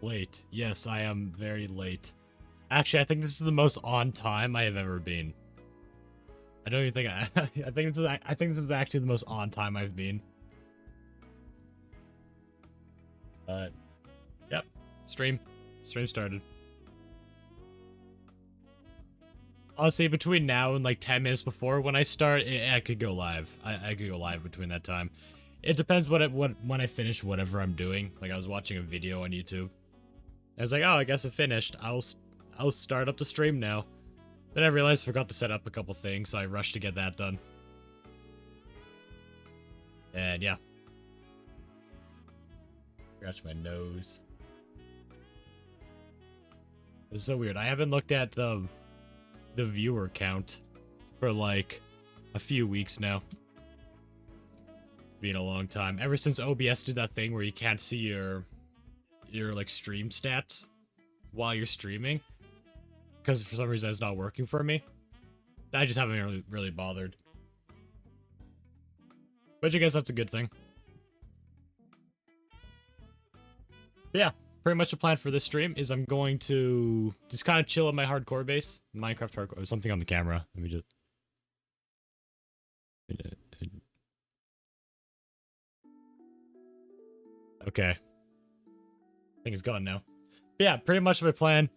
Late. Yes, I am very late. Actually, I think this is the most on time I have ever been. I don't even think I think this is actually the most on time I've been. But yep, stream started. Honestly, between now and like 10 minutes before when I start, I could go live. I could go live between that time. It depends what when I finish whatever I'm doing. Like I was watching a video on YouTube. I was like, oh, I guess it finished. I'll start up the stream now. Then I realized I forgot to set up a couple things, so I rushed to get that done. And yeah. Scratch my nose. This is so weird. I haven't looked at the viewer count for like a few weeks now. It's been a long time. Ever since OBS did that thing where you can't see your like stream stats while you're streaming. Because for some reason it's not working for me. I just haven't really bothered. But I guess that's a good thing. But yeah, pretty much the plan for this stream is I'm going to just kind of chill at my hardcore base. Minecraft hardcore. Something on the camera. Let me just... Okay. I think it's gone now. But yeah, pretty much my plan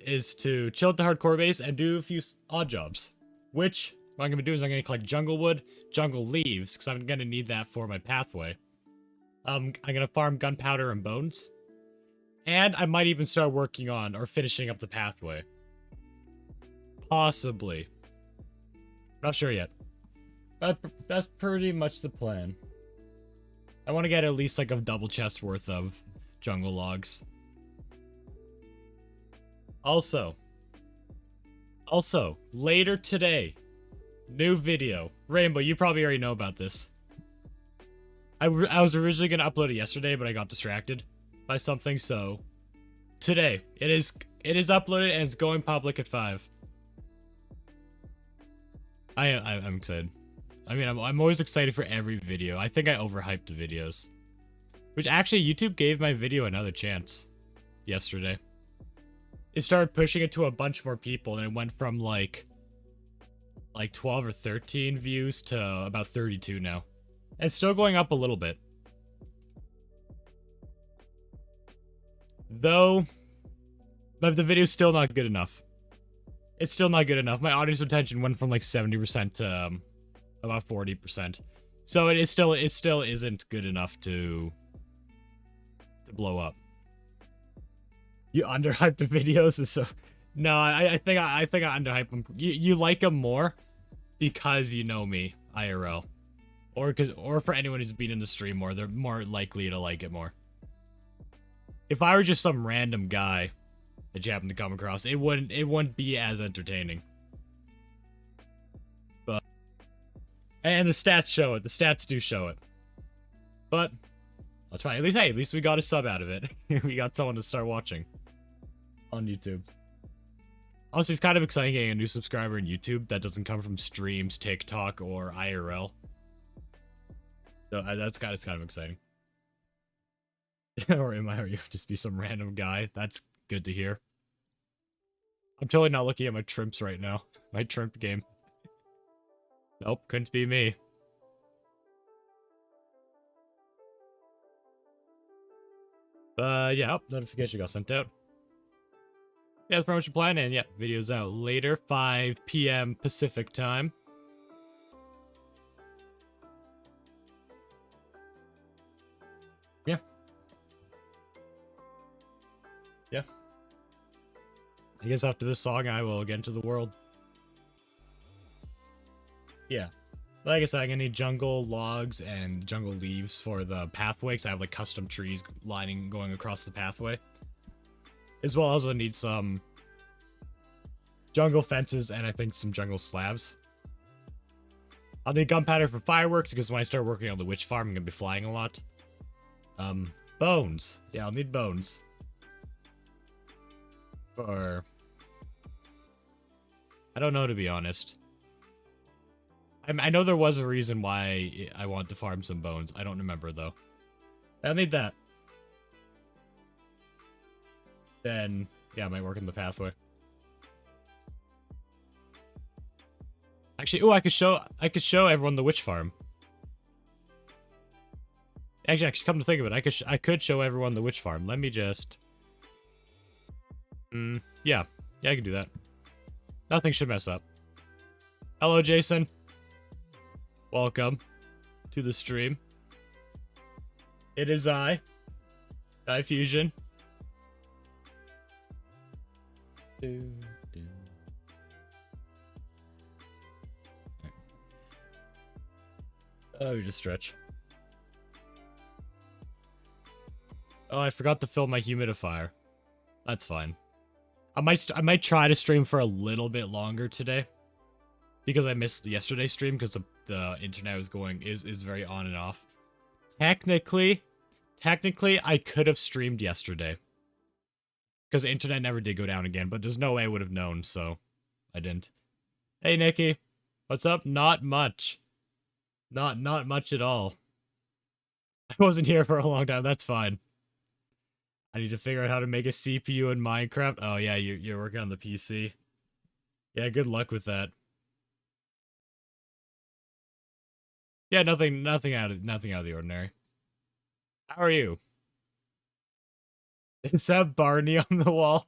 is to chill at the hardcore base and do a few odd jobs. Which, what I'm going to do is I'm going to collect jungle wood, jungle leaves, because I'm going to need that for my pathway. I'm going to farm gunpowder and bones. And I might even start working on or finishing up the pathway. Possibly. Not sure yet. But that's pretty much the plan. I want to get at least like a double chest worth of jungle logs. Also, later today, new video. Rainbow, you probably already know about this. I was originally going to upload it yesterday, but I got distracted by something, so today, it is uploaded and it's going public at 5. I'm excited. I mean, I'm always excited for every video. I think I overhyped the videos. Which actually, YouTube gave my video another chance yesterday. It started pushing it to a bunch more people, and it went from like 12 or 13 views to about 32 now. And it's still going up a little bit. Though, but the video's still not good enough. It's still not good enough. My audience retention went from like 70% to about 40%. So it still isn't good enough to blow up. You underhype the videos, so no. I think I underhype them. You like them more because you know me IRL, or for anyone who's been in the stream more, they're more likely to like it more. If I were just some random guy that you happen to come across, it wouldn't be as entertaining. But and the stats show it. The stats do show it. But that's fine. At least we got a sub out of it. We got someone to start watching on YouTube. Honestly, it's kind of exciting getting a new subscriber in YouTube that doesn't come from streams, TikTok, or IRL. So it's kind of exciting. Or are you just be some random guy? That's good to hear. I'm totally not looking at my trimps right now. My trimp game. Nope, couldn't be me. Yeah, notification got sent out. Yeah, that's pretty much the plan, and yeah, video's out later, 5 p.m. Pacific time. Yeah. Yeah. I guess after this song, I will get into the world. Yeah. Like I said, I'm gonna need jungle logs and jungle leaves for the pathway, because I have like custom trees going across the pathway. As well as I need some jungle fences and I think some jungle slabs. I'll need gunpowder for fireworks, because when I start working on the witch farm, I'm gonna be flying a lot. Bones. Yeah, I'll need bones. For... I don't know, to be honest. I know there was a reason why I want to farm some bones. I don't remember, though. I'll need that. then yeah, it might work in the pathway. Actually, oh, I could show everyone the witch farm. Actually, come to think of it, I could show everyone the witch farm. Let me just. Yeah, I can do that. Nothing should mess up. Hello, Jason. Welcome to the stream. It is I, Diffusion. Oh, we just stretch. Oh, I forgot to fill my humidifier. That's fine. I might try to stream for a little bit longer today, because I missed yesterday's stream because the internet is very on and off. Technically, I could have streamed yesterday, because the internet never did go down again. But there's no way I would have known, so I didn't. Hey, Nikki, what's up? Not much. Not much at all. I wasn't here for a long time. That's fine. I need to figure out how to make a CPU in Minecraft. Oh yeah, you're working on the PC. Yeah, good luck with that. Yeah, nothing out of the ordinary. How are you? Is that Barney on the wall?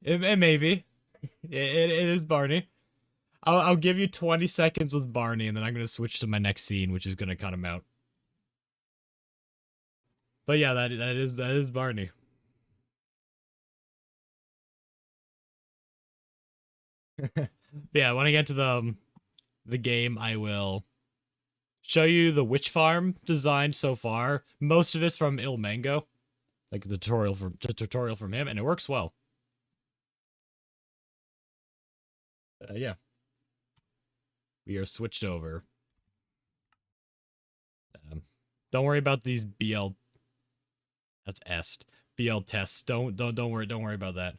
It may be. It is Barney. I'll give you 20 seconds with Barney, and then I'm gonna switch to my next scene, which is gonna cut him out. But yeah, that is Barney. Yeah, when I get to the game, I will show you the witch farm design so far. Most of it's from Il Mango, like the tutorial from him, and it works well. Yeah, we are switched over. Don't worry about these BL. That's est. BL tests. Don't worry about that.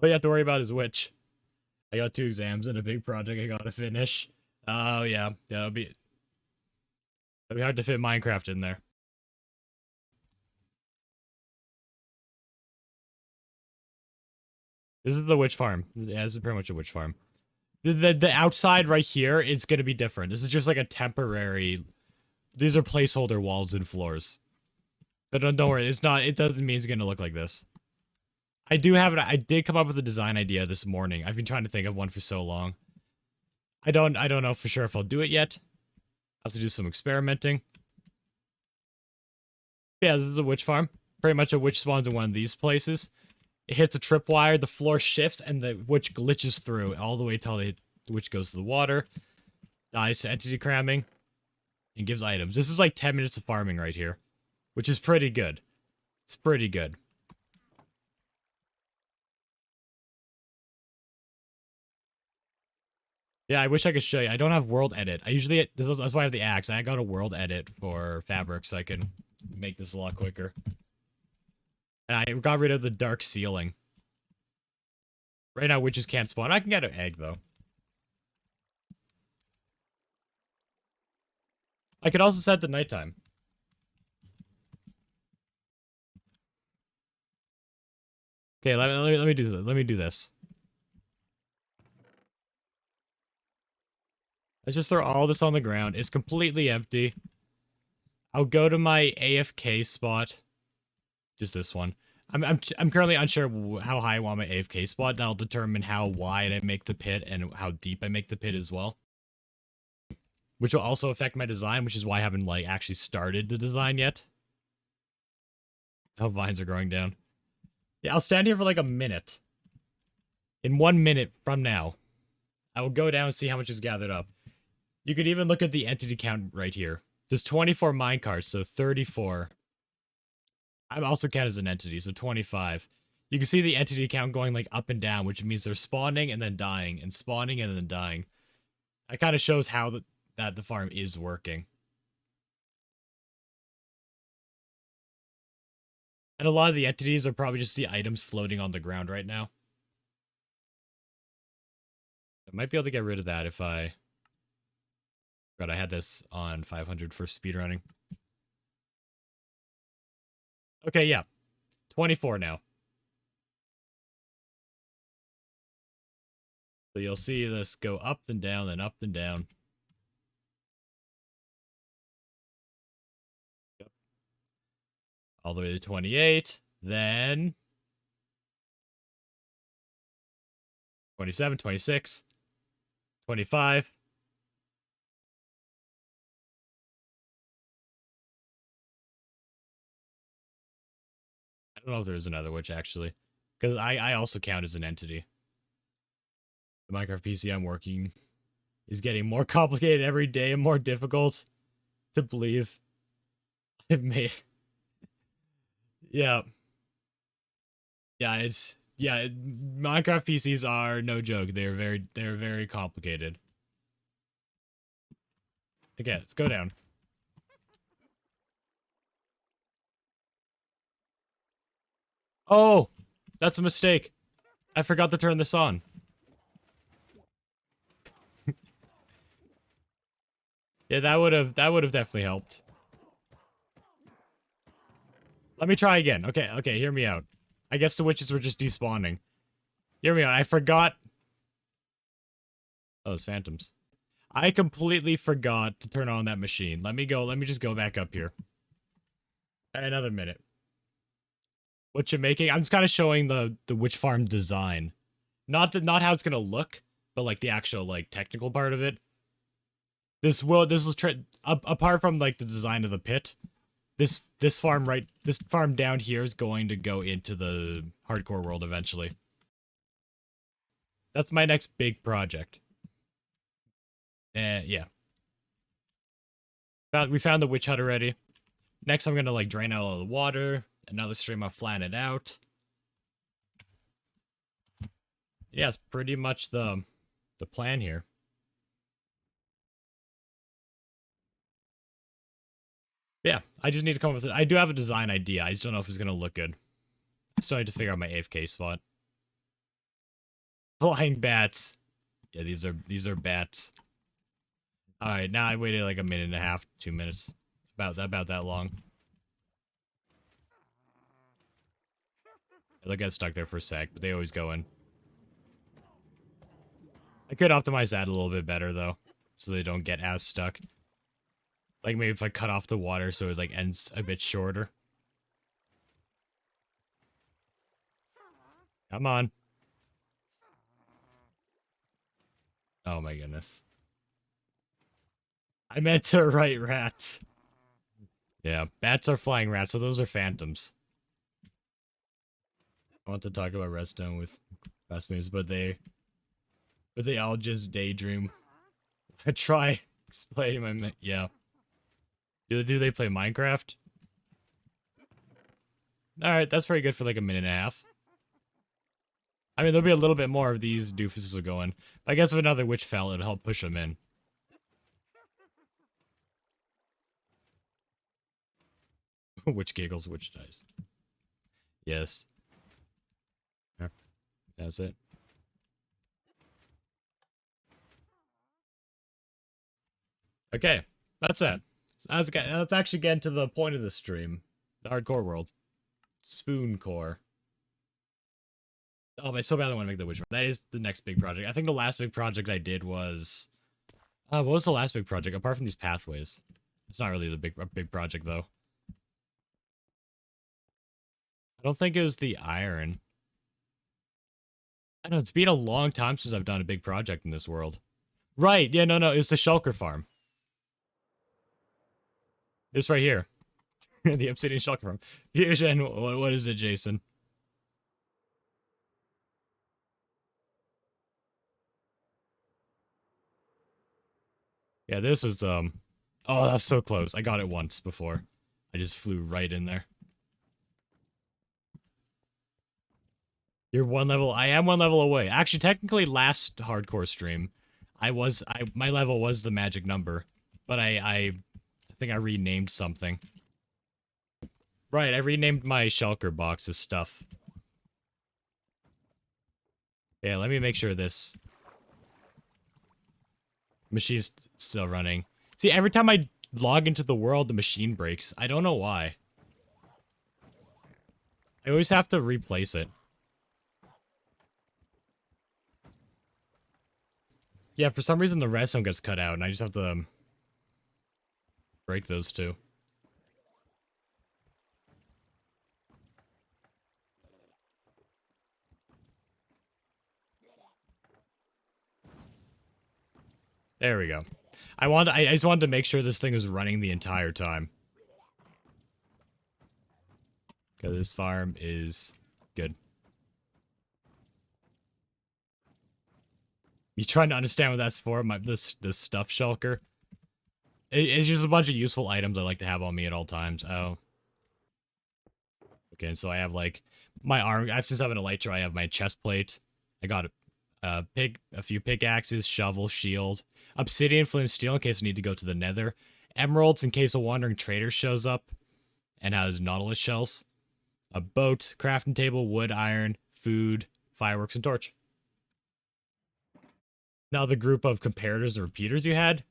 All you have to worry about is which. I got 2 exams and a big project I gotta finish. Oh yeah, it'll be hard to fit Minecraft in there. This is the witch farm. Yeah, this is pretty much a witch farm. The outside right here is gonna be different. This is just like a temporary. These are placeholder walls and floors. But don't worry, it's not. It doesn't mean it's gonna look like this. I did come up with a design idea this morning. I've been trying to think of one for so long. I don't know for sure if I'll do it yet. I'll have to do some experimenting. Yeah, this is a witch farm. Pretty much a witch spawns in one of these places. It hits a tripwire, the floor shifts, and the witch glitches through all the way till the witch goes to the water, dies to entity cramming, and gives items. This is like 10 minutes of farming right here, which is pretty good. It's pretty good. Yeah, I wish I could show you. I don't have world edit. That's why I have the axe. I got a world edit for fabric so I can make this a lot quicker. And I got rid of the dark ceiling. Right now, witches can't spawn. I can get an egg, though. I could also set the nighttime. Okay, let me do this. Let me do this. Let's just throw all this on the ground. It's completely empty. I'll go to my AFK spot. Just this one. I'm currently unsure how high I want my AFK spot. That'll determine how wide I make the pit and how deep I make the pit as well. Which will also affect my design, which is why I haven't like actually started the design yet. Oh, vines are growing down. Yeah, I'll stand here for like a minute. In 1 minute from now, I will go down and see how much is gathered up. You could even look at the entity count right here. There's 24 minecarts, so 34. I'm also count as an entity, so 25. You can see the entity count going like up and down, which means they're spawning and then dying, and spawning and then dying. That kind of shows how that the farm is working. And a lot of the entities are probably just the items floating on the ground right now. I might be able to get rid of that if I... God, I had this on 500 for speedrunning. Okay, yeah. 24 now. So you'll see this go up and down and up and down. Yep. All the way to 28. Then 27, 26, 25. I don't know if there's another witch, actually. Because I also count as an entity. The Minecraft PC I'm working is getting more complicated every day and more difficult to believe. I've made... Yeah. Yeah, it's... Yeah, Minecraft PCs are no joke. They're very complicated. Okay, let's go down. Oh! That's a mistake. I forgot to turn this on. Yeah, that would have definitely helped. Let me try again. Okay, hear me out. I guess the witches were just despawning. Hear me out. I forgot. Oh, those phantoms. I completely forgot to turn on that machine. Let me just go back up here. Another minute. What you're making? I'm just kind of showing the witch farm design. Not how it's gonna look, but like the actual like technical part of it. This apart from like the design of the pit, this farm down here is going to go into the hardcore world eventually. That's my next big project. Yeah. We found the witch hut already. Next, I'm gonna like drain out all the water. Another stream, I'll flatten it out. Yeah, it's pretty much the plan here. Yeah, I just need to come up with it. I do have a design idea. I just don't know if it's gonna look good. I still need to figure out my AFK spot. Flying bats. Yeah, these are bats. Alright, now I waited like a minute and a half, 2 minutes. About that long. They'll get stuck there for a sec, but they always go in. I could optimize that a little bit better though, so they don't get as stuck. Like maybe if I cut off the water so it like ends a bit shorter. Come on. Oh my goodness. I meant to write rats. Yeah, bats are flying rats, so those are phantoms. I want to talk about Redstone with classmates, but they all just daydream. I try explaining my yeah. Do they play Minecraft? Alright, that's pretty good for like a minute and a half. I mean, there'll be a little bit more of these doofuses are going. But I guess if another witch fell, it'll help push them in. Witch giggles, witch dies. Yes. That's it. Okay, that's it. Let's actually get into the point of the stream. The hardcore world. Spoon core. Oh, I so badly want to make the witch. That is the next big project. I think the last big project I did was... what was the last big project, apart from these pathways? It's not really the big project, though. I don't think it was the iron. I know, it's been a long time since I've done a big project in this world. Right, yeah, no, it was the shulker farm. This right here. The obsidian shulker farm. Fusion, what is it, Jason? Yeah, this was, oh, that was so close. I got it once before. I just flew right in there. You're one level, I am one level away. Actually, technically, last hardcore stream, my level was the magic number. But I think I renamed something. Right, I renamed my shulker box as stuff. Yeah, let me make sure this machine's still running. See, every time I log into the world, the machine breaks. I don't know why. I always have to replace it. Yeah, for some reason the redstone gets cut out, and I just have to break those two. There we go. I just wanted to make sure this thing is running the entire time. Okay, this farm is good. You trying to understand what that's for? This stuff shulker? It's just a bunch of useful items I like to have on me at all times. Oh. Okay, and so I have like my arm. Since I'm an elytra, I have my chest plate. I got a few pickaxes, shovel, shield, obsidian, flint, and steel in case I need to go to the nether, emeralds in case a wandering trader shows up and has nautilus shells, a boat, crafting table, wood, iron, food, fireworks, and torch. Now the group of comparators and repeaters you had.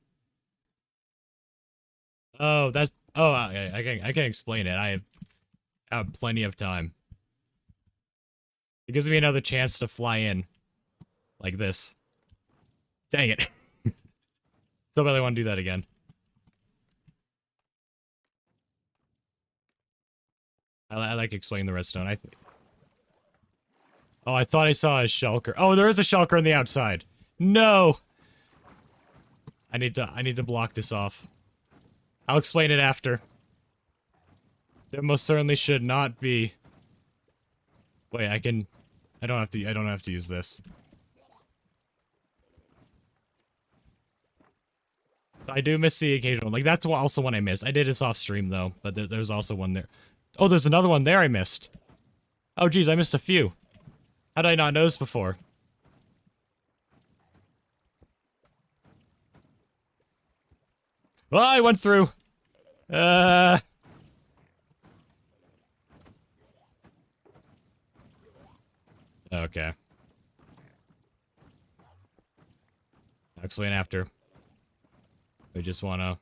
Oh, that's I can explain it. I have plenty of time. It gives me another chance to fly in like this. Dang it. Still really want to do that again. I like explaining the redstone. Oh, I thought I saw a shulker. Oh, there is a shulker on the outside. No. I need to block this off. I'll explain it after. There most certainly should not be. Wait, I don't have to use this. I do miss the occasional. Like, that's also one I missed. I did this off stream, though, but there's also one there. Oh, there's another one there I missed. Oh, geez, I missed a few. How did I not notice before? Oh, I went through. Okay. I'll explain after. We just wanna...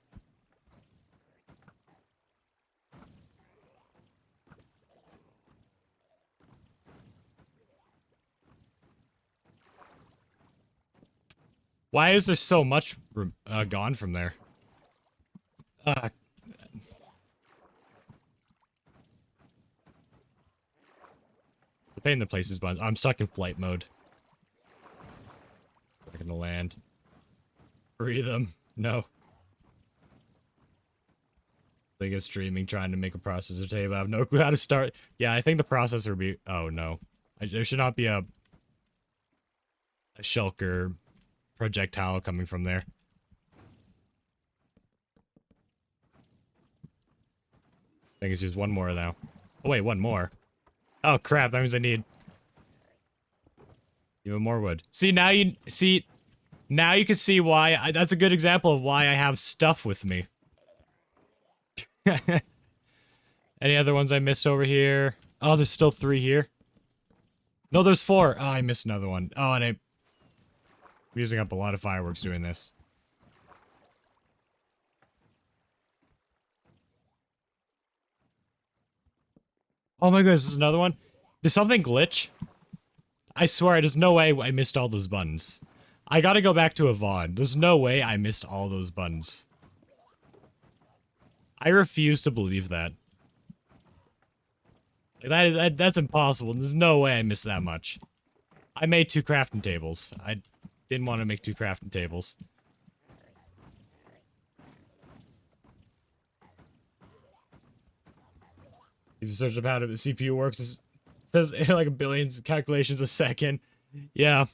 Why is there so much gone from there? The pain in the place is buns. I'm stuck in flight mode. Back in the land. Free them. No. Think of streaming, trying to make a processor table. I have no clue how to start. Yeah, I think the processor would be... Oh, no. There should not be a shulker projectile coming from there. I think it's just one more now. Oh, wait, one more. Oh, crap. That means I need even more wood. See, now you can see why. That's a good example of why I have stuff with me. Any other ones I missed over here? Oh, there's still 3 here. No, there's 4. Oh, I missed another one. Oh, and I'm using up a lot of fireworks doing this. Oh my goodness, this is another one? Did something glitch? I swear, there's no way I missed all those buttons. I gotta go back to a VOD. There's no way I missed all those buttons. I refuse to believe that. That's impossible. There's no way I missed that much. I made 2 crafting tables. I didn't want to make 2 crafting tables. If you search up how the CPU works, it says like billions calculations a second. Yeah.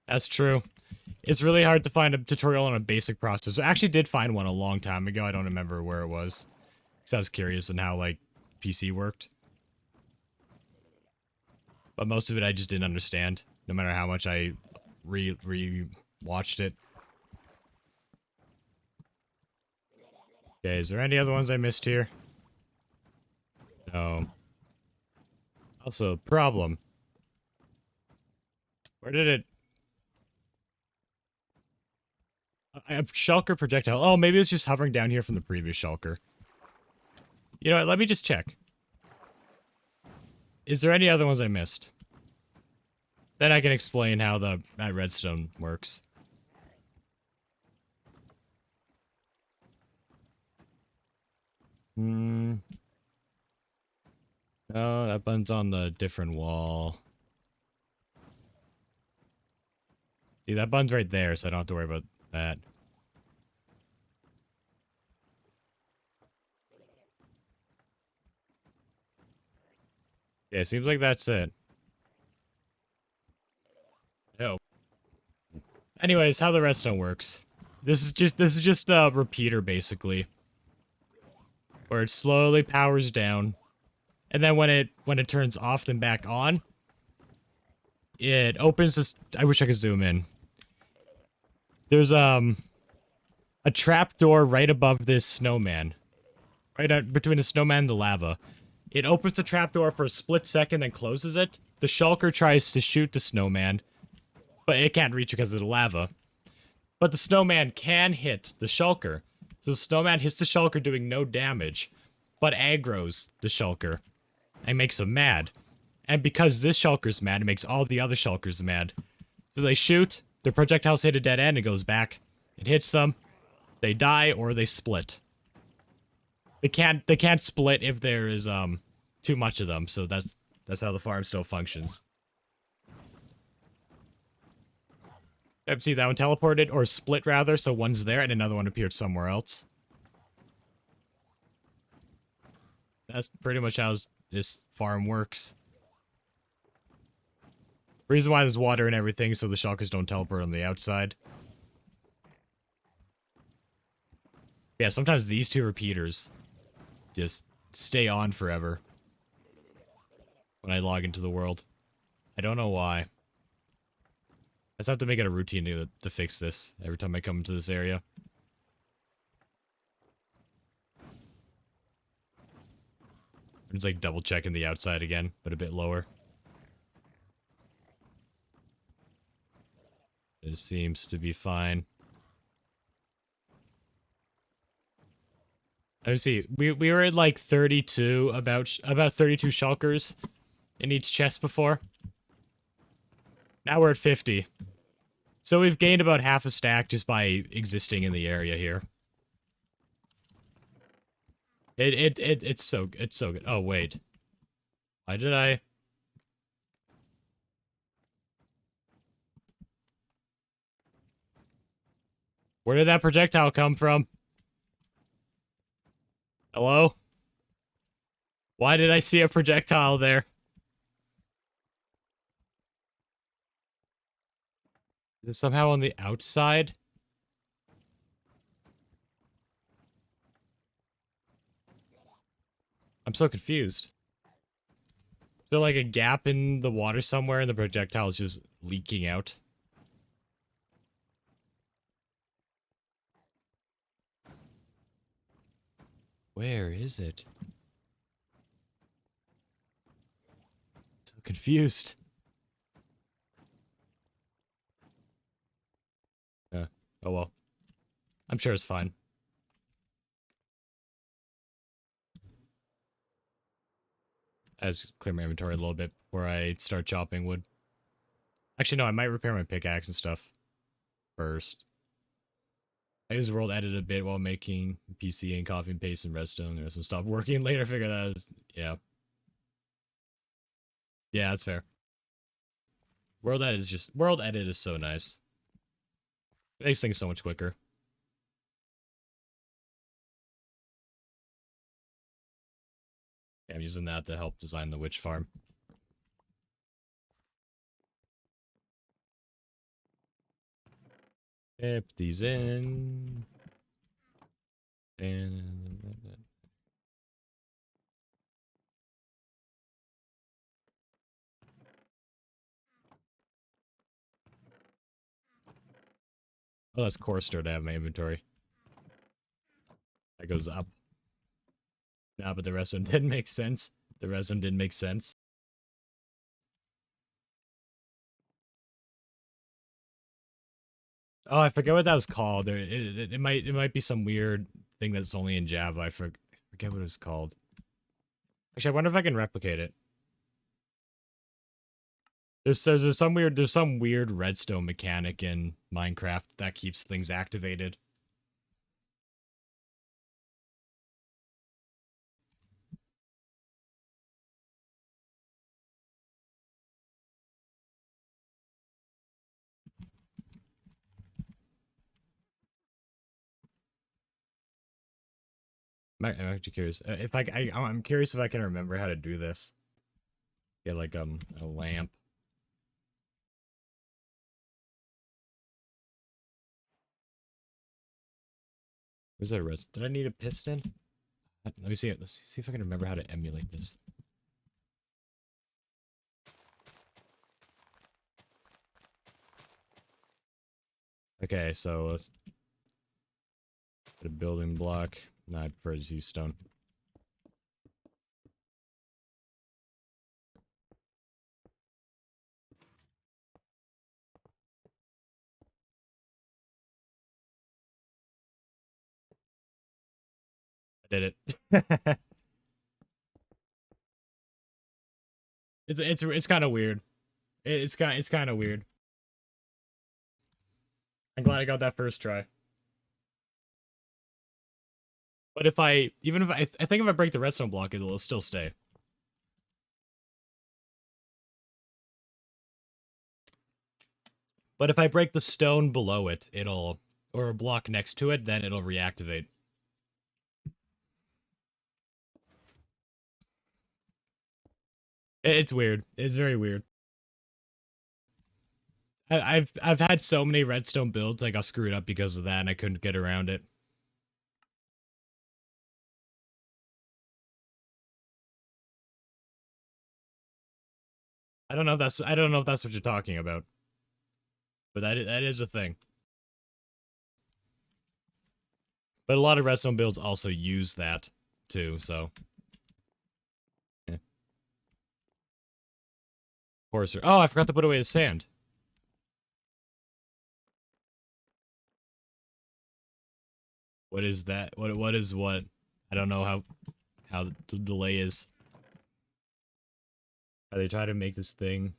That's true. It's really hard to find a tutorial on a basic processor. I actually did find one a long time ago. I don't remember where it was. Because I was curious on how, like, PC worked. But most of it I just didn't understand. No matter how much I re-watched it. Okay, is there any other ones I missed here? No. Also, problem. Where did it... I have shulker projectile. Oh, maybe it's just hovering down here from the previous shulker. You know what? Let me just check. Is there any other ones I missed? Then I can explain how that redstone works. Hmm. No, that button's on the different wall. See, that button's right there, so I don't have to worry about that. Yeah, seems like that's it. Oh. Anyways, how the redstone works. This is just a repeater basically. Where it slowly powers down. And then when it turns off then back on, it opens this. I wish I could zoom in. There's a trap door right above this snowman. Right out between the snowman and the lava. It opens the trapdoor for a split second, then closes it. The shulker tries to shoot the snowman, but it can't reach because of the lava. But the snowman can hit the shulker. So the snowman hits the shulker doing no damage, but aggroes the shulker and makes him mad. And because this shulker's mad, it makes all the other shulkers mad. So they shoot, their projectiles hit a dead end, it goes back, it hits them, they die, or they split. They can't split if there is too much of them, so that's how the farm still functions. Yep, see that one teleported, or split rather, so one's there and another one appeared somewhere else. That's pretty much how this farm works. Reason why there's water and everything, so the shulkers don't teleport on the outside. Yeah, sometimes these two repeaters just stay on forever when I log into the world. I don't know why. I just have to make it a routine to fix this every time I come into this area. I'm just like double checking the outside again, but a bit lower. It seems to be fine. Let me see. We were at like 32, about 32 shulkers in each chest before. Now we're at 50. So we've gained about half a stack just by existing in the area here. It's so good. Oh wait. Why did I? Where did that projectile come from? Hello? Why did I see a projectile there? Is it somehow on the outside? I'm so confused. Is there like a gap in the water somewhere and the projectile is just leaking out? Where is it? So confused. Oh well. I'm sure it's fine. I just clear my inventory a little bit before I start chopping wood. Actually, no, I might repair my pickaxe and stuff first. I use world edit a bit while making PC and copy and paste and redstone. There's some stop working later. Figure that out. Yeah. Yeah, that's fair. World edit is so nice. It makes things so much quicker. Yeah, I'm using that to help design the witch farm. Dip these in. And... oh, that's coarse to have my inventory. That goes up. Nah, but the rest of them didn't make sense. The rest of them didn't make sense. Oh, I forget what that was called. It might be some weird thing that's only in Java. I forget what it was called. Actually, I wonder if I can replicate it. There's some weird redstone mechanic in Minecraft that keeps things activated. I'm actually curious. If I'm curious if I can remember how to do this. Get like a lamp. Where's that rest? Did I need a piston? Let me see it. Let's see if I can remember how to emulate this. Okay, so let's put a building block. No, I prefer to use stone. I did it. It's kind of weird. It's kind of weird. I'm glad I got that first try. But if I even if I think if I break the redstone block, it'll still stay. But if I break the stone below it, or a block next to it, then it'll reactivate. It's weird. It's very weird. I've had so many redstone builds I got screwed up because of that, and I couldn't get around it. I don't know if that's what you're talking about, but that is a thing. But a lot of redstone builds also use that too. So, yeah. Coarser. Oh, I forgot to put away the sand. What is that? What is what? I don't know how the delay is. Are they trying to make this thing?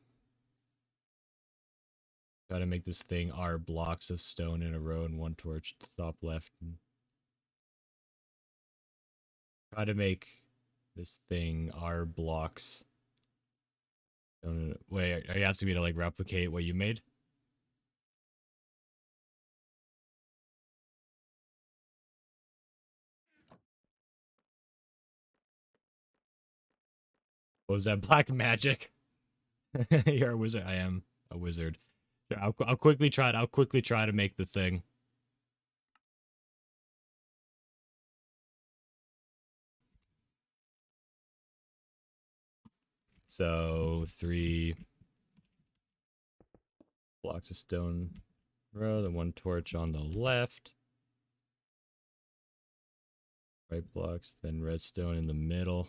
Try to make this thing are blocks of stone in a row and one torch to the top left. And try to make this thing are blocks. Wait, are you asking me to like replicate what you made? What was that? Black magic? You're a wizard. I am a wizard. I'll quickly try it. I'll quickly try to make the thing. So 3 blocks of stone row, then one torch on the left. Right blocks, then redstone in the middle.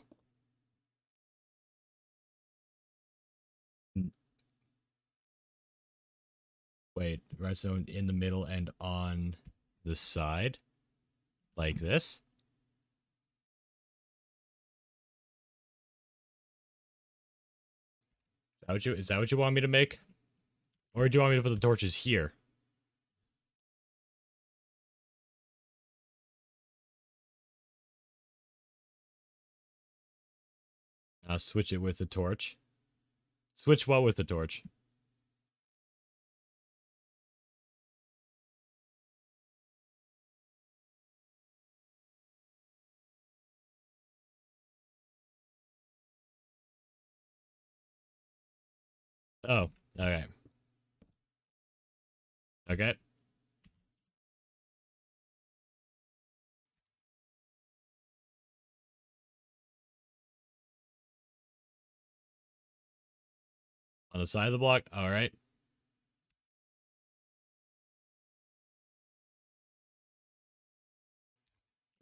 Wait, redstone in the middle and on the side? Like this? Is that what you want me to make? Or do you want me to put the torches here? I'll switch it with the torch. Switch what with the torch? Oh, okay. Okay. On the side of the block? Alright.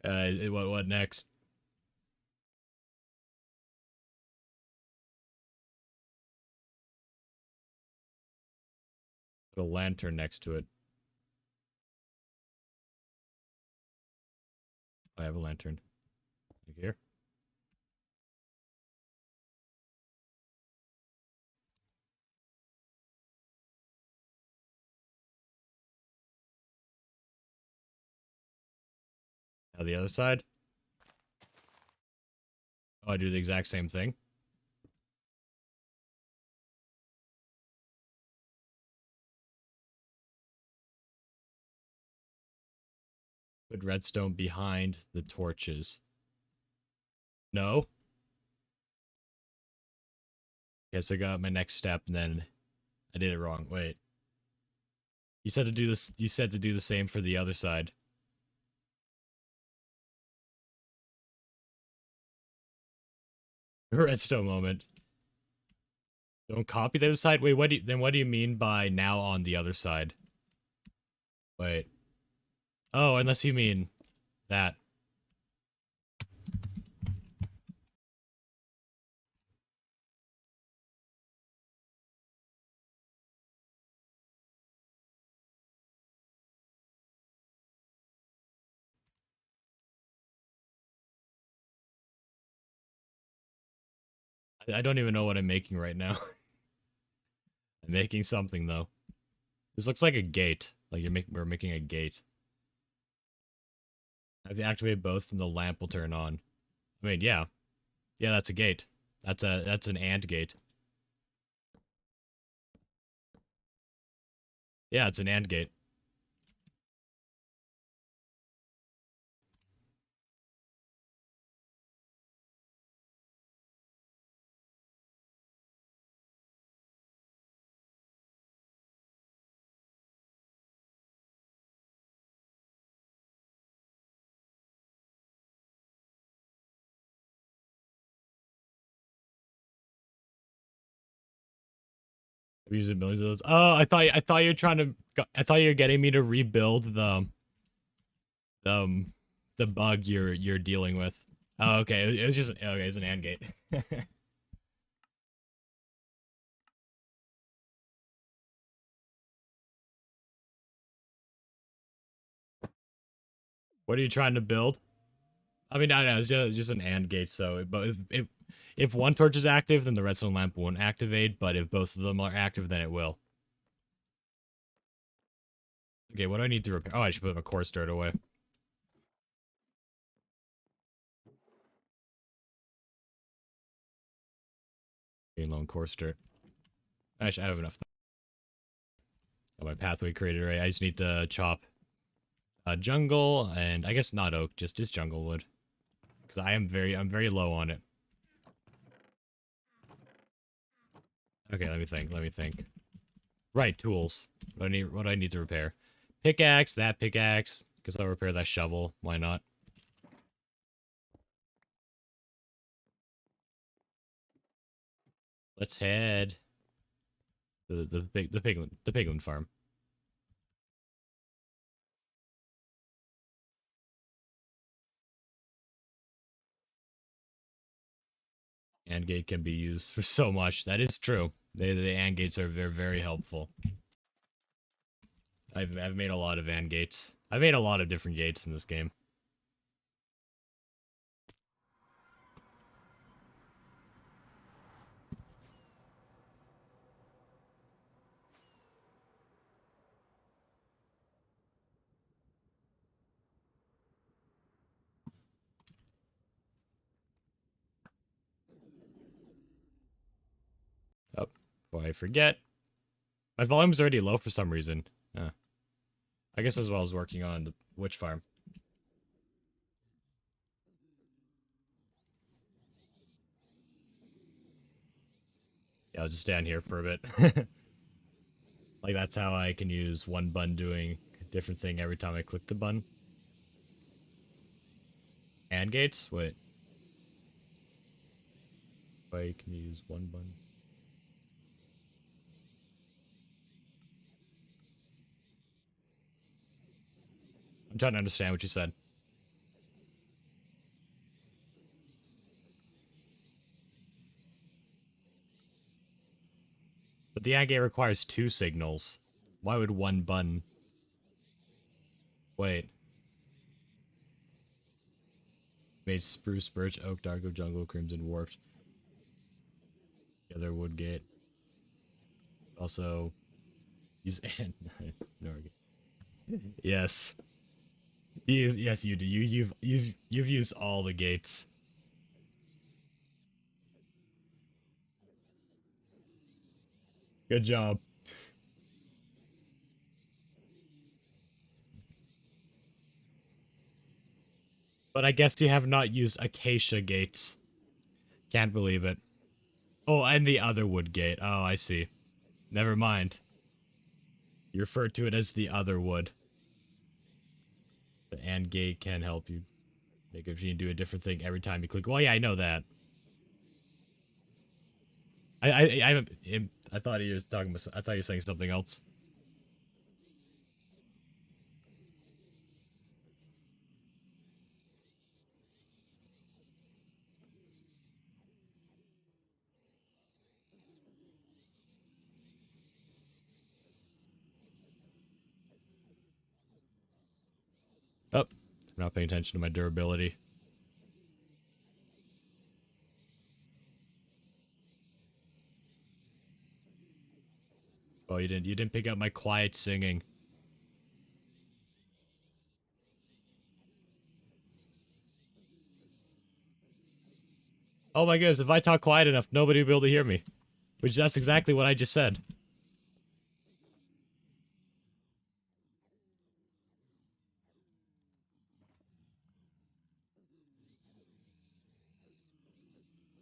What next? Put a lantern next to it. I have a lantern. Like here. On the other side? Oh, I do the exact same thing? Put redstone behind the torches. No? Guess I got my next step and then I did it wrong. Wait. You said to do this, you said to do the same for the other side. Redstone moment. Don't copy the other side? Wait, what do you mean by now on the other side? Wait. Oh, unless you mean that. I don't even know what I'm making right now. I'm making something though. This looks like a gate. Like we're making a gate. If you activate both, then the lamp will turn on. I mean, yeah. Yeah, that's a gate. That's an AND gate. Yeah, it's an AND gate. I've used millions of those. Oh, I thought you were trying to. I thought you were getting me to rebuild um the bug you're dealing with. Oh, okay. It was just okay. It's an AND gate. What are you trying to build? I mean, I know it's just an AND gate. So, but if one torch is active, then the redstone lamp won't activate. But if both of them are active, then it will. Okay, what do I need to repair? Oh, I should put my coarse dirt away. Green lone coarse dirt. Actually, I have enough. Got my pathway created right. I just need to chop jungle and I guess not oak, just jungle wood. Because I'm very low on it. Okay, let me think. Right, tools. What do I need to repair? Pickaxe, that pickaxe. Because I'll repair that shovel. Why not? Let's head to the piglin farm. AND gate can be used for so much. That is true. The AND gates are very helpful. I've made a lot of AND gates. I've made a lot of different gates in this game. Oh, before I forget, my volume's already low for some reason. I guess as well as working on the witch farm. Yeah, I'll just stand here for a bit. Like that's how I can use one button doing a different thing every time I click the button. And gates? Wait. I can use one button. I'm trying to understand what you said. But the AND gate requires two signals. Why would one button? Wait. Made spruce, birch, oak, dark oak, jungle, crimson, warped. The other wood gate. Also, use and no. Yes. Yes, you do. You've used all the gates. Good job. But I guess you have not used acacia gates. Can't believe it. Oh, and the other wood gate. Oh, I see. Never mind. You refer to it as the other wood. The and gate can help you make a machine do a different thing every time you click. Well, yeah, I know that. I thought he was talking about. I thought you were saying something else. Oh, I'm not paying attention to my durability. Oh, you didn't pick up my quiet singing. Oh my goodness, if I talk quiet enough, nobody will be able to hear me. Which that's exactly what I just said.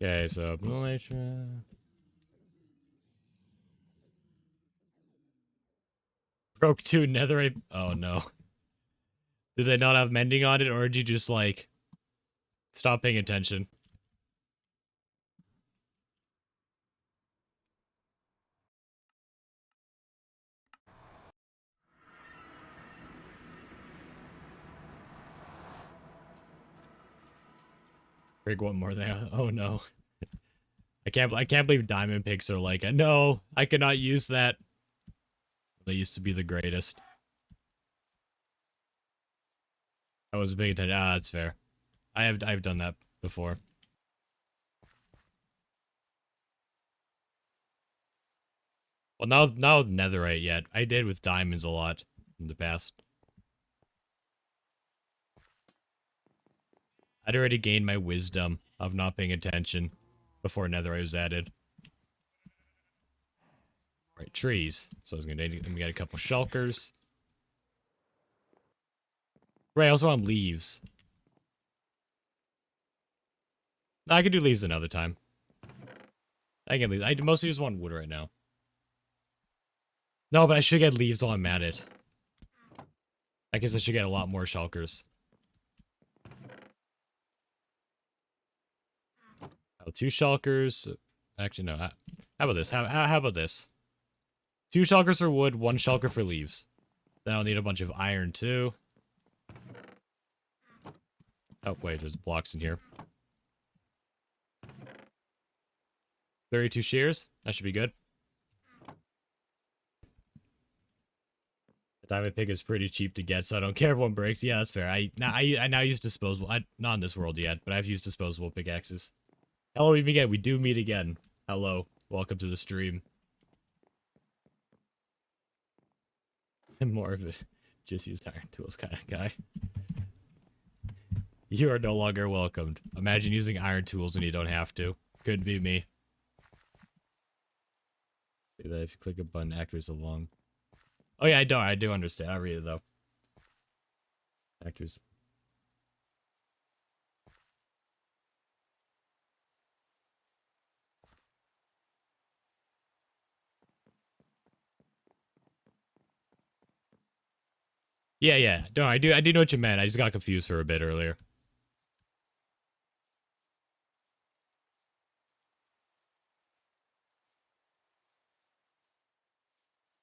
Okay, so broke 2 netherite. Oh no. Did they not have mending on it, or did you just like stop paying attention? Break one more thing. Oh no. I can't believe diamond picks are like, no, I cannot use that. They used to be the greatest. I wasn't paying attention. Ah, that's fair. I've done that before. Well, now with netherite yet. I did with diamonds a lot in the past. I'd already gained my wisdom of not paying attention before netherite was added. Right, trees. So I was gonna get a couple shulkers. Right, I also want leaves. I could do leaves another time. I can get leaves. I mostly just want wood right now. No, but I should get leaves while I'm at it. I guess I should get a lot more shulkers. Oh, 2 shulkers. Actually, no. How about this? How about this? 2 shulkers for wood, 1 shulker for leaves. Then I'll need a bunch of iron too. Oh, wait, there's blocks in here. 32 shears. That should be good. The diamond pick is pretty cheap to get, so I don't care if one breaks. Yeah, that's fair. I now use disposable. Not in this world yet, but I've used disposable pickaxes. Hello, we meet again. We do meet again. Hello. Welcome to the stream. I'm more of a just use iron tools kind of guy. You are no longer welcomed. Imagine using iron tools when you don't have to. Couldn't be me. See that if you click a button, actors along. Oh yeah, I do understand. I'll read it though. Actors. Yeah, yeah. No, I do know what you meant. I just got confused for a bit earlier.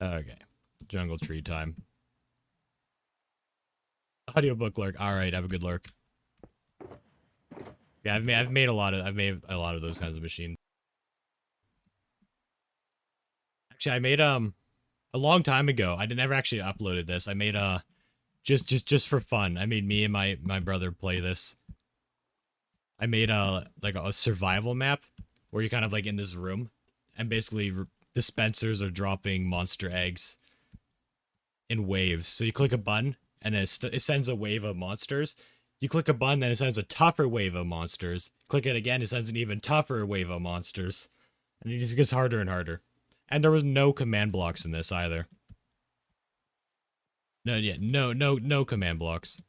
Okay. Jungle tree time. Audiobook lurk. Alright, have a good lurk. Yeah, I've made a lot of those kinds of machines. Actually, I made a long time ago. I never actually uploaded this. I made just for fun. I made me and my brother play this. I made a like a survival map where you're kind of like in this room and basically dispensers are dropping monster eggs in waves. So you click a button and it sends a wave of monsters. You click a button, and it sends a tougher wave of monsters. Click it again, it sends an even tougher wave of monsters. And it just gets harder and harder. And there was no command blocks in this either. No command blocks.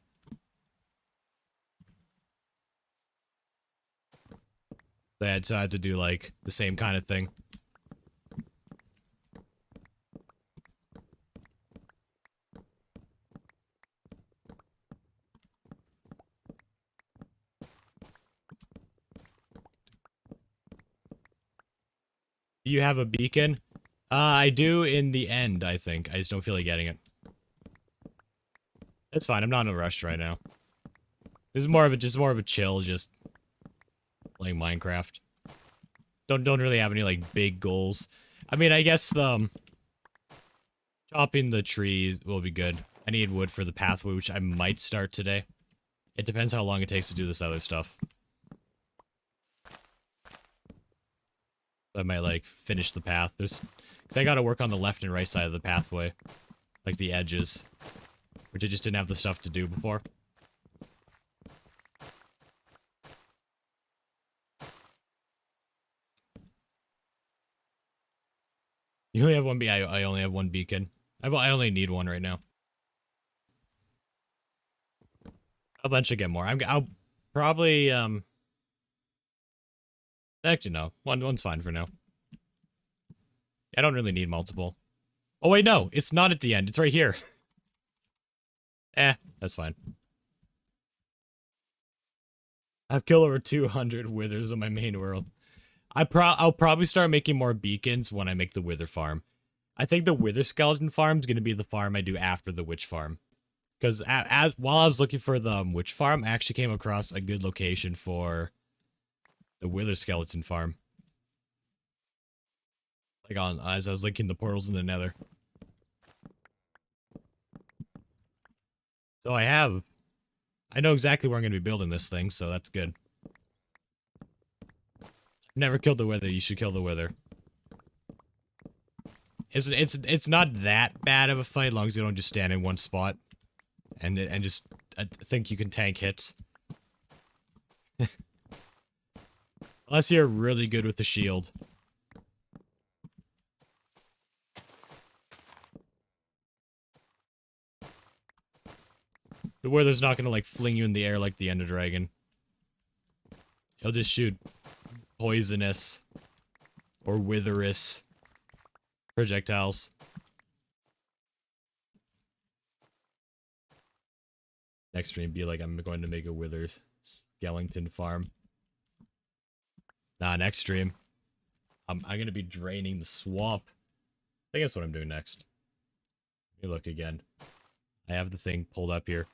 So I had to do, like, the same kind of thing. Do you have a beacon? I do in the end, I think. I just don't feel like getting it. It's fine, I'm not in a rush right now. This is more of a chill, just playing Minecraft. Don't really have any, like, big goals. I mean, I guess chopping the trees will be good. I need wood for the pathway, which I might start today. It depends how long it takes to do this other stuff. I might, like, finish the path. Because I gotta work on the left and right side of the pathway. Like, the edges. Which I just didn't have the stuff to do before. You only have one I only have one beacon. I only need one right now. I'll eventually get more. I'll probably, actually, no. One's fine for now. I don't really need multiple. Oh, wait, no. It's not at the end. It's right here. That's fine. I've killed over 200 withers on my main world. I'll probably start making more beacons when I make the wither farm. I think the wither skeleton farm is going to be the farm I do after the witch farm. Because while I was looking for the witch farm, I actually came across a good location for the wither skeleton farm. Like as I was linking the portals in the nether. So I know exactly where I'm going to be building this thing, so that's good. Never killed the wither, you should kill the wither. It's not that bad of a fight, as long as you don't just stand in one spot. And just think you can tank hits. Unless you're really good with the shield. The wither's not gonna, like, fling you in the air like the Ender Dragon. He'll just shoot poisonous or witherous projectiles. Next stream be like, I'm going to make a wither skeleton farm. Nah, next stream. I'm gonna be draining the swamp. I think that's what I'm doing next. Let me look again. I have the thing pulled up here.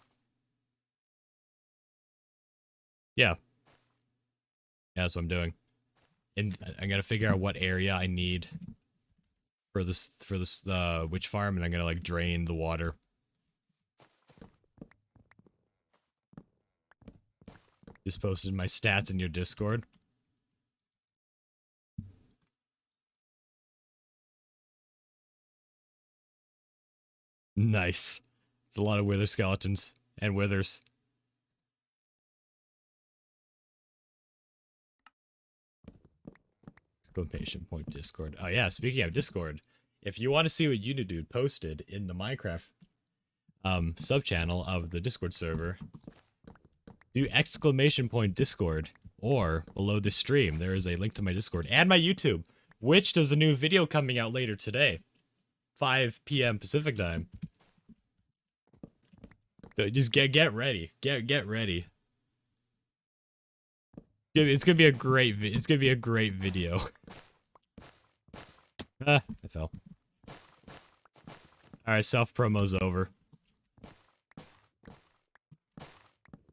Yeah. Yeah, that's what I'm doing. And I'm gonna figure out what area I need for this witch farm, and I'm gonna, like, drain the water. Just posted my stats in your Discord. Nice. It's a lot of wither skeletons and withers. Exclamation point Discord. Oh yeah, speaking of Discord, if you want to see what Unidude posted in the Minecraft sub-channel of the Discord server, do exclamation point Discord, or below the stream, there is a link to my Discord and my YouTube, which there's a new video coming out later today, 5 p.m. Pacific time. So just get ready, get ready. It's gonna be a great video. I fell. Alright, self-promo's over.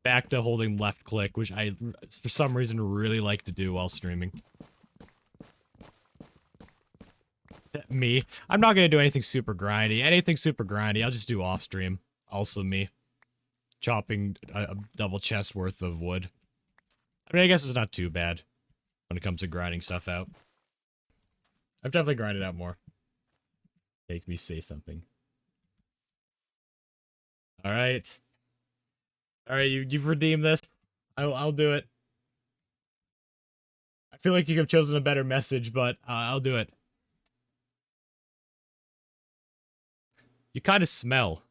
Back to holding left click, which I, for some reason, really like to do while streaming. Me. I'm not gonna do anything super grindy. Anything super grindy, I'll just do off stream. Also me. Chopping a double chest worth of wood. I mean, I guess it's not too bad when it comes to grinding stuff out. I've definitely grinded out more. Make me say something. All right. All right, you've redeemed this. I'll do it. I feel like you could have chosen a better message, but I'll do it. You kind of smell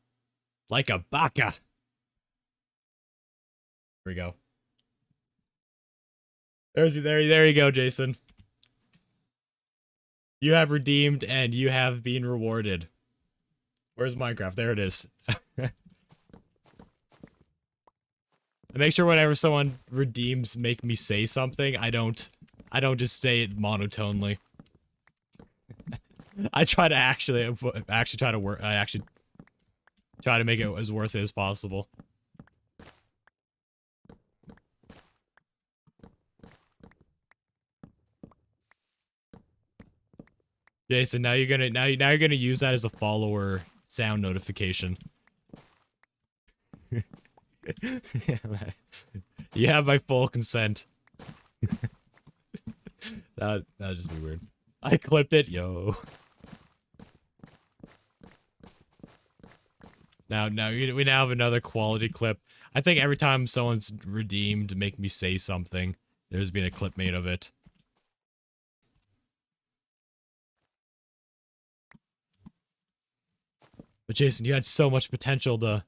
like a baka. Here we go. There you go, Jason. You have redeemed and you have been rewarded. Where's Minecraft? There it is. I make sure whenever someone redeems, make me say something. I don't just say it monotonely. I try to actually try to work. I actually try to make it as worth it as possible. Jason, now you're gonna use that as a follower sound notification. You have my full consent. That'd just be weird. I clipped it, yo. Now we now have another quality clip. I think every time someone's redeemed, make me say something. There's been a clip made of it. But Jason, you had so much potential to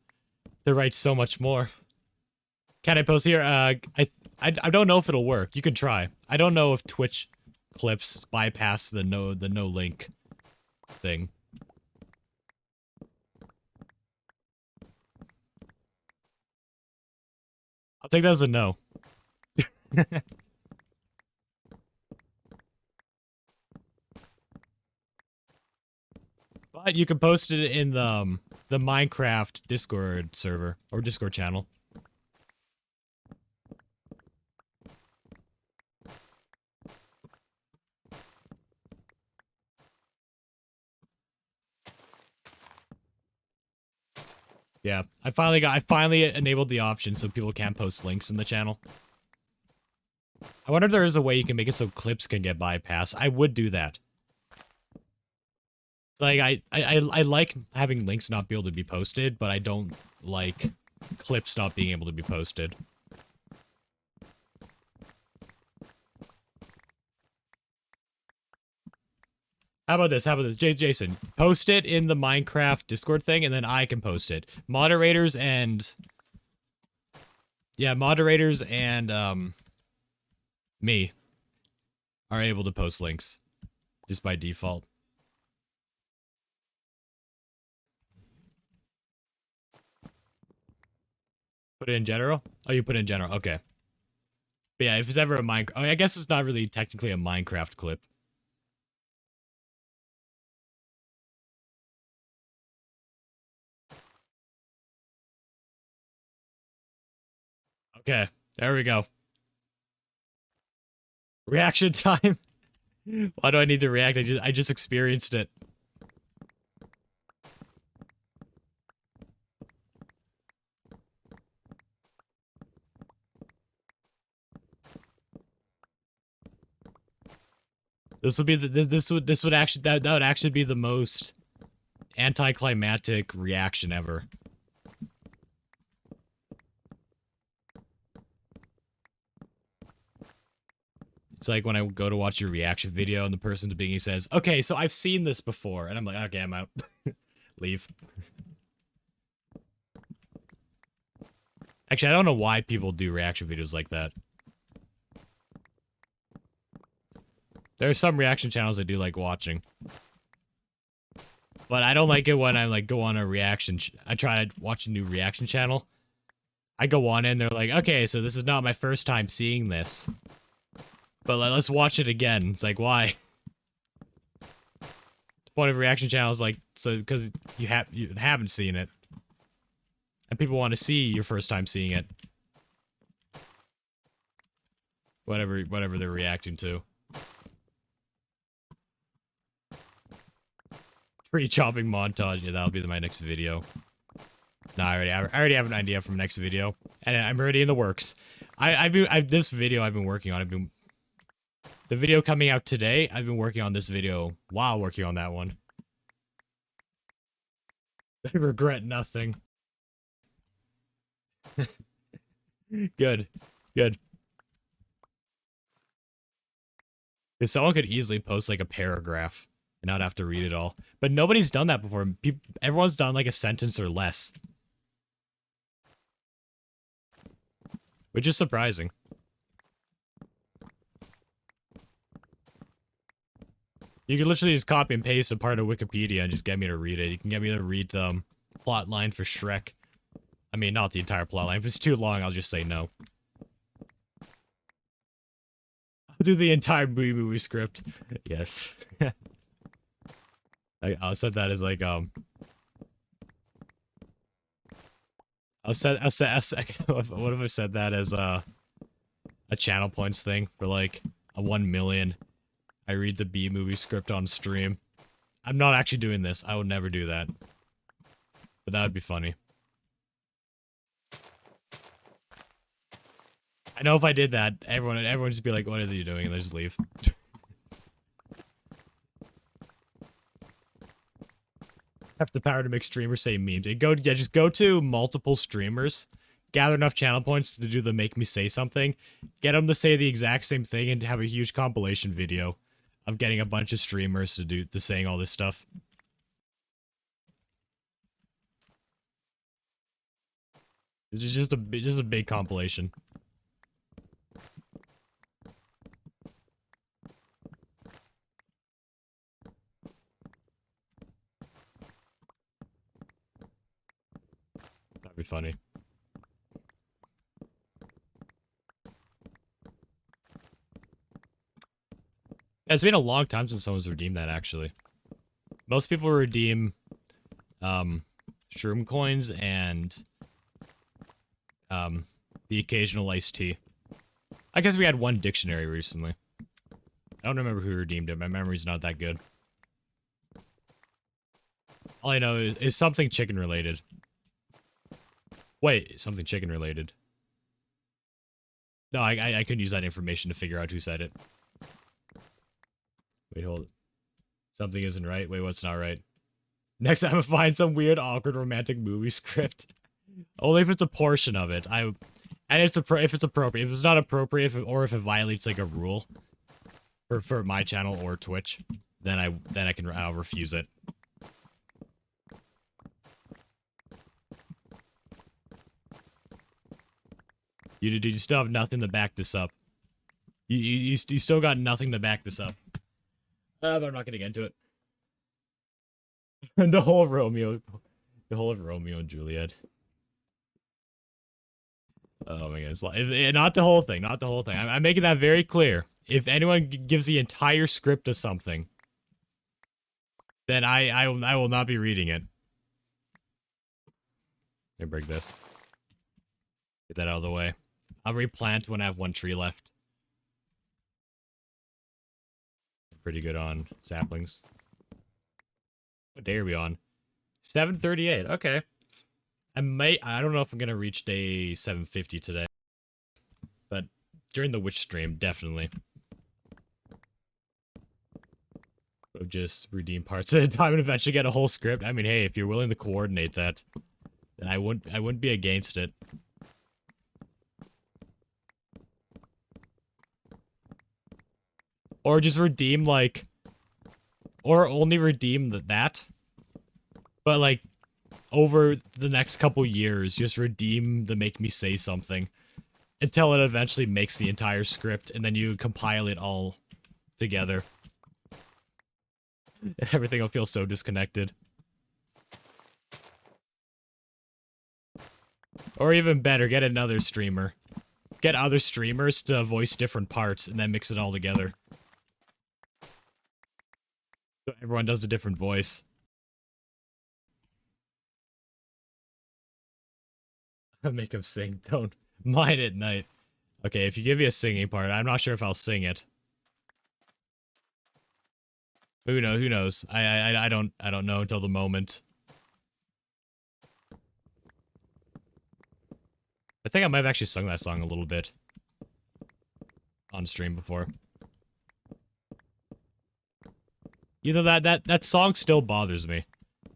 write so much more. Can I post here? I don't know if it'll work. You can try. I don't know if Twitch clips bypass the no link thing. I'll take that as a no. But you can post it in the Minecraft Discord server or Discord channel. Yeah, I finally enabled the option so people can't post links in the channel. I wonder if there is a way you can make it so clips can get bypassed. I would do that. Like, I like having links not be able to be posted, but I don't like clips not being able to be posted. How about this? How about this? Jason, post it in the Minecraft Discord thing, and then I can post it. Moderators and... Yeah, moderators and, me are able to post links. Just by default. Put it in general? Oh, you put it in general. Okay. But yeah, if it's ever a Minecraft... Oh, I guess it's not really technically a Minecraft clip. Okay, there we go. Reaction time. Why do I need to react? I just experienced it. This would be this would actually that would actually be the most anticlimactic reaction ever. It's like when I go to watch your reaction video and the person at the beginning says, "Okay, so I've seen this before," and I'm like, "Okay, I'm out." Leave. Actually, I don't know why people do reaction videos like that. There are some reaction channels I do like watching. But I don't like it when I like go on a reaction. I try to watch a new reaction channel. I go on and they're like, okay, so this is not my first time seeing this. But let's watch it again. It's like, why? The point of reaction channels, like, so because you haven't seen it, and people want to see your first time seeing it. Whatever they're reacting to. Tree chopping montage. Yeah, that'll be my next video. No, I already have an idea for my next video, and I'm already in the works. This video I've been working on. The video coming out today. I've been working on this video while working on that one. I regret nothing. Good. Good. Because someone could easily post like a paragraph and not have to read it all. But nobody's done that before. Everyone's done like a sentence or less. Which is surprising. You can literally just copy and paste a part of Wikipedia and just get me to read it. You can get me to read the plot line for Shrek. I mean, not the entire plot line. If it's too long, I'll just say no. I'll do the entire movie script. Yes. I'll set that as like, what if I said that as, a channel points thing for like, a 1 million. I read the B-movie script on stream. I'm not actually doing this. I would never do that. But that would be funny. I know if I did that, everyone would just be like, what are you doing? And they just leave. Have the power to make streamers say memes. Just go to multiple streamers, gather enough channel points to do the make me say something, get them to say the exact same thing, and have a huge compilation video of getting a bunch of streamers to saying all this stuff. This is just a big compilation. That'd be funny. Yeah, it's been a long time since someone's redeemed that, actually. Most people redeem, shroom coins and, the occasional iced tea. I guess we had one dictionary recently. I don't remember who redeemed it. My memory's not that good. All I know is something chicken related. Wait, something chicken related. No, I couldn't use that information to figure out who said it. Wait, hold it. Something isn't right. Wait, what's not right? Next time I find some weird, awkward, romantic movie script. Only if it's a portion of it. And if it's appropriate. If it's not appropriate, or if it violates like a rule for my channel or Twitch, then I'll refuse it. You still have nothing to back this up. You still got nothing to back this up. But I'm not gonna get into it. The whole Romeo and Juliet. Oh my god, not the whole thing, not the whole thing. I'm making that very clear. If anyone gives the entire script of something, then I will not be reading it. Let me break this. Get that out of the way. I'll replant when I have one tree left. Pretty good on saplings. What day are we on? 7:38. Okay. I don't know if I'm gonna reach day 750 today. But during the witch stream, definitely. I'll just redeem parts at a time and eventually get a whole script. I mean, hey, if you're willing to coordinate that, then I wouldn't be against it. Or just redeem, like... Or only redeem that. But, like, over the next couple years, just redeem the make me say something. Until it eventually makes the entire script, and then you compile it all together. Everything will feel so disconnected. Or even better, get another streamer. Get other streamers to voice different parts, and then mix it all together. So everyone does a different voice. Make him sing, don't mine at night. Okay, if you give me a singing part, I'm not sure if I'll sing it. Who knows? I don't know until the moment. I think I might have actually sung that song a little bit on stream before. You know, that song still bothers me.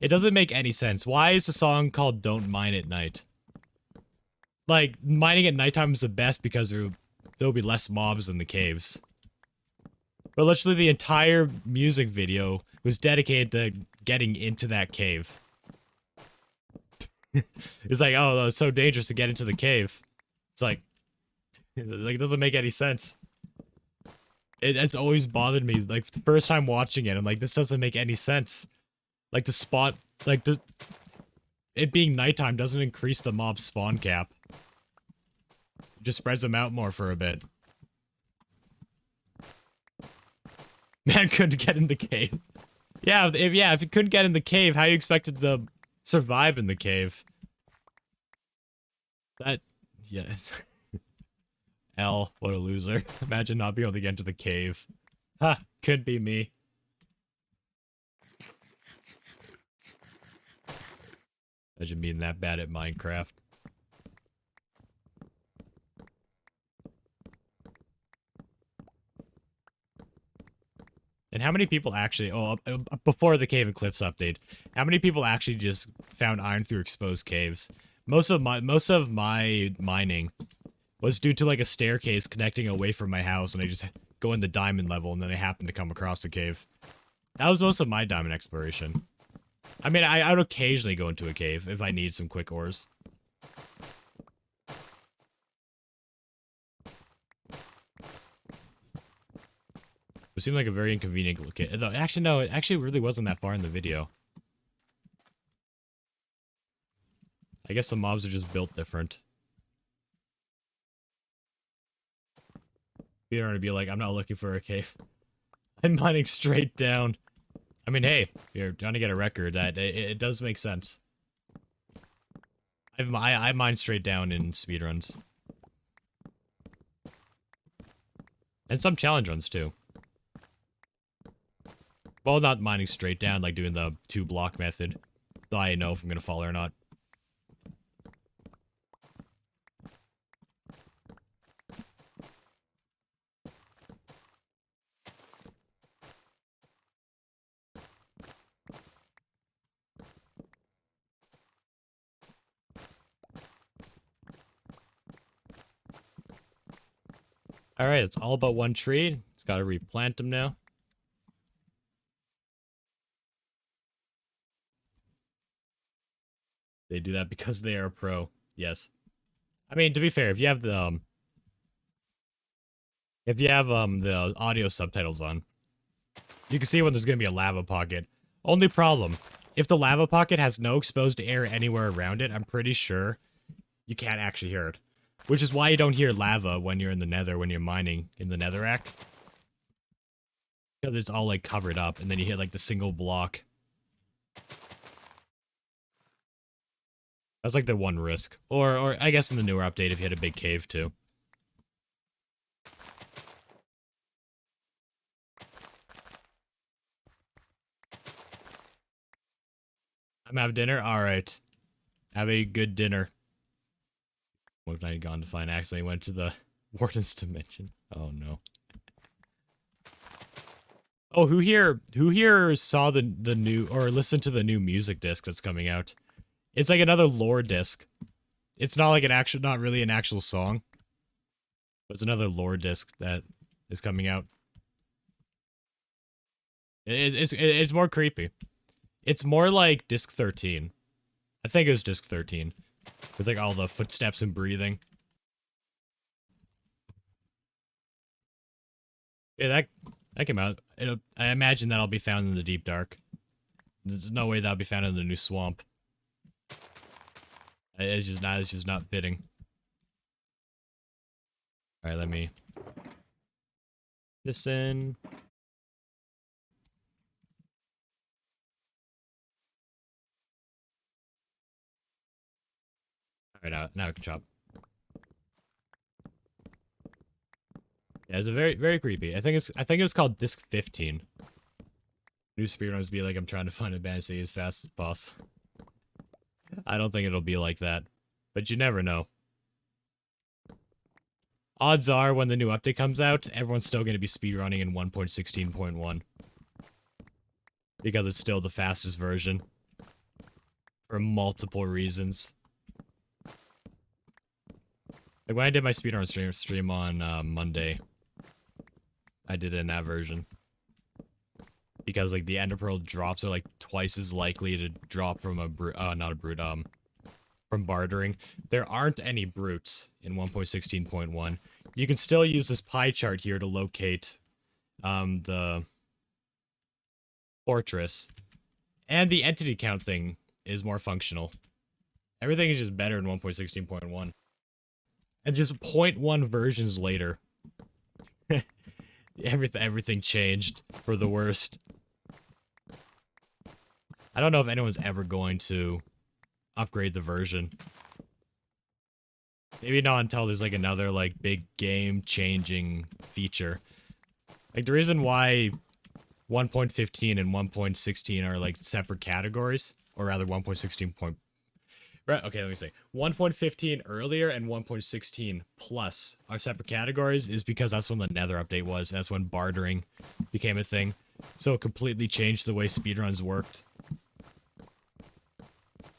It doesn't make any sense. Why is the song called Don't Mine at Night? like, mining at nighttime is the best because there'll be less mobs in the caves. But literally the entire music video was dedicated to getting into that cave. It's like, oh, it's so dangerous to get into the cave. It's like it doesn't make any sense. It's always bothered me. Like, the first time watching it, I'm like, this doesn't make any sense. Like, the spot, like, it being nighttime doesn't increase the mob spawn cap. It just spreads them out more for a bit. Man couldn't get in the cave. Yeah, if you couldn't get in the cave, how you expected to survive in the cave? That, yes. L, what a loser. Imagine not being able to get into the cave. Ha, could be me. Imagine being that bad at Minecraft. And how many people actually, before the Cave and Cliffs update, how many people actually just found iron through exposed caves? Most of my mining was due to like a staircase connecting away from my house, and I just go in the diamond level, and then I happened to come across the cave. That was most of my diamond exploration. I mean, I would occasionally go into a cave if I need some quick ores. It seemed like a very inconvenient location. Actually, no, it actually really wasn't that far in the video. I guess the mobs are just built different. You don't want to be like, I'm not looking for a cave. I'm mining straight down. I mean, hey, if you're trying to get a record, that it does make sense. I mine straight down in speedruns. And some challenge runs, too. Well, not mining straight down, like doing the 2-block method. So I know if I'm gonna fall or not. Alright, it's all but one tree. It's gotta replant them now. They do that because they are a pro. Yes. I mean, to be fair, if you have the audio subtitles on, you can see when there's gonna be a lava pocket. Only problem, if the lava pocket has no exposed air anywhere around it, I'm pretty sure you can't actually hear it. Which is why you don't hear lava when you're in the nether, when you're mining in the netherrack. Because it's all, like, covered up, and then you hit, like, the single block. That's, like, the one risk. Or I guess in the newer update, if you had a big cave, too. I'm having dinner? Alright. Have a good dinner. What have I gone to find? Accidentally went to the Warden's Dimension. Oh, no. Oh, who here saw the new, or listened to the new music disc that's coming out? It's like another lore disc. It's not like not really an actual song. But it's another lore disc that is coming out. It's more creepy. It's more like disc 13. I think it was disc 13. With like all the footsteps and breathing. Yeah, that came out. I imagine that'll be found in the Deep Dark. There's no way that'll be found in the new swamp. It's just not fitting. Alright, let me listen. Alright, now I can chop. Yeah, it's a very creepy. I think it was called Disc 15. New speedruns be like, I'm trying to find a fantasy as fast as possible. I don't think it'll be like that. But you never know. Odds are, when the new update comes out, everyone's still going to be speedrunning in 1.16.1. Because it's still the fastest version. For multiple reasons. Like when I did my speedrun stream on Monday, I did it in that version. Because like the ender pearl drops are like twice as likely to drop from a not a brute, from bartering. There aren't any brutes in 1.16.1. You can still use this pie chart here to locate the fortress. And the entity count thing is more functional. Everything is just better in 1.16.1. And just 0.1 versions later, everything changed for the worst. I don't know if anyone's ever going to upgrade the version. Maybe not until there's like another like big game-changing feature. Like the reason why 1.15 and 1.16 are like separate categories, or rather 1.16. Right, okay, let me say 1.15 earlier and 1.16 plus are separate categories is because that's when the Nether update was. That's when bartering became a thing. So it completely changed the way speedruns worked.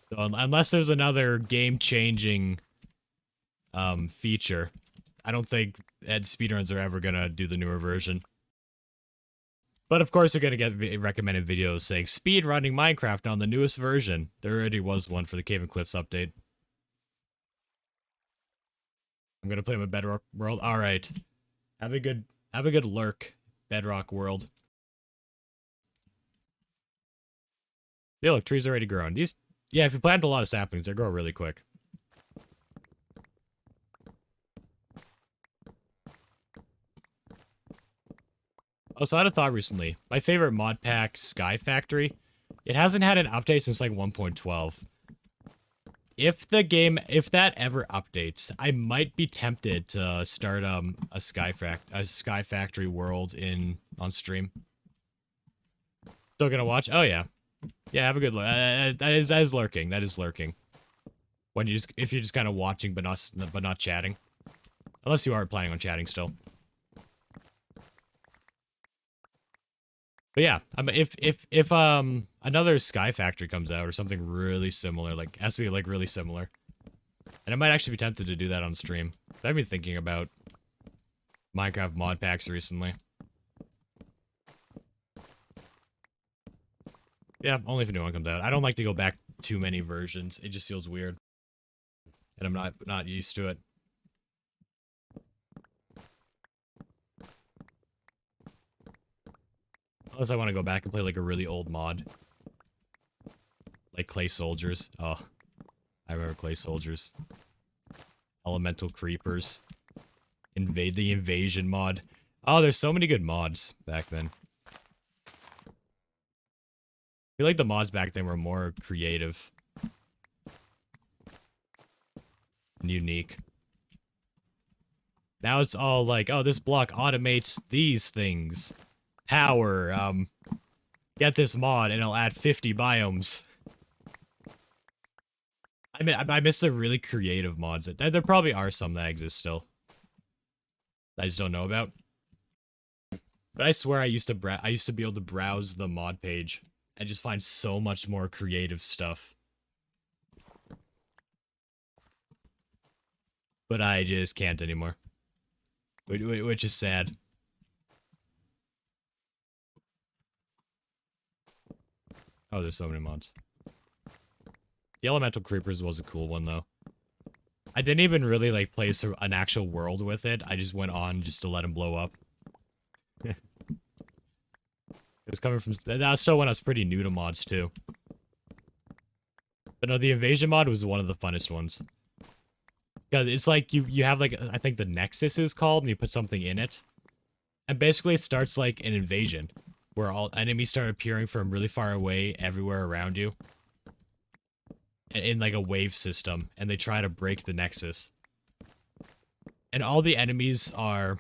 So unless there's another game-changing feature, I don't think speedruns are ever gonna do the newer version. But of course, you're gonna get recommended videos saying speedrunning Minecraft on the newest version. There already was one for the Cave and Cliffs update. I'm gonna play my Bedrock world. All right, have a good lurk, Bedrock world. Yeah, look, trees are already growing. These, yeah, if you plant a lot of saplings, they grow really quick. Oh, so I had a thought recently. My favorite mod pack, Sky Factory, it hasn't had an update since like 1.12. If that ever updates, I might be tempted to start a Sky Factory world on stream. Still gonna watch? Oh yeah, yeah. Have a good look. That is lurking. That is lurking. When if you're just kind of watching but not chatting, unless you are planning on chatting still. But yeah, if another Sky Factory comes out or something really similar, like has to be like really similar, and I might actually be tempted to do that on stream. I've been thinking about Minecraft mod packs recently. Yeah, only if a new one comes out. I don't like to go back too many versions. It just feels weird, and I'm not used to it. Unless I want to go back and play like a really old mod. Like Clay Soldiers. Oh, I remember Clay Soldiers. Elemental Creepers. Invade the Invasion mod. Oh, there's so many good mods back then. I feel like the mods back then were more creative. And unique. Now it's all like, oh, this block automates these things. Power, get this mod and it'll add 50 biomes. I miss the really creative mods. There probably are some that exist still. I just don't know about. But I swear I used to be able to browse the mod page and just find so much more creative stuff. But I just can't anymore. Which is sad. Oh, there's so many mods. The Elemental Creepers was a cool one, though. I didn't even really, like, play an actual world with it. I just went on just to let him blow up. It was coming from... That was still when I was pretty new to mods, too. But no, the Invasion mod was one of the funnest ones. Because it's like, you have, like, I think the Nexus is called, and you put something in it. And basically it starts like an invasion. Where all enemies start appearing from really far away everywhere around you. In like a wave system. And they try to break the Nexus. And all the enemies are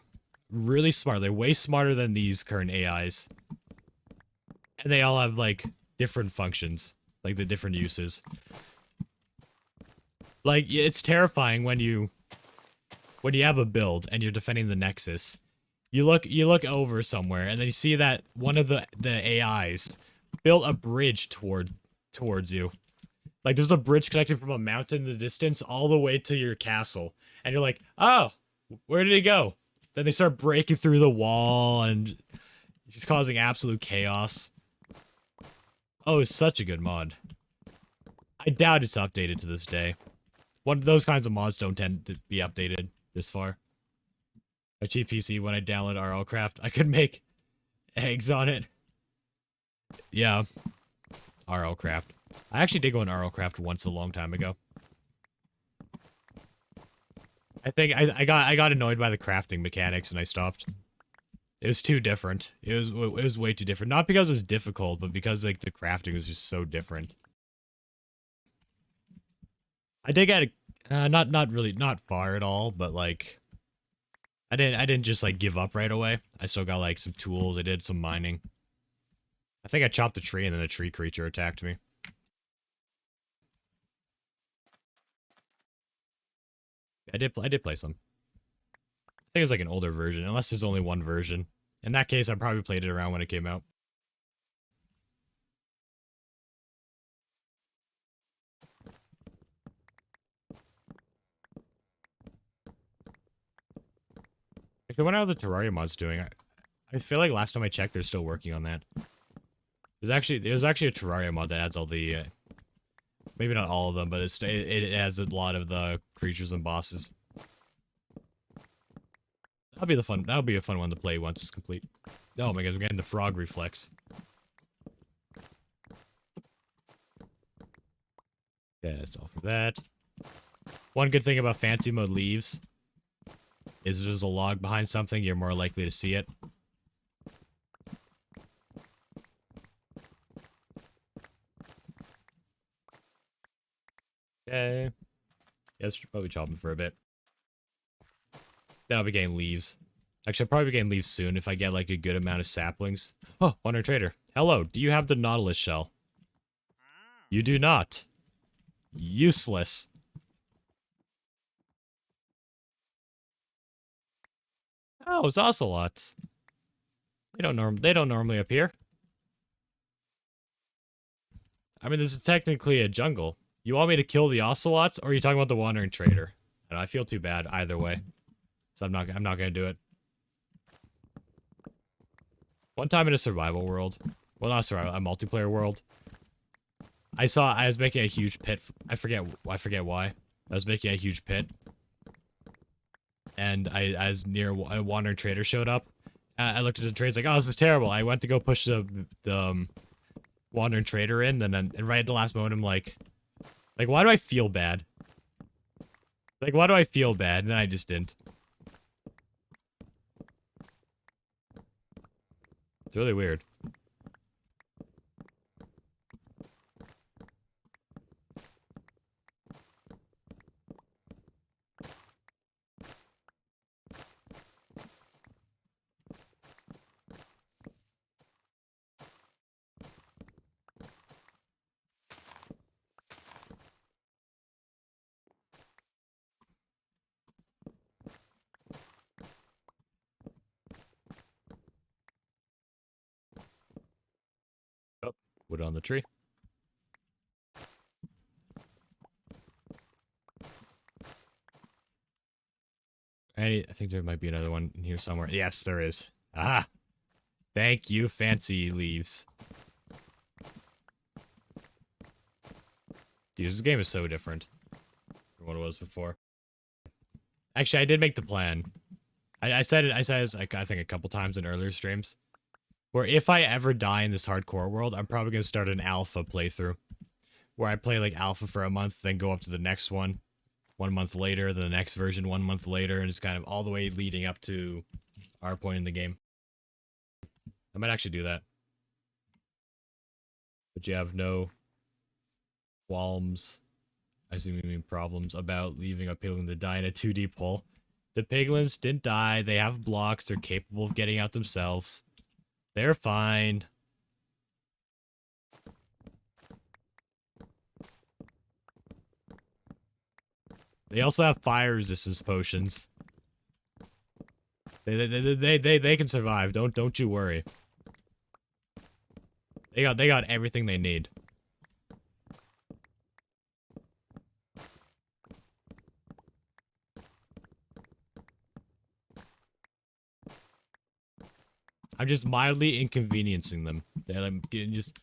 really smart. They're way smarter than these current AIs. And they all have like different functions. Like the different uses. Like, it's terrifying when you have a build and you're defending the Nexus. You look over somewhere, and then you see that one of the AIs built a bridge towards you. Like, there's a bridge connecting from a mountain in the distance all the way to your castle. And you're like, oh, where did he go? Then they start breaking through the wall and just causing absolute chaos. Oh, it's such a good mod. I doubt it's updated to this day. One of those kinds of mods don't tend to be updated this far. A cheap PC, when I download RLCraft, I could make eggs on it. Yeah. RLCraft. I actually did go on RLCraft once a long time ago. I think I got annoyed by the crafting mechanics and I stopped. It was too different. It was way too different. Not because it was difficult, but because like the crafting was just so different. I did get not really not far at all, but like I didn't just like give up right away. I still got like some tools. I did some mining. I think I chopped a tree and then a tree creature attacked me. I did play some. I think it was like an older version, unless there's only one version. In that case, I probably played it around when it came out. Actually, I wonder how the Terraria mod's doing. I feel like last time I checked, they're still working on that. There's actually a Terraria mod that adds all the, maybe not all of them, but it has a lot of the creatures and bosses. That'll be a fun one to play once it's complete. Oh my god, I'm getting the frog reflex. Yeah, that's all for that. One good thing about fancy mode leaves is if there's a log behind something, you're more likely to see it. Okay. Yeah, should probably chop them for a bit. Then I'll be getting leaves. Actually, I'll probably be getting leaves soon if I get like a good amount of saplings. Oh, Wonder Trader. Hello, do you have the Nautilus shell? You do not. Useless. Oh, it's ocelots. They don't normally appear. I mean, this is technically a jungle. You want me to kill the ocelots, or are you talking about the Wandering Trader? And I feel too bad either way. So I'm not gonna do it. One time in a survival world, well, not survival, a multiplayer world, I was making a huge pit. I forget why. I was making a huge pit, and I was near a Wandering Trader showed up. I looked at the trader, like, oh, this is terrible. I went to go push the Wandering Trader in, and right at the last moment, I'm like, why do I feel bad? Like, why do I feel bad? And then I just didn't. It's really weird. Oh, wood on the tree. I think there might be another one in here somewhere. Yes, there is. Ah! Thank you, fancy leaves. Dude, this game is so different from what it was before. Actually, I did make the plan. I said it like, I think a couple times in earlier streams. Where if I ever die in this hardcore world, I'm probably going to start an alpha playthrough. Where I play like alpha for a month, then go up to the next one. 1 month later, the next version 1 month later, and it's kind of all the way leading up to our point in the game. I might actually do that. But you have no qualms, I assume you mean problems, about leaving a piglin to die in a 2D pull. The piglins didn't die, they have blocks, they're capable of getting out themselves. They're fine. They also have fire resistance potions. They can survive. Don't you worry. They got everything they need. I'm just mildly inconveniencing them. I'm just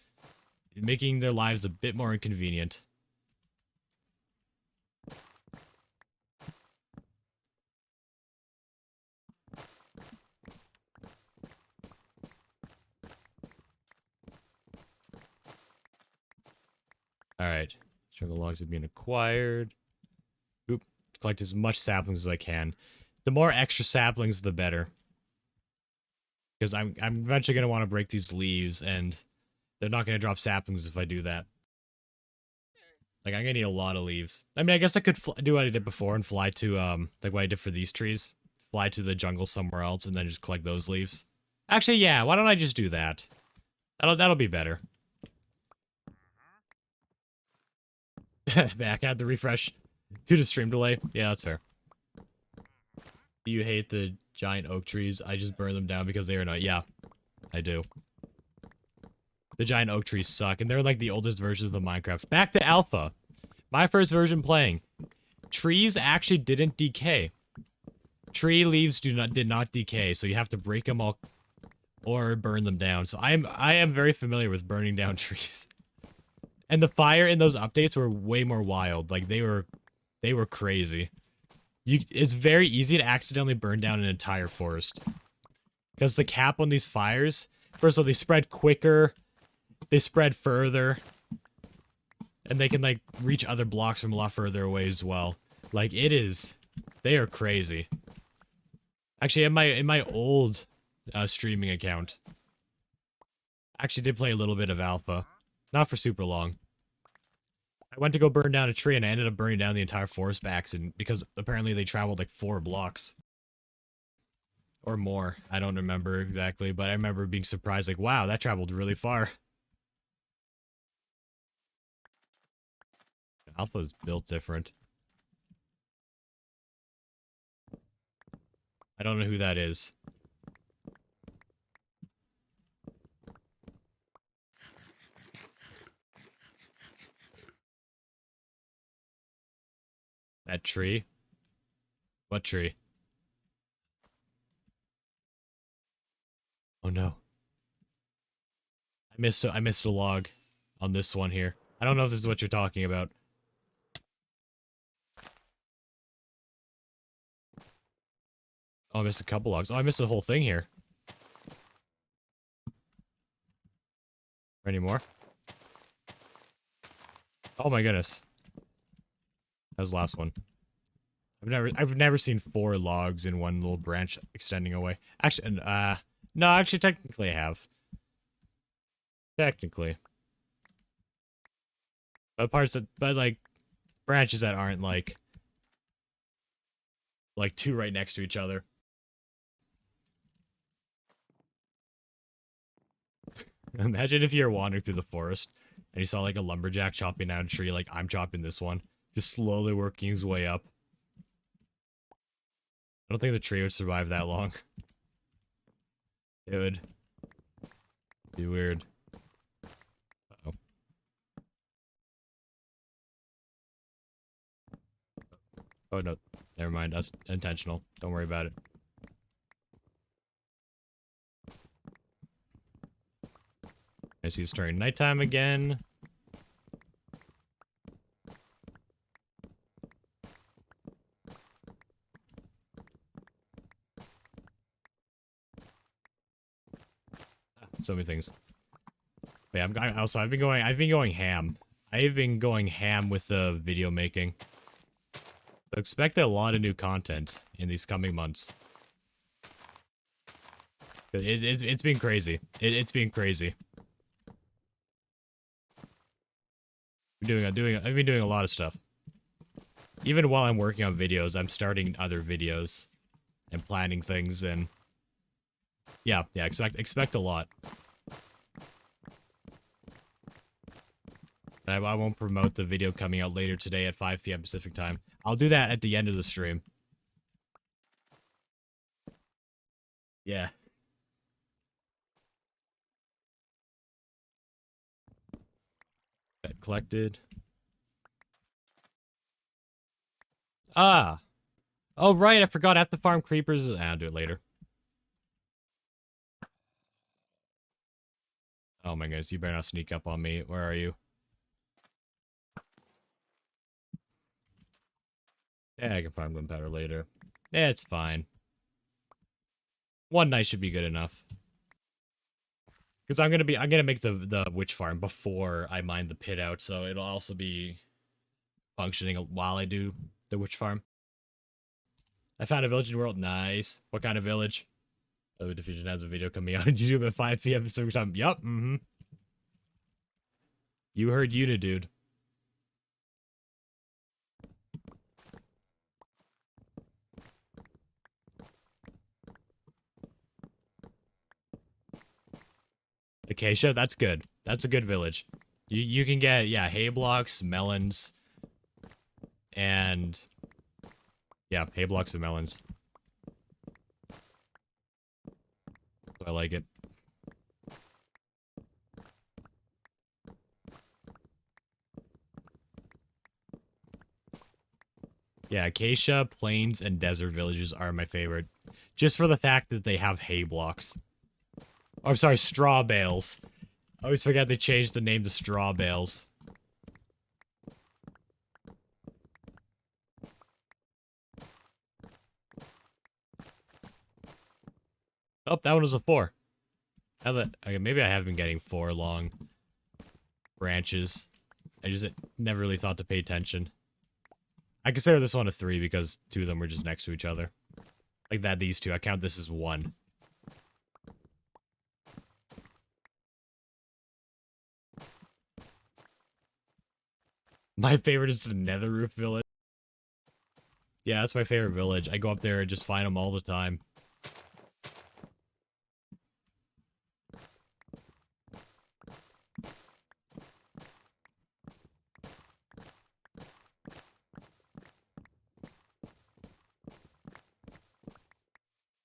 making their lives a bit more inconvenient. Alright. Jungle logs are being acquired. Oop. Collect as much saplings as I can. The more extra saplings, the better. Because I'm eventually going to want to break these leaves, and they're not going to drop saplings if I do that. Like, I'm going to need a lot of leaves. I mean, I guess I could do what I did before and fly to, like what I did for these trees. Fly to the jungle somewhere else and then just collect those leaves. Actually, yeah, why don't I just do that? That'll be better. Back, I had to refresh due to stream delay. Yeah, that's fair. Do you hate the giant oak trees? I just burn them down because they are not. Yeah, I do. The giant oak trees suck, and they're like the oldest versions of the Minecraft. Back to alpha. My first version playing. Trees actually didn't decay. Tree leaves did not decay, so you have to break them all or burn them down. So I am very familiar with burning down trees. And the fire in those updates were way more wild. Like they were crazy. It's very easy to accidentally burn down an entire forest. Because the cap on these fires, first of all, they spread quicker, they spread further, and they can like reach other blocks from a lot further away as well. Like they are crazy. Actually, in my old streaming account, I actually did play a little bit of alpha, not for super long. I went to go burn down a tree and I ended up burning down the entire forest by accident because apparently they traveled like 4 blocks. Or more. I don't remember exactly, but I remember being surprised like, wow, that traveled really far. Alpha's built different. I don't know who that is. That tree? What tree? Oh no. I missed a log on this one here. I don't know if this is what you're talking about. Oh, I missed a couple logs. Oh, I missed the whole thing here. Any more? Oh my goodness. That was the last one. I've never seen 4 logs in one little branch extending away. Actually, no, actually, technically I have. Technically. But but like, branches that aren't like 2 right next to each other. Imagine if you're wandering through the forest and you saw like a lumberjack chopping down a tree like I'm chopping this one. Just slowly working his way up. I don't think the tree would survive that long. It would be weird. Uh-oh. Oh no, never mind. That's intentional. Don't worry about it. I see it's turning nighttime again. So many things. But yeah, I've been going ham. I've been going ham with the video making. So expect a lot of new content in these coming months. It's been crazy. It's been crazy. I've been doing a lot of stuff. Even while I'm working on videos, I'm starting other videos and planning things and yeah, expect a lot. I won't promote the video coming out later today at 5 p.m. Pacific time. I'll do that at the end of the stream. Yeah. Pet collected. Ah. Oh, right, I forgot. I have to farm creepers. I'll do it later. Oh my goodness, you better not sneak up on me. Where are you? Yeah, I can find gunpowder later. Yeah, it's fine. One night should be good enough. Because I'm gonna make the witch farm before I mine the pit out, so it'll also be functioning while I do the witch farm. I found a village in the world. Nice. What kind of village? Oh, Diffusion has a video coming out on YouTube at 5 p.m. Pacific time. Yup. Mm-hmm. You heard dude. Acacia, that's good. That's a good village. You can get, yeah, hay blocks, melons, and yeah, hay blocks and melons. I like it. Yeah, acacia, plains, and desert villages are my favorite. Just for the fact that they have hay blocks. Oh, I'm sorry, straw bales. I always forget they changed the name to straw bales. Oh, that one was a 4. Okay, maybe I have been getting 4 long branches. I just never really thought to pay attention. I consider this one a 3 because 2 of them were just next to each other. Like that, these 2. I count this as 1. My favorite is the Nether Roof Village. Yeah, that's my favorite village. I go up there and just find them all the time.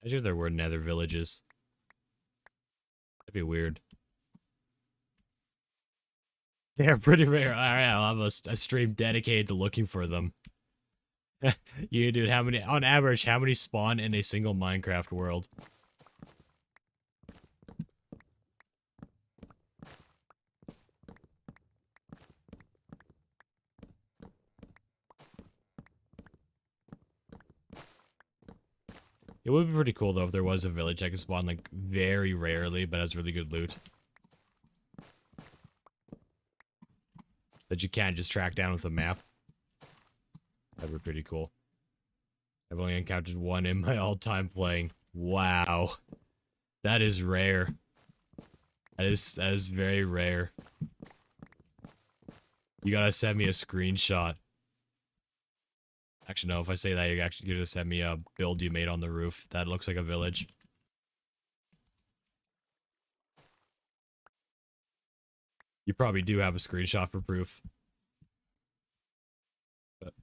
I sure there were Nether villages. That'd be weird. They're pretty rare. Alright, I'll have a stream dedicated to looking for them. You, dude, on average, how many spawn in a single Minecraft world? It would be pretty cool, though, if there was a village that could spawn, like, very rarely, but has really good loot. That you can't just track down with a map. That'd be pretty cool. I've only encountered one in my all-time playing. Wow. That is rare. That is very rare. You gotta send me a screenshot. Actually, no, if I say that, you're actually gonna send me a build you made on the roof. That looks like a village. You probably do have a screenshot for proof. But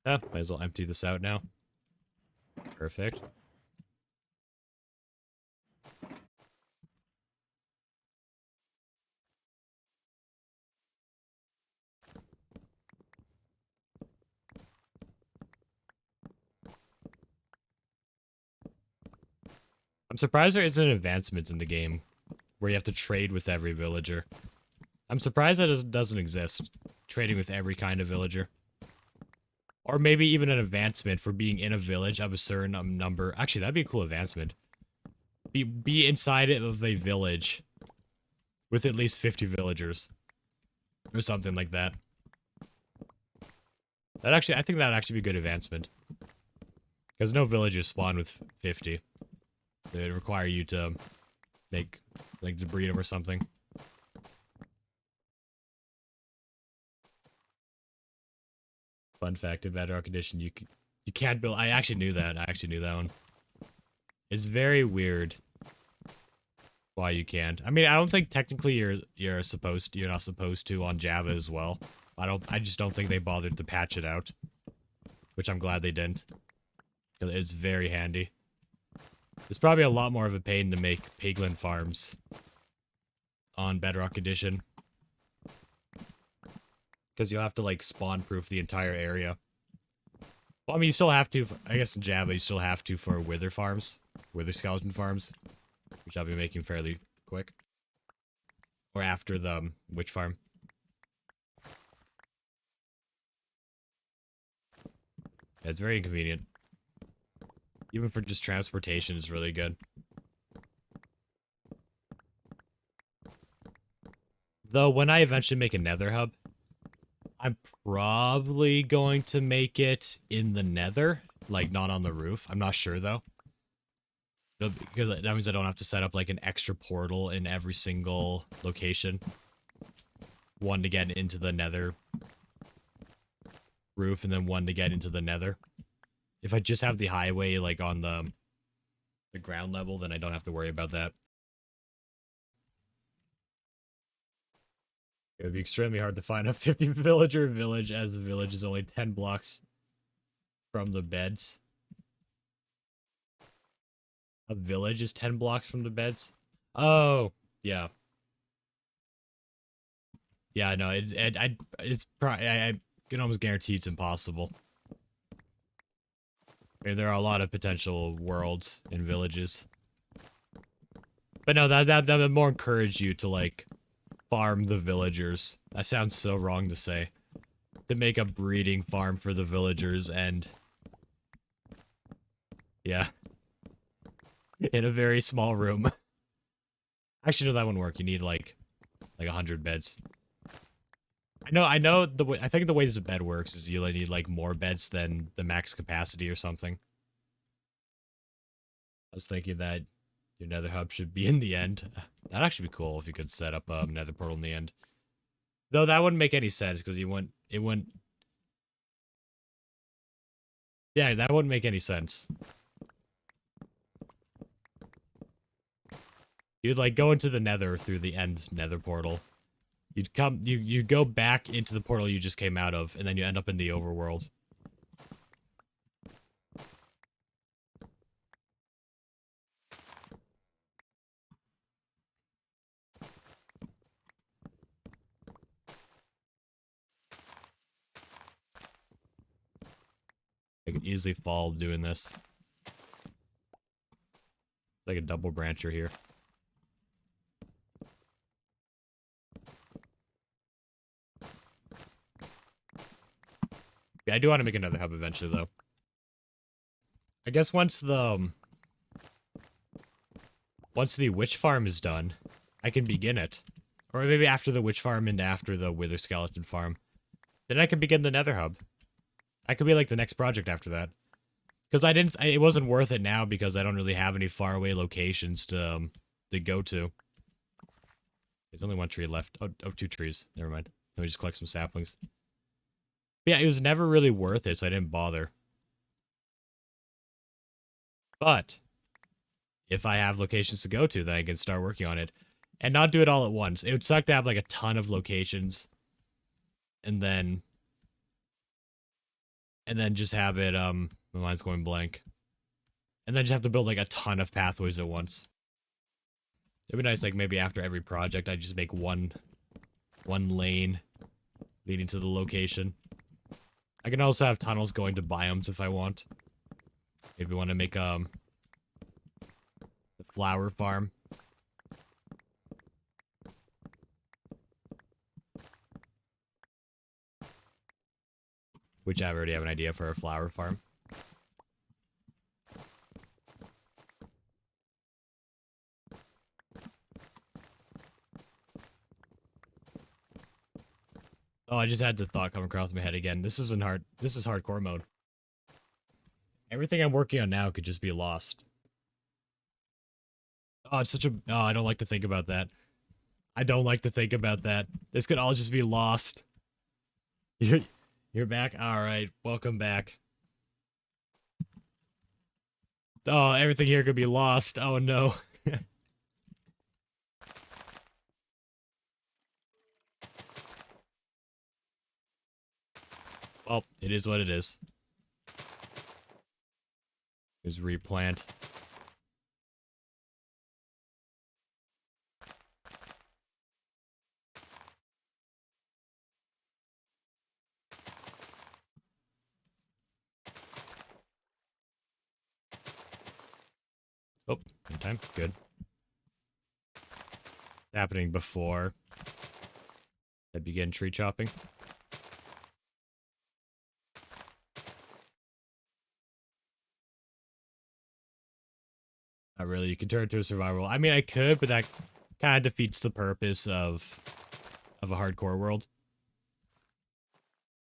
yeah, might as well empty this out now. Perfect. I'm surprised there isn't advancements in the game where you have to trade with every villager. I'm surprised that it doesn't exist. Trading with every kind of villager. Or maybe even an advancement for being in a village of a certain number. Actually, that'd be a cool advancement. Be inside of a village with at least 50 villagers. Or something like that. I think that'd actually be a good advancement. Because no villagers spawn with 50. It'd require you to make, like, to breed them or something. Fun fact, in Bedrock Edition, you can't build. I actually knew that. I actually knew that one. It's very weird why you can't. I mean, I don't think technically you're not supposed to on Java as well. I just don't think they bothered to patch it out, which I'm glad they didn't. It's very handy. It's probably a lot more of a pain to make piglin farms on Bedrock Edition. Because you'll have to, like, spawn-proof the entire area. Well, I mean, you still have to, I guess in Java, you still have to for wither farms. Wither skeleton farms. Which I'll be making fairly quick. Or after the witch farm. Yeah, it's very inconvenient. Even for just transportation, it's really good. Though, when I eventually make a nether hub, I'm probably going to make it in the nether. Like, not on the roof. I'm not sure, though. Because that means I don't have to set up, like, an extra portal in every single location. One to get into the nether roof, and then one to get into the nether. If I just have the highway, like, on the ground level, then I don't have to worry about that. It would be extremely hard to find a 50 villager village, as the village is only 10 blocks from the beds. A village is 10 blocks from the beds? Oh, yeah. Yeah, no, I can almost guarantee it's impossible. I mean, there are a lot of potential worlds and villages. But no, that would more encourage you to, like, farm the villagers. That sounds so wrong to say. To make a breeding farm for the villagers and... yeah. In a very small room. Actually, no, that wouldn't work. You need, like 100 beds. I know the way, I think the way this bed works is you need, like, more beds than the max capacity or something. I was thinking that your nether hub should be in the end. That'd actually be cool if you could set up a nether portal in the end. Though that wouldn't make any sense, because it wouldn't... yeah, that wouldn't make any sense. You'd, like, go into the nether through the end nether portal. You go back into the portal you just came out of, and then you end up in the overworld. I could easily fall doing this. Like a double brancher here. Yeah, I do want to make another hub eventually, though. I guess once the witch farm is done, I can begin it. Or maybe after the witch farm and after the wither skeleton farm. Then I can begin the nether hub. I could be like the next project after that. Because it wasn't worth it now because I don't really have any faraway locations to go to. There's only one tree left. Oh, 2 trees. Never mind. Let me just collect some saplings. But yeah, it was never really worth it, so I didn't bother. But if I have locations to go to, then I can start working on it. And not do it all at once. It would suck to have, like, a ton of locations. And then just have it, my mind's going blank. And then just have to build, like, a ton of pathways at once. It'd be nice, like, maybe after every project, I just make one lane leading to the location. I can also have tunnels going to biomes if I want. Maybe want to make, the flower farm. Which I already have an idea for a flower farm. Oh, I just had the thought come across my head again. This is hardcore mode. Everything I'm working on now could just be lost. Oh, it's such a... oh, I don't like to think about that. I don't like to think about that. This could all just be lost. You're back? Alright, welcome back. Oh, everything here could be lost. Oh no. Well, it is what it is. Just replant. Okay, good. Happening before I begin tree chopping. Not really. You can turn it to a survival. I mean, I could, but that kind of defeats the purpose of a hardcore world.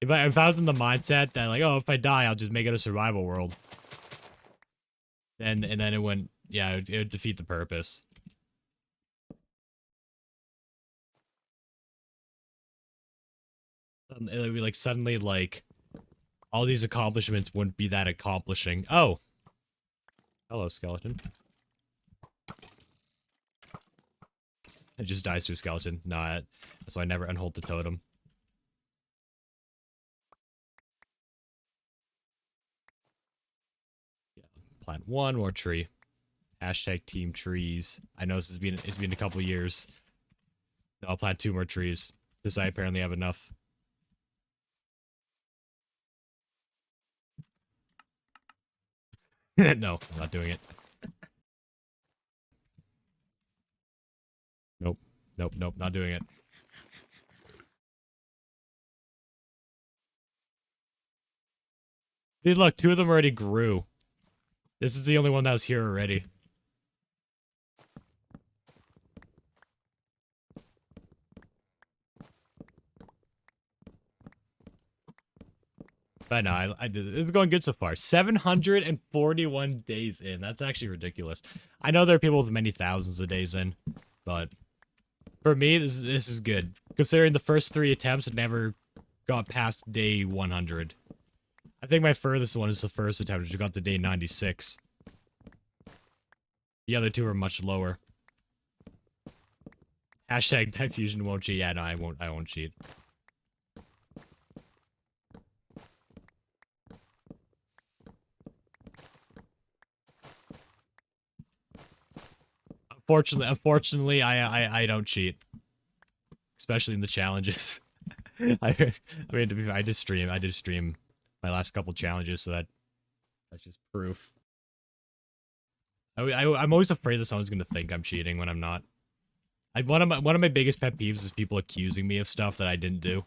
If I was in the mindset that like, oh, if I die, I'll just make it a survival world, and then it wouldn't. Yeah, it would defeat the purpose. It would be like suddenly like all these accomplishments wouldn't be that accomplishing. Oh, hello, skeleton. It just dies to a skeleton. Nah, that's why I never unhold the totem. Yeah, plant one more tree. Hashtag team trees. I know it's been a couple years. I'll plant 2 more trees. Because I apparently have enough. No, I'm not doing it. Nope. Nope, nope, not doing it. Dude, look, 2 of them already grew. This is the only one that was here already. But no, I did it. This is going good so far. 741 days in. That's actually ridiculous. I know there are people with many thousands of days in, but for me, this is good. Considering the first 3 attempts never got past day 100. I think my furthest one is the first attempt, which got to day 96. The other 2 are much lower. Hashtag Diffusion won't cheat. Yeah, no, I won't cheat. Unfortunately, I don't cheat. Especially in the challenges. I mean, to be fair, I did stream my last couple challenges, so that's just proof. I'm always afraid that someone's gonna think I'm cheating when I'm not. One of my biggest pet peeves is people accusing me of stuff that I didn't do.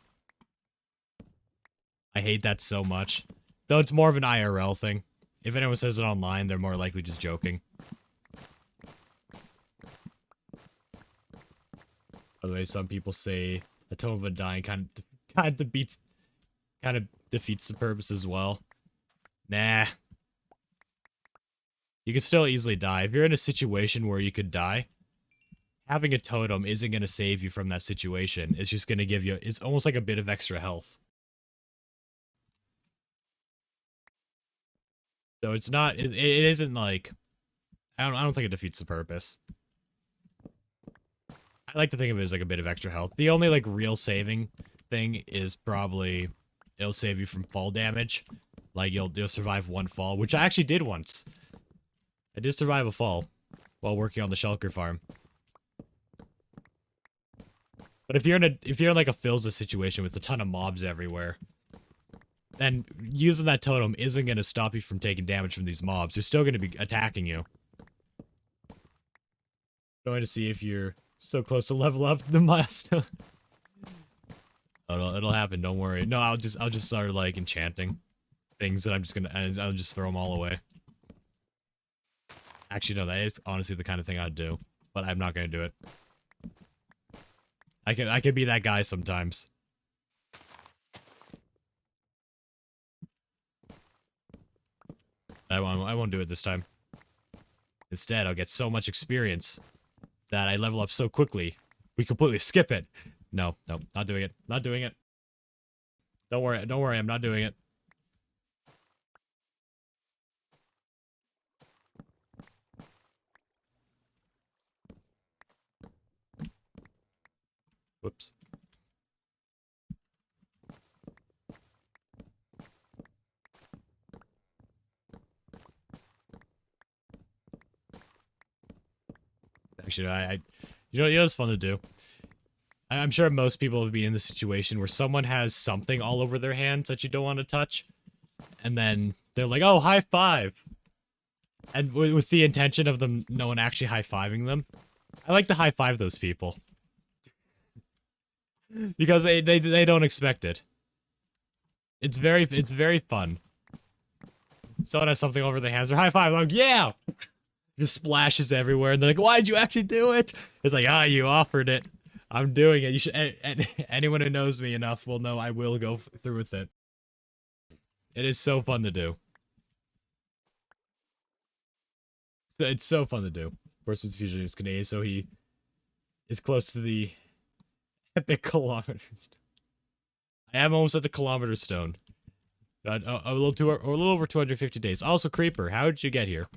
I hate that so much. Though it's more of an IRL thing. If anyone says it online, they're more likely just joking. By the way, some people say a Tome of Undying kind of defeats the purpose as well. Nah. You can still easily die. If you're in a situation where you could die, having a totem isn't going to save you from that situation. It's just going to give you, it's almost like a bit of extra health. So it's not, it isn't like, I don't think it defeats the purpose. I like to think of it as like a bit of extra health. The only like real saving thing is probably it'll save you from fall damage. Like you'll survive 1 fall, which I actually did once. I did survive a fall while working on the shulker farm. But if you're in like a Philza situation with a ton of mobs everywhere, then using that totem isn't going to stop you from taking damage from these mobs. They're still going to be attacking you. Going to see if you're so close to level up the milestone. It'll happen. Don't worry. No, I'll just start like enchanting things that I'll just throw them all away. Actually, no, that is honestly the kind of thing I'd do, but I'm not gonna do it. I could be that guy sometimes. I won't do it this time. Instead, I'll get so much experience that I level up so quickly, we completely skip it. No, not doing it. Not doing it. Don't worry, I'm not doing it. Whoops. Actually, you know what's fun to do? I'm sure most people would be in the situation where someone has something all over their hands that you don't want to touch, and then they're like, "Oh, high five." And with the intention of them, no one actually high-fiving them. I like to high-five those people. Because they don't expect it. It's very fun. Someone has something over their hands, or high-five, like, yeah! Just splashes everywhere, and they're like, why'd you actually do it? It's like, you offered it. I'm doing it. You should, anyone who knows me enough will know I will go through with it. It is so fun to do. It's so fun to do. Of course, with Fusion is Canadian, so he is close to the epic kilometers. I am almost at the kilometer stone. A little over 250 days. Also, Creeper, how did you get here?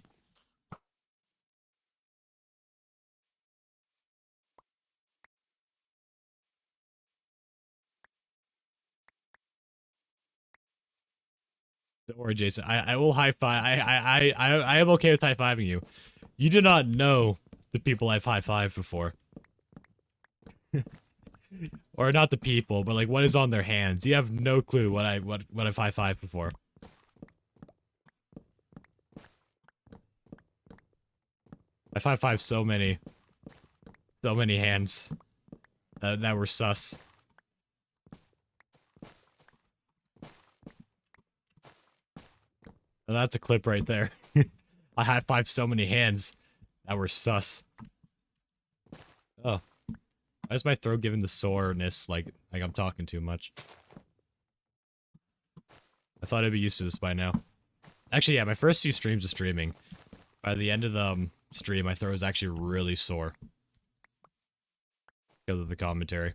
Don't worry, Jason. I will high five. I am okay with high fiving you. You do not know the people I've high fived before. Or not the people, but like what is on their hands. You have no clue what I've high fived before. I've high fived so many hands that were sus. Well, that's a clip right there. I high fived so many hands that were sus. Oh. Why is my throat giving the soreness like I'm talking too much? I thought I'd be used to this by now. Actually, yeah, my first few streams of streaming. By the end of the stream, my throat was actually really sore. Because of the commentary.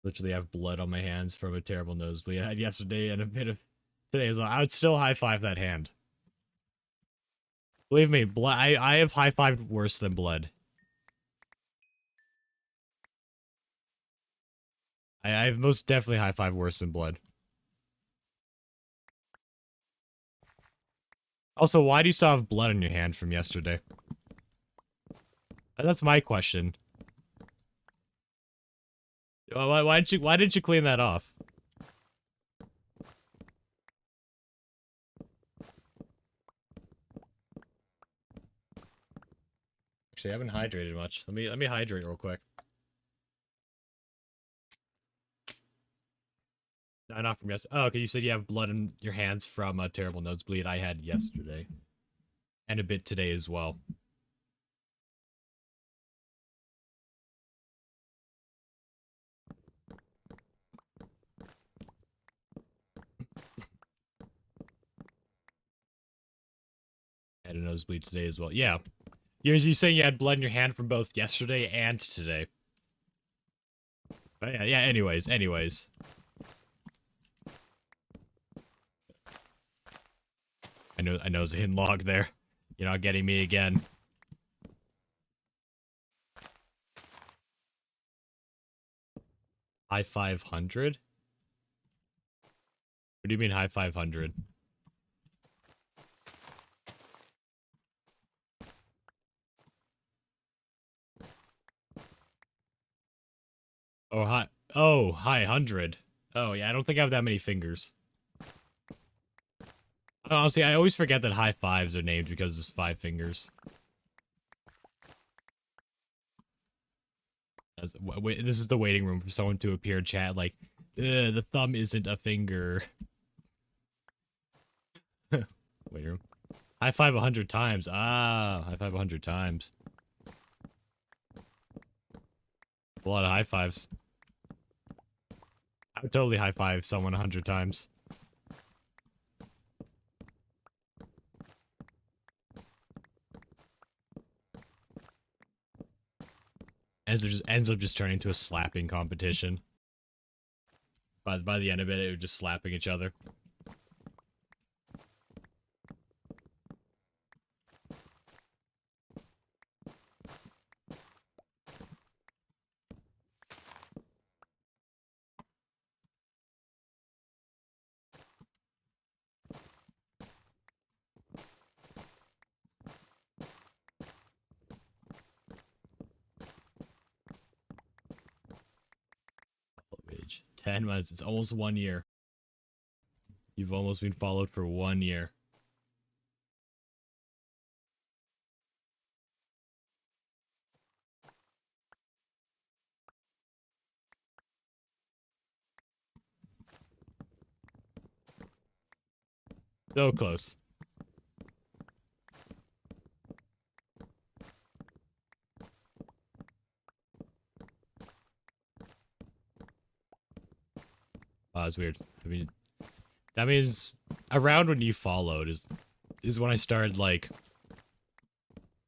Literally have blood on my hands from a terrible nosebleed I had yesterday and a bit of today as well. I would still high-five that hand. Believe me, I have high-fived worse than blood. I've most definitely high-fived worse than blood. Also, why do you still have blood on your hand from yesterday? That's my question. Why didn't you clean that off? Actually, I haven't hydrated much. Let me hydrate real quick. No, not from yesterday. Oh, okay, you said you have blood in your hands from a terrible nosebleed I had yesterday. And a bit today as well. I had a nosebleed today as well. Yeah. You saying you had blood in your hand from both yesterday and today. But yeah, anyways. I know there's a hidden log there. You're not getting me again. High 500? What do you mean high 500? Oh, hi. Oh, hi 100. Oh, yeah, I don't think I have that many fingers. Honestly, I always forget that high fives are named because it's 5 fingers. This is the waiting room for someone to appear in chat like, the thumb isn't a finger. Waiting room. High five 100 times. Ah, high five 100 times. A lot of high fives. I would totally high five someone 100 times. As it just ends up just turning into a slapping competition. By the end of it, we're just slapping each other. Age 10 months. It's almost 1 year. You've almost been followed for 1 year. So close. Oh, it's weird. I mean, that means around when you followed is when I started, like,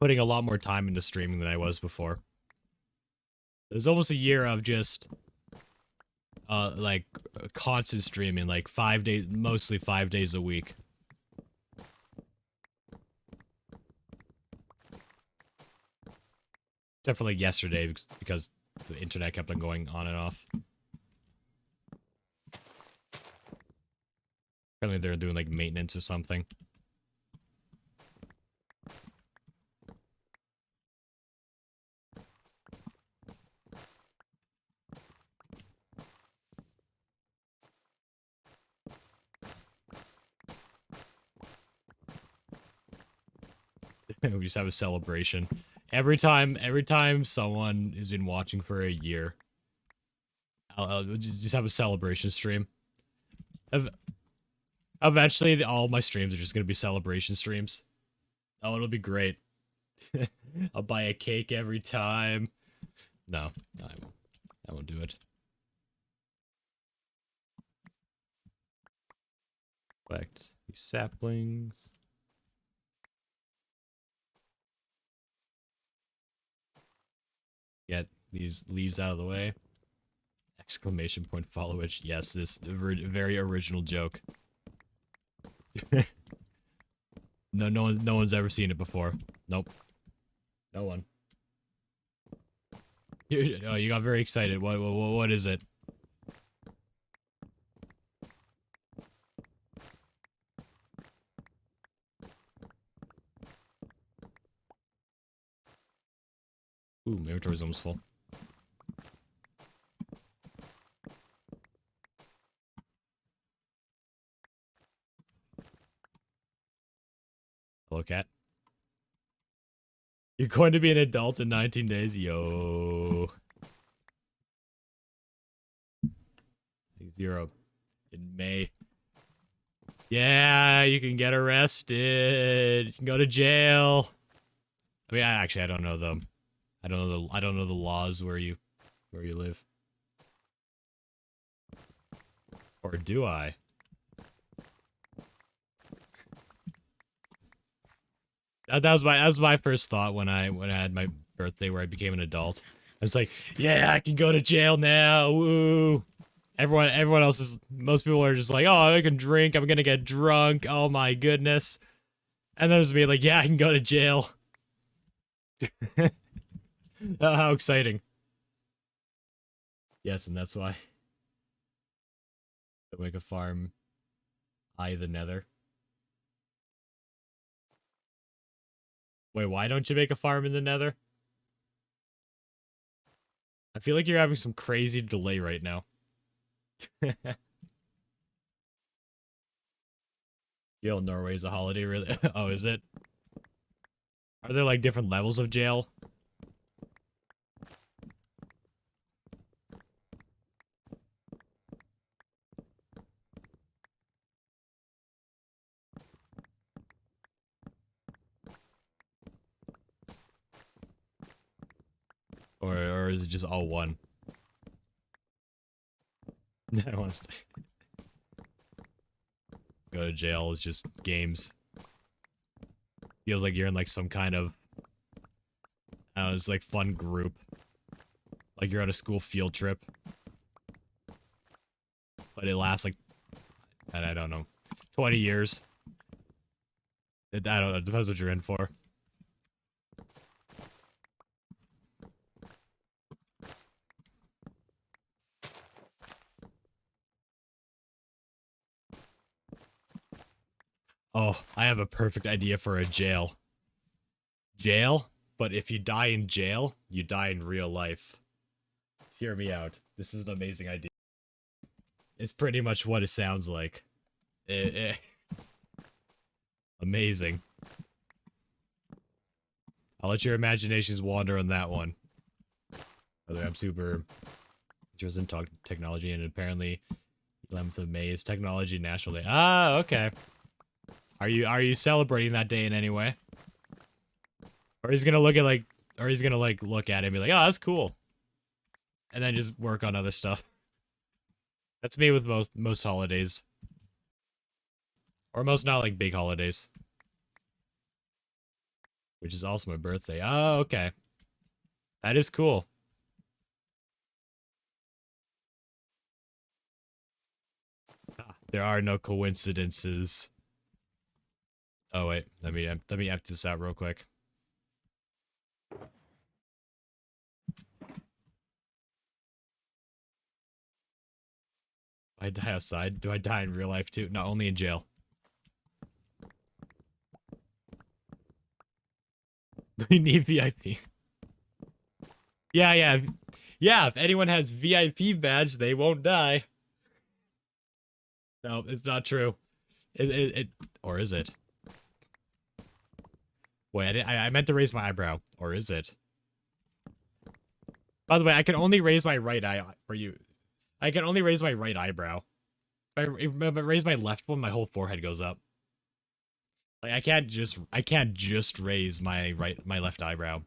putting a lot more time into streaming than I was before. It was almost a year of just, like, constant streaming, like 5 days, mostly 5 days a week. Except for, like, yesterday, because the internet kept on going on and off. Apparently they're doing, like, maintenance or something. We just have a celebration. Every time someone has been watching for a year, I'll just have a celebration stream. Eventually, all my streams are just gonna be celebration streams. Oh, it'll be great. I'll buy a cake every time. No, I won't do it. Collect these saplings. Get these leaves out of the way. Exclamation point followage. Yes, this very original joke. No one's ever seen it before. Nope. No one. You got very excited. What is it? Ooh, my inventory's almost full. Hello, cat. You're going to be an adult in 19 days? Yo. Zero. In May. Yeah, you can get arrested. You can go to jail. I mean, I don't know though. I don't know the laws where you live. Or do I? That was my first thought when I had my birthday where I became an adult. I was like, yeah, I can go to jail now. Woo. Everyone else is, most people are just like, oh, I can drink. I'm gonna get drunk. Oh my goodness. And then there's me like, yeah, I can go to jail. How exciting. Yes, and that's why. To make a farm, the nether. Wait, why don't you make a farm in the nether? I feel like you're having some crazy delay right now. Jail in Norway is a holiday, really? Oh, is it? Are there, like, different levels of jail? Or is it just all one? I want to go to jail. It's just games. Feels like you're in like some kind of, I don't know, it's like fun group. Like you're on a school field trip. But it lasts like, I don't know, 20 years. I don't know, it depends what you're in for. Oh, I have a perfect idea for a jail. Jail, but if you die in jail, you die in real life. Hear me out. This is an amazing idea. It's pretty much what it sounds like. Amazing. I'll let your imaginations wander on that one. I'm super interested in technology, and apparently 11th of May is Technology National Day. Ah, okay. Are you celebrating that day in any way? Or he's gonna look at like, or he's gonna like look at it and be like, oh, that's cool, and then just work on other stuff. That's me with most holidays, or most not like big holidays, which is also my birthday. Oh, okay, that is cool. There are no coincidences. Oh wait, let me empty this out real quick. I die outside? Do I die in real life too? No, only in jail. We need VIP. Yeah. Yeah, if anyone has VIP badge, they won't die. No, it's not true. Or is it? Wait, I meant to raise my eyebrow. Or is it? By the way, I can only raise my right eye for you. I can only raise my right eyebrow. If I raise my left one, my whole forehead goes up. Like I can't just raise my left eyebrow.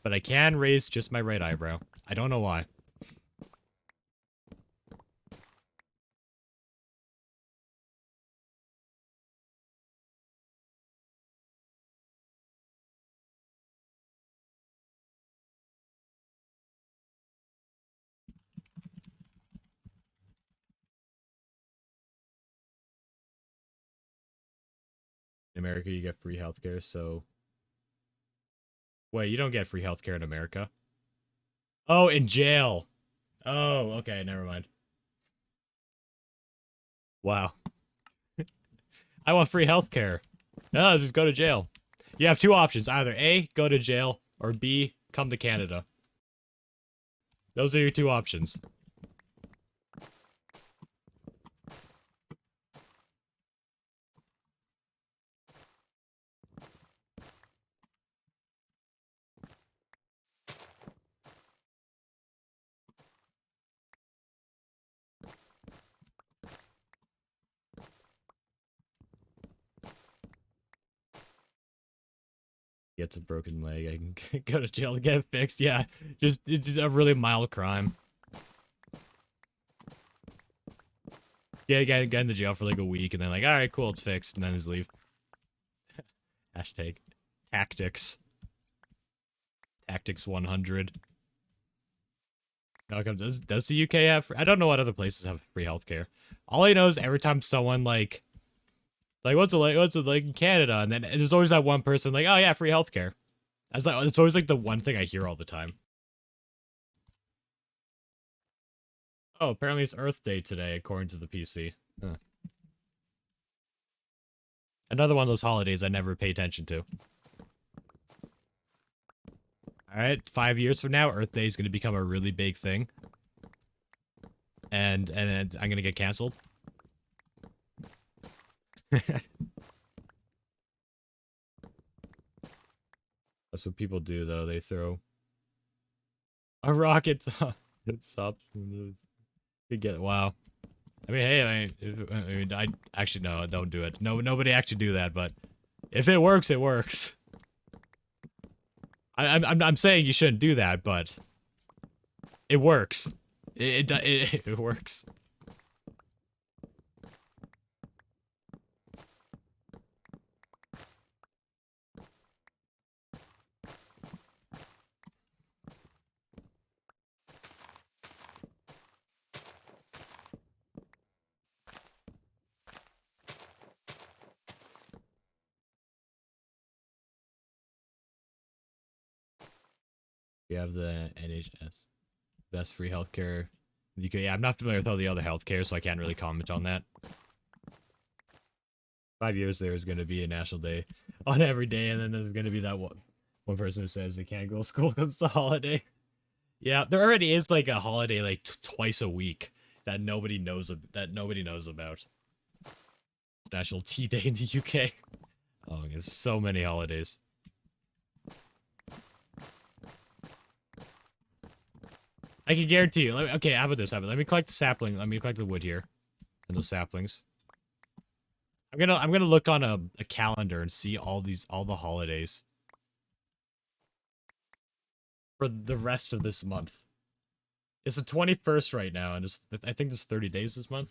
But I can raise just my right eyebrow. I don't know why. In America, you get free healthcare, so... Wait, you don't get free healthcare in America? Oh, in jail! Oh, okay, never mind. Wow. I want free healthcare. No, just go to jail. You have two options. Either A, go to jail, or B, come to Canada. Those are your two options. Gets a broken leg, I can go to jail to get it fixed. Yeah, it's a really mild crime. Yeah, get in the jail for like a week, and then like, all right, cool, it's fixed, and then just leave. Hashtag tactics. Tactics 100. Now does the UK have? I don't know what other places have free healthcare. All I know is every time someone like what's it like in Canada, and then there's always that one person like, oh yeah, free healthcare. That's like it's always like the one thing I hear all the time. Oh, apparently it's Earth Day today, according to the PC. Huh. Another one of those holidays I never pay attention to. Alright, 5 years from now, Earth Day is going to become a really big thing. And I'm going to get canceled. That's what people do, though. They throw a rocket. It stops. You get wow. I mean, hey, I actually no, don't do it. No, nobody actually do that. But if it works, it works. I'm saying you shouldn't do that, but it works. It works. We have the NHS, best free healthcare. Yeah, I'm not familiar with all the other healthcare, so I can't really comment on that. 5 years there is going to be a national day on every day, and then there's going to be that one person who says they can't go to school because it's a holiday. Yeah, there already is like a holiday like twice a week that nobody knows about. National Tea Day in the UK. Oh, there's so many holidays. I can guarantee you. Okay, how about this? Let me collect the sapling. Let me collect the wood here. And those saplings. I'm gonna look on a calendar and see all the holidays for the rest of this month. It's the 21st right now, and I think it's 30 days this month.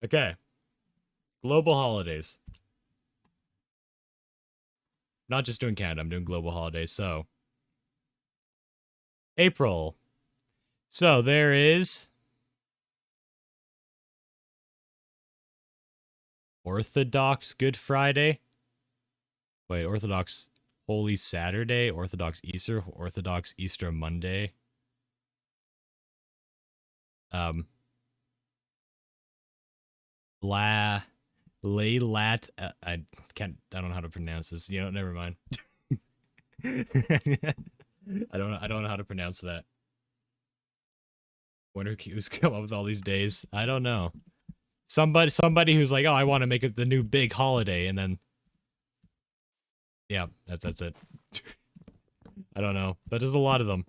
Okay. Global holidays. Not just doing Canada, I'm doing global holidays. So, April. So, there is Orthodox Good Friday. Wait, Orthodox Holy Saturday, Orthodox Easter, Orthodox Easter Monday. La Laylat. I don't know how to pronounce this. You know, never mind. I don't know how to pronounce that. Wonder who's come up with all these days. I don't know. Somebody who's like, oh, I want to make it the new big holiday, and then yeah, that's it. I don't know, but there's a lot of them.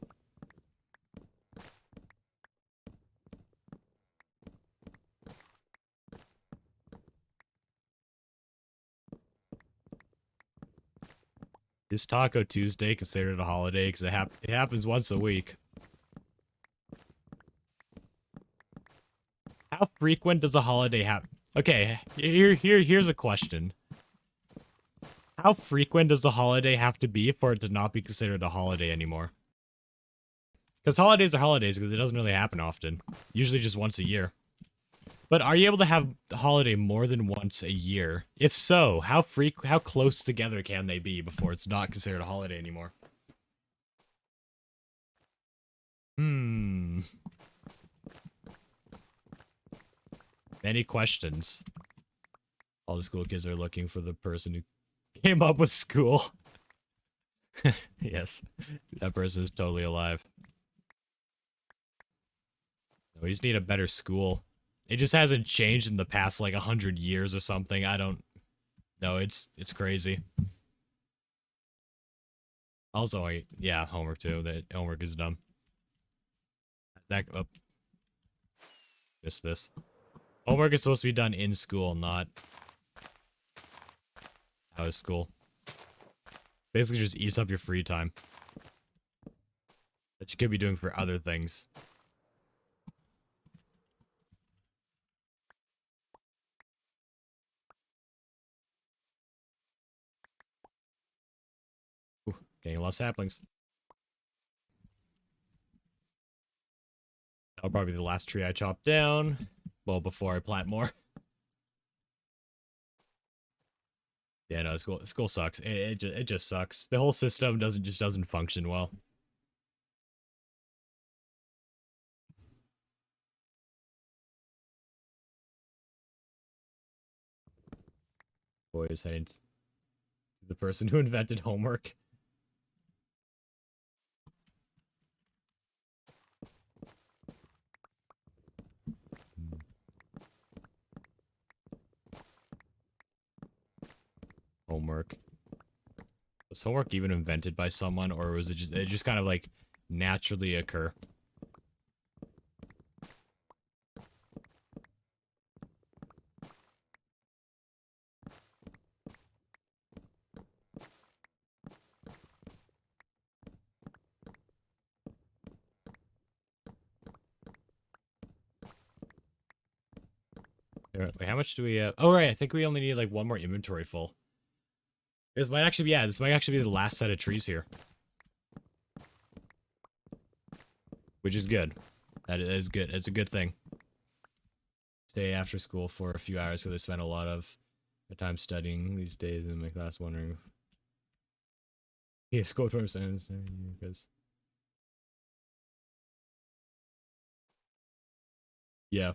Is Taco Tuesday considered a holiday? Because it happens once a week. How frequent does a holiday happen? Okay, here's a question. How frequent does the holiday have to be for it to not be considered a holiday anymore? Because holidays are holidays because it doesn't really happen often. Usually just once a year. But are you able to have the holiday more than once a year? If so, how close together can they be before it's not considered a holiday anymore? Hmm. Many questions. All the school kids are looking for the person who came up with school. Yes, that person is totally alive. We just need a better school. It just hasn't changed in the past like 100 years or something. I don't know. It's crazy. Also, yeah, homework too. That homework is dumb. That missed this. Homework is supposed to be done in school, not out of school. Basically, just eats up your free time that you could be doing for other things. Ooh, getting a lot of saplings. That'll probably be the last tree I chop down. Well, before I plant more. Yeah, no, school sucks. It just sucks. The whole system doesn't function well. Boys heading to the person who invented homework. Homework. Was homework even invented by someone, or was it just kind of like naturally occur? Wait, how much do we have? Oh, right, I think we only need like one more inventory full. This might actually be, yeah, this might actually be the last set of trees here. Which is good. That is good. It's a good thing. Stay after school for a few hours because I spend a lot of my time studying these days in my class wondering. Yeah, school percent because. Yeah.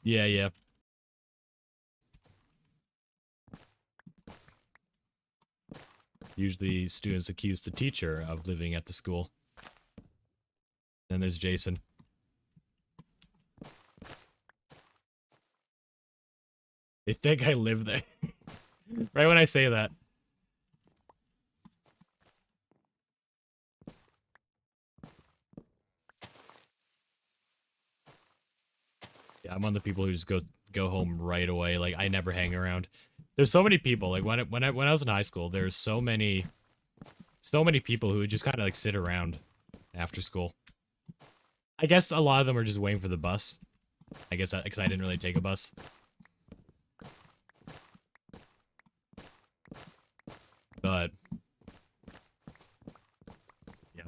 Yeah, yeah. Usually students accuse the teacher of living at the school. Then there's Jason. They think I live there. Right when I say that. Yeah, I'm one of the people who just go home right away. Like, I never hang around. There's so many people. Like, when I was in high school, there's so many people who would just kind of like sit around after school. I guess a lot of them are just waiting for the bus. I guess because I didn't really take a bus. But yeah,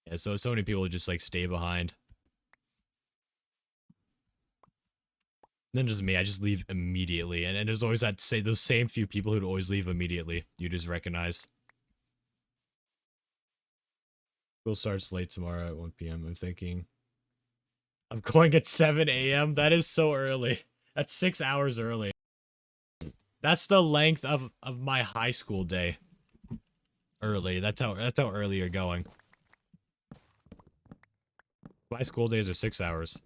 yeah. So many people just like stay behind. Then just me, I just leave immediately, and there's always that say those same few people who'd always leave immediately. You just recognize. School starts late tomorrow at 1 p.m. I'm thinking of going at 7 a.m. That is so early. That's 6 hours early. That's the length of my high school day. Early. That's how early you're going. My school days are 6 hours.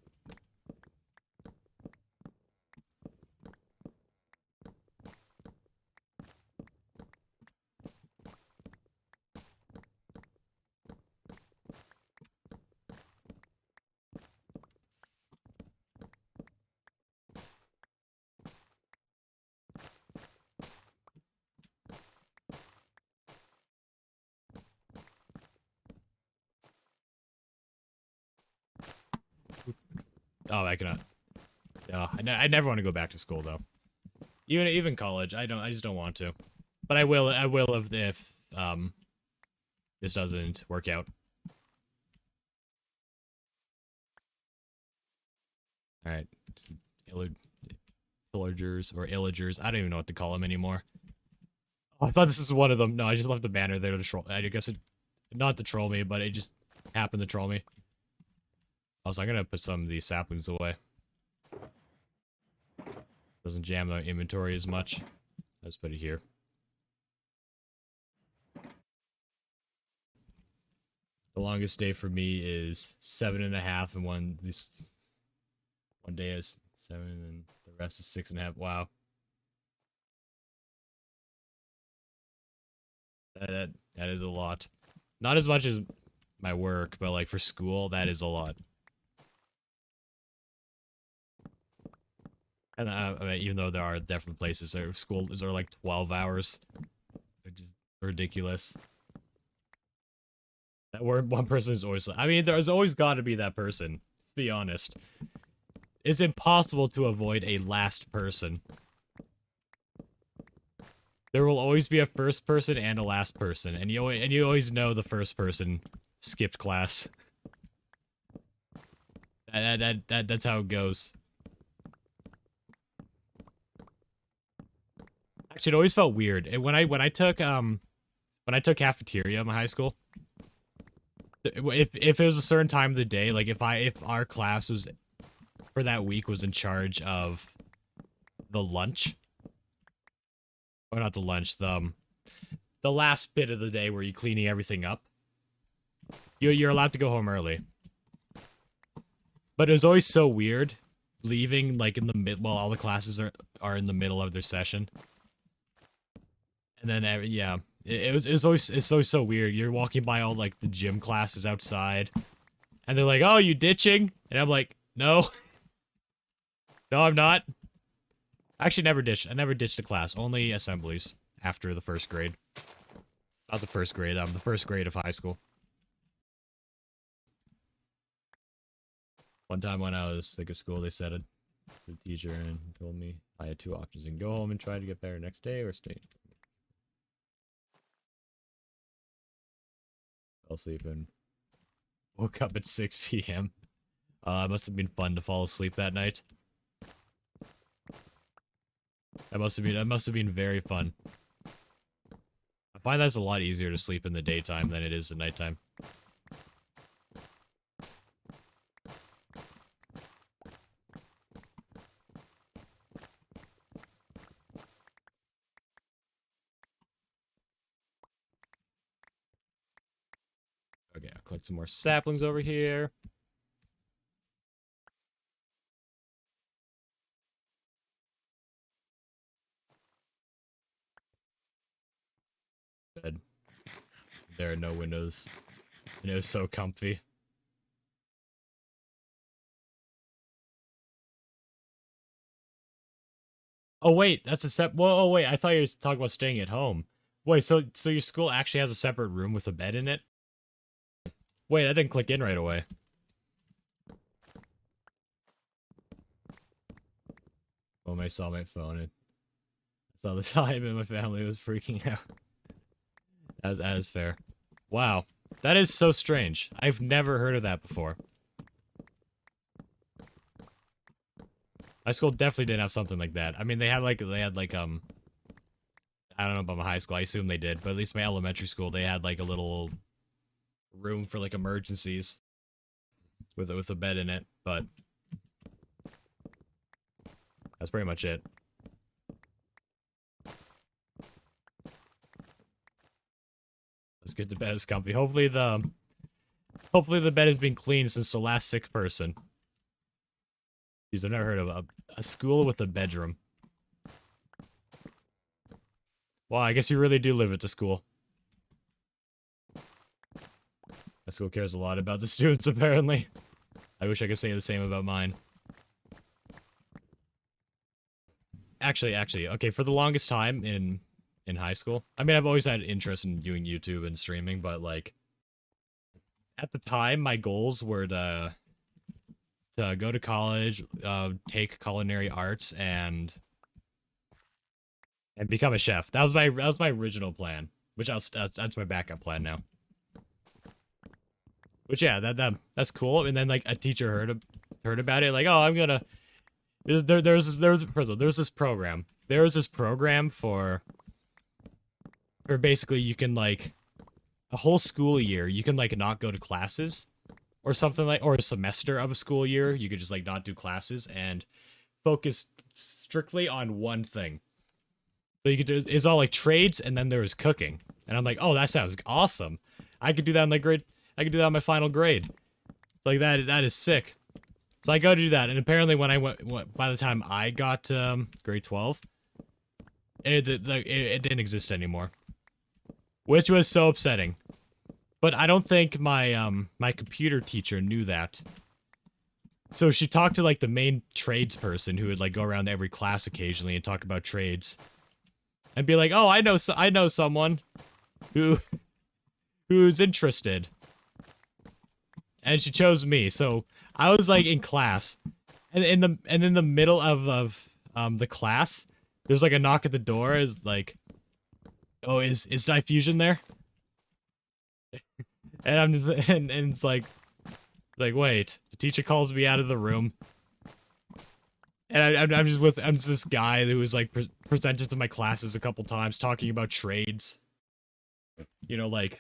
Oh, I cannot. I never want to go back to school though. Even college, I don't. I just don't want to. But I will. I will if this doesn't work out. All right, pillagers or illagers. I don't even know what to call them anymore. Oh, I thought this was one of them. No, I just left the banner there to troll. I guess it, not to troll me, but it just happened to troll me. Also, I'm gonna put some of these saplings away. Doesn't jam the inventory as much. Let's put it here. The longest day for me is 7.5, and one day is 7, and the rest is 6.5. Wow, that is a lot. Not as much as my work, but like for school, that is a lot. And I mean, even though there are definitely places where schools are like 12 hours, which is ridiculous. That one person is always. I mean, there's always got to be that person. Let's be honest. It's impossible to avoid a last person. There will always be a first person and a last person, and you always know the first person skipped class. That's how it goes. Actually, it always felt weird. When I took cafeteria in my high school, if it was a certain time of the day, like if our class was for that week was in charge of the lunch, or not the lunch, the last bit of the day where you're cleaning everything up, you're allowed to go home early. But it was always so weird leaving like in the mid while all the classes are in the middle of their session. And then yeah, it's always so weird. You're walking by all like the gym classes outside, and they're like, "Oh, you ditching?" And I'm like, "No, no, I'm not." I actually never ditched. I never ditched a class. Only assemblies after the first grade. Not the first grade. The first grade of high school. One time when I was sick at school, they said it to the teacher and told me I had two options: you can go home and try to get better next day, or stay. Fell asleep and woke up at 6 p.m. It must have been fun to fall asleep that night. That must have been very fun. I find that's a lot easier to sleep in the daytime than it is at nighttime. Okay, I'll collect some more saplings over here. There are no windows. And it was so comfy. Oh wait, that's a Whoa, oh wait, I thought you were talking about staying at home. Wait, so your school actually has a separate room with a bed in it? Wait, that didn't click in right away. When I saw my phone, I saw the time and my family was freaking out. As fair. Wow. That is so strange. I've never heard of that before. My school definitely didn't have something like that. I mean, they had like, I don't know about my high school. I assume they did, but at least my elementary school, they had like a little room for like emergencies with a bed in it, but that's pretty much it. Let's get to bed as comfy. Hopefully the bed has been cleaned since the last sick person. Jeez, I've never heard of a school with a bedroom. Well, I guess you really do live at the school. My school cares a lot about the students, apparently. I wish I could say the same about mine. Actually, okay, for the longest time in high school, I mean, I've always had interest in doing YouTube and streaming, but, like, at the time, my goals were to go to college, take culinary arts, and become a chef. That was my original plan, which that's my backup plan now. Which, yeah, that's cool. And then, like, a teacher heard about it, like, oh, I'm gonna... There's this program. There was this program for basically you can, like, a whole school year, you can, like, not go to classes, or something like, or a semester of a school year, you could just, like, not do classes, and focus strictly on one thing. So you could do, it's all, like, trades, and then there was cooking. And I'm like, oh, that sounds awesome. I could do that in, like, I could do that in my final grade. Like, that is sick. So I go to do that, and apparently when I went by the time I got grade 12, it didn't exist anymore, which was so upsetting. But I don't think my my computer teacher knew that. So she talked to, like, the main trades person who would, like, go around to every class occasionally and talk about trades, and be like, oh, I know someone who's interested. And she chose me, so I was, like, in class, and in the middle of the class, there's, like, a knock at the door. Is like, oh, is Diffusion there? And I'm just and it's like wait, the teacher calls me out of the room, and I'm just this guy who was, like, presented to my classes a couple times talking about trades, you know, like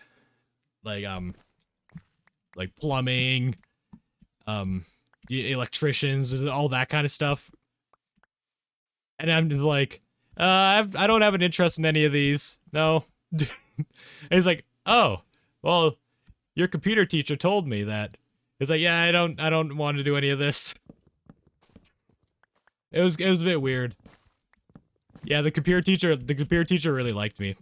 plumbing, electricians, and all that kind of stuff. And I'm just like, I don't have an interest in any of these. No. And he's like, oh, well, your computer teacher told me that. He's like, yeah, I don't want to do any of this. It was a bit weird. Yeah, the computer teacher really liked me.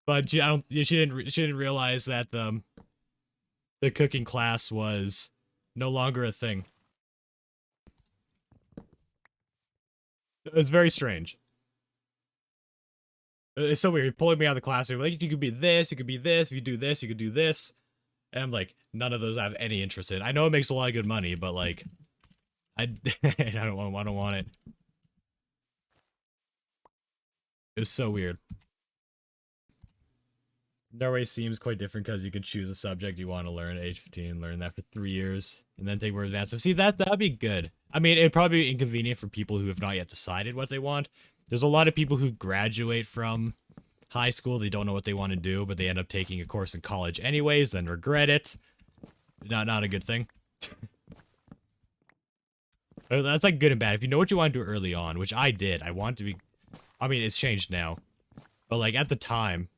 But she didn't realize that the cooking class was no longer a thing. It was very strange. It's so weird, pulling me out of the classroom, like, you could be this, you could be this, if you do this, you could do this. And I'm like, none of those I have any interest in. I know it makes a lot of good money, but, like, I don't want it. It was so weird. Norway seems quite different because you can choose a subject you want to learn at age 15, learn that for 3 years, and then take more advanced. So see, that'd be good. I mean, it'd probably be inconvenient for people who have not yet decided what they want. There's a lot of people who graduate from high school, they don't know what they want to do, but they end up taking a course in college anyways, then regret it. Not a good thing. That's, like, good and bad. If you know what you want to do early on, which I did, I want to be... I mean, it's changed now. But, like, at the time,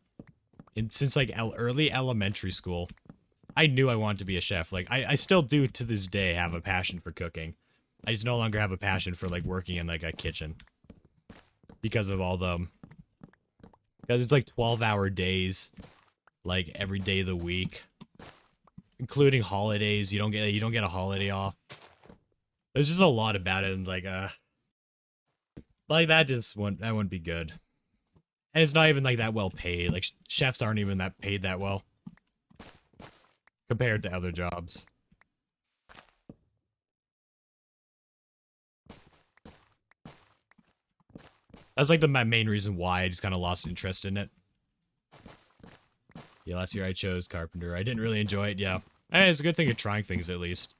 since, like, early elementary school, I knew I wanted to be a chef. Like, I still do, to this day, have a passion for cooking. I just no longer have a passion for, like, working in, like, a kitchen. Because of all the... Because it's, like, 12-hour days. like every day of the week, including holidays. You don't get a holiday off. There's just a lot about it, and like that wouldn't be good. And it's not even like that well paid. Like chefs aren't even that paid that well compared to other jobs. That's like my main reason why I just kind of lost interest in it. Yeah, last year I chose carpenter. I didn't really enjoy it. Yeah, it's a good thing you're trying things at least.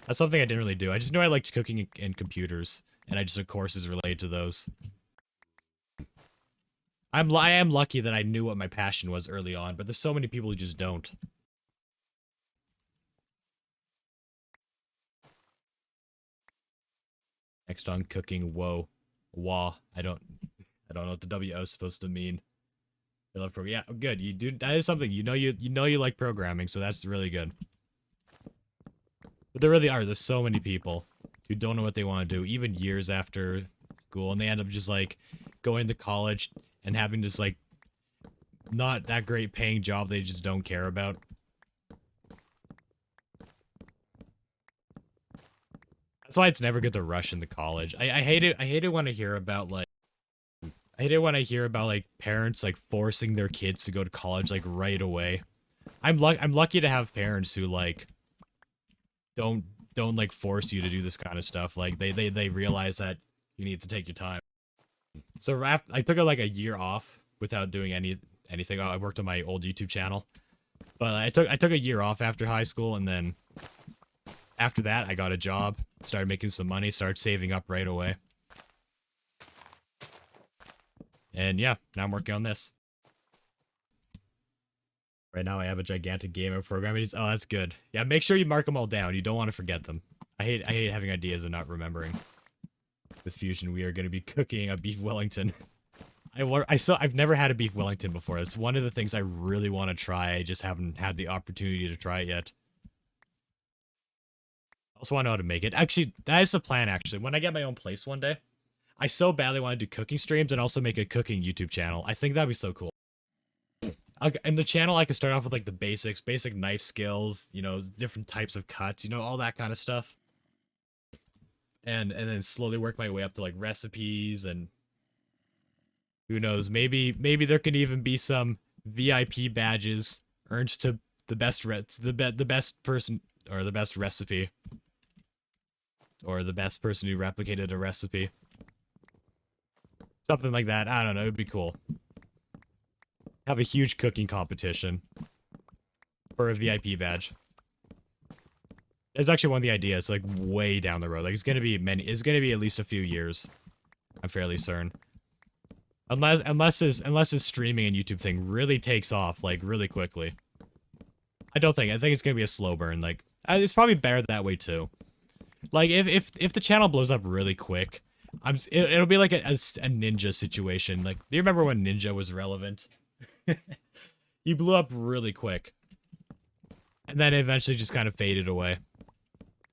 That's something I didn't really do. I just knew I liked cooking and computers, and I just took courses related to those. I am lucky that I knew what my passion was early on, but there's so many people who just don't. Next on cooking, whoa, wah. I don't know what the WO is supposed to mean. I love programming. Yeah, good. You do. That is something you know. You know you like programming, so that's really good. But there really are. There's so many people who don't know what they want to do, even years after school, and they end up just like going to college and having this like not that great paying job they just don't care about. That's why it's never good to rush into college. I hate it. I hate it when I hear about like. I hate it when I hear about like parents like forcing their kids to go to college like right away. I'm lucky to have parents who like don't like force you to do this kind of stuff. Like they realize that you need to take your time. So I took like a year off without doing anything. I worked on my old YouTube channel, but I took a year off after high school, and then after that I got a job, started making some money, started saving up right away, and yeah, now I'm working on this. Right now I have a gigantic game of programming. Oh, that's good. Yeah, make sure you mark them all down. You don't want to forget them. I hate having ideas and not remembering. With Fusion, we are going to be cooking a beef Wellington. I've never had a beef Wellington before. It's one of the things I really want to try. I just haven't had the opportunity to try it yet. I also want to know how to make it. Actually, that is the plan, actually. When I get my own place one day, I so badly want to do cooking streams and also make a cooking YouTube channel. I think that'd be so cool. In the channel, I could start off with like the basic knife skills, you know, different types of cuts, you know, all that kind of stuff. And then slowly work my way up to like recipes, and who knows, maybe there can even be some VIP badges earned to the best the best person, or the best recipe, or the best person who replicated a recipe. Something like that. I don't know, it'd be cool. Have a huge cooking competition for a VIP badge. There's actually one of the ideas, like, way down the road. Like, it's gonna be at least a few years. I'm fairly certain. Unless his streaming and YouTube thing really takes off, like, really quickly. I think it's gonna be a slow burn, like, it's probably better that way, too. Like, if the channel blows up really quick, it'll be like a Ninja situation. Like, do you remember when Ninja was relevant? He blew up really quick. And then eventually just kind of faded away.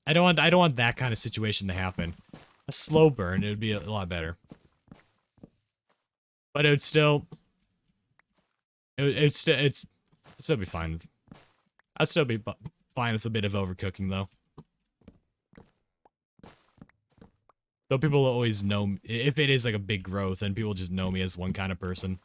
I don't want that kind of situation to happen. A slow burn, it would be a lot better. But it would still it'd still be fine. I'd still be fine with a bit of overcooking though. Though people will always know, if it is like a big growth, then people just know me as one kind of person.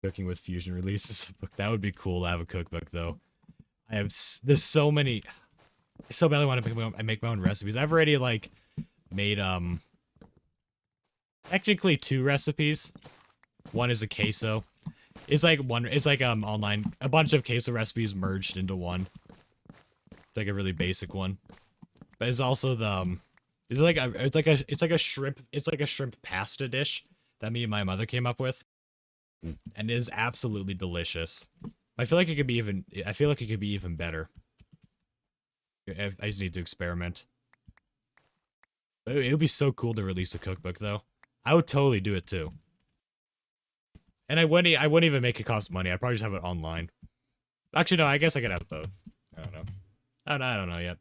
Cooking with Fusion releases a book. That would be cool to have a cookbook, though. There's so many. I so badly want to make my own recipes. I've already, like, made, technically 2 recipes. One is a queso. It's like online, a bunch of queso recipes merged into one. It's like a really basic one. But it's also the, it's like a shrimp pasta dish that me and my mother came up with. And it is absolutely delicious. I feel like it could be even better. I just need to experiment. It would be so cool to release a cookbook, though. I would totally do it too. And I wouldn't even make it cost money. I'd probably just have it online. Actually, no. I guess I could have both. I don't know. I don't know yet.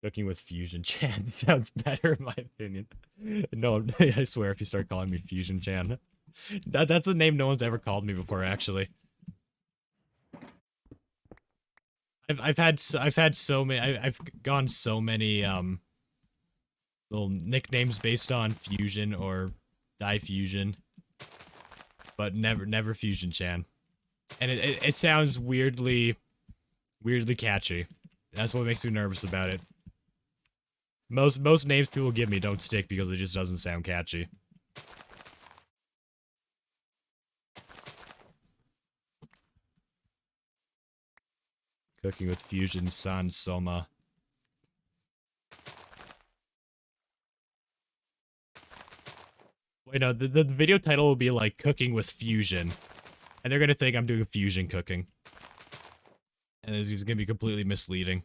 Cooking with Fusion Chan sounds better in my opinion. No, I swear if you start calling me Fusion Chan. That's a name no one's ever called me before, actually. I've had so many I've gone so many little nicknames based on Fusion or Diffusion, but never Fusion Chan. And it sounds weirdly catchy. That's what makes me nervous about it. Most names people give me don't stick because it just doesn't sound catchy. Cooking with Fusion San Soma. Wait, no, the video title will be like Cooking with Fusion. And they're gonna think I'm doing fusion cooking. And it's gonna be completely misleading.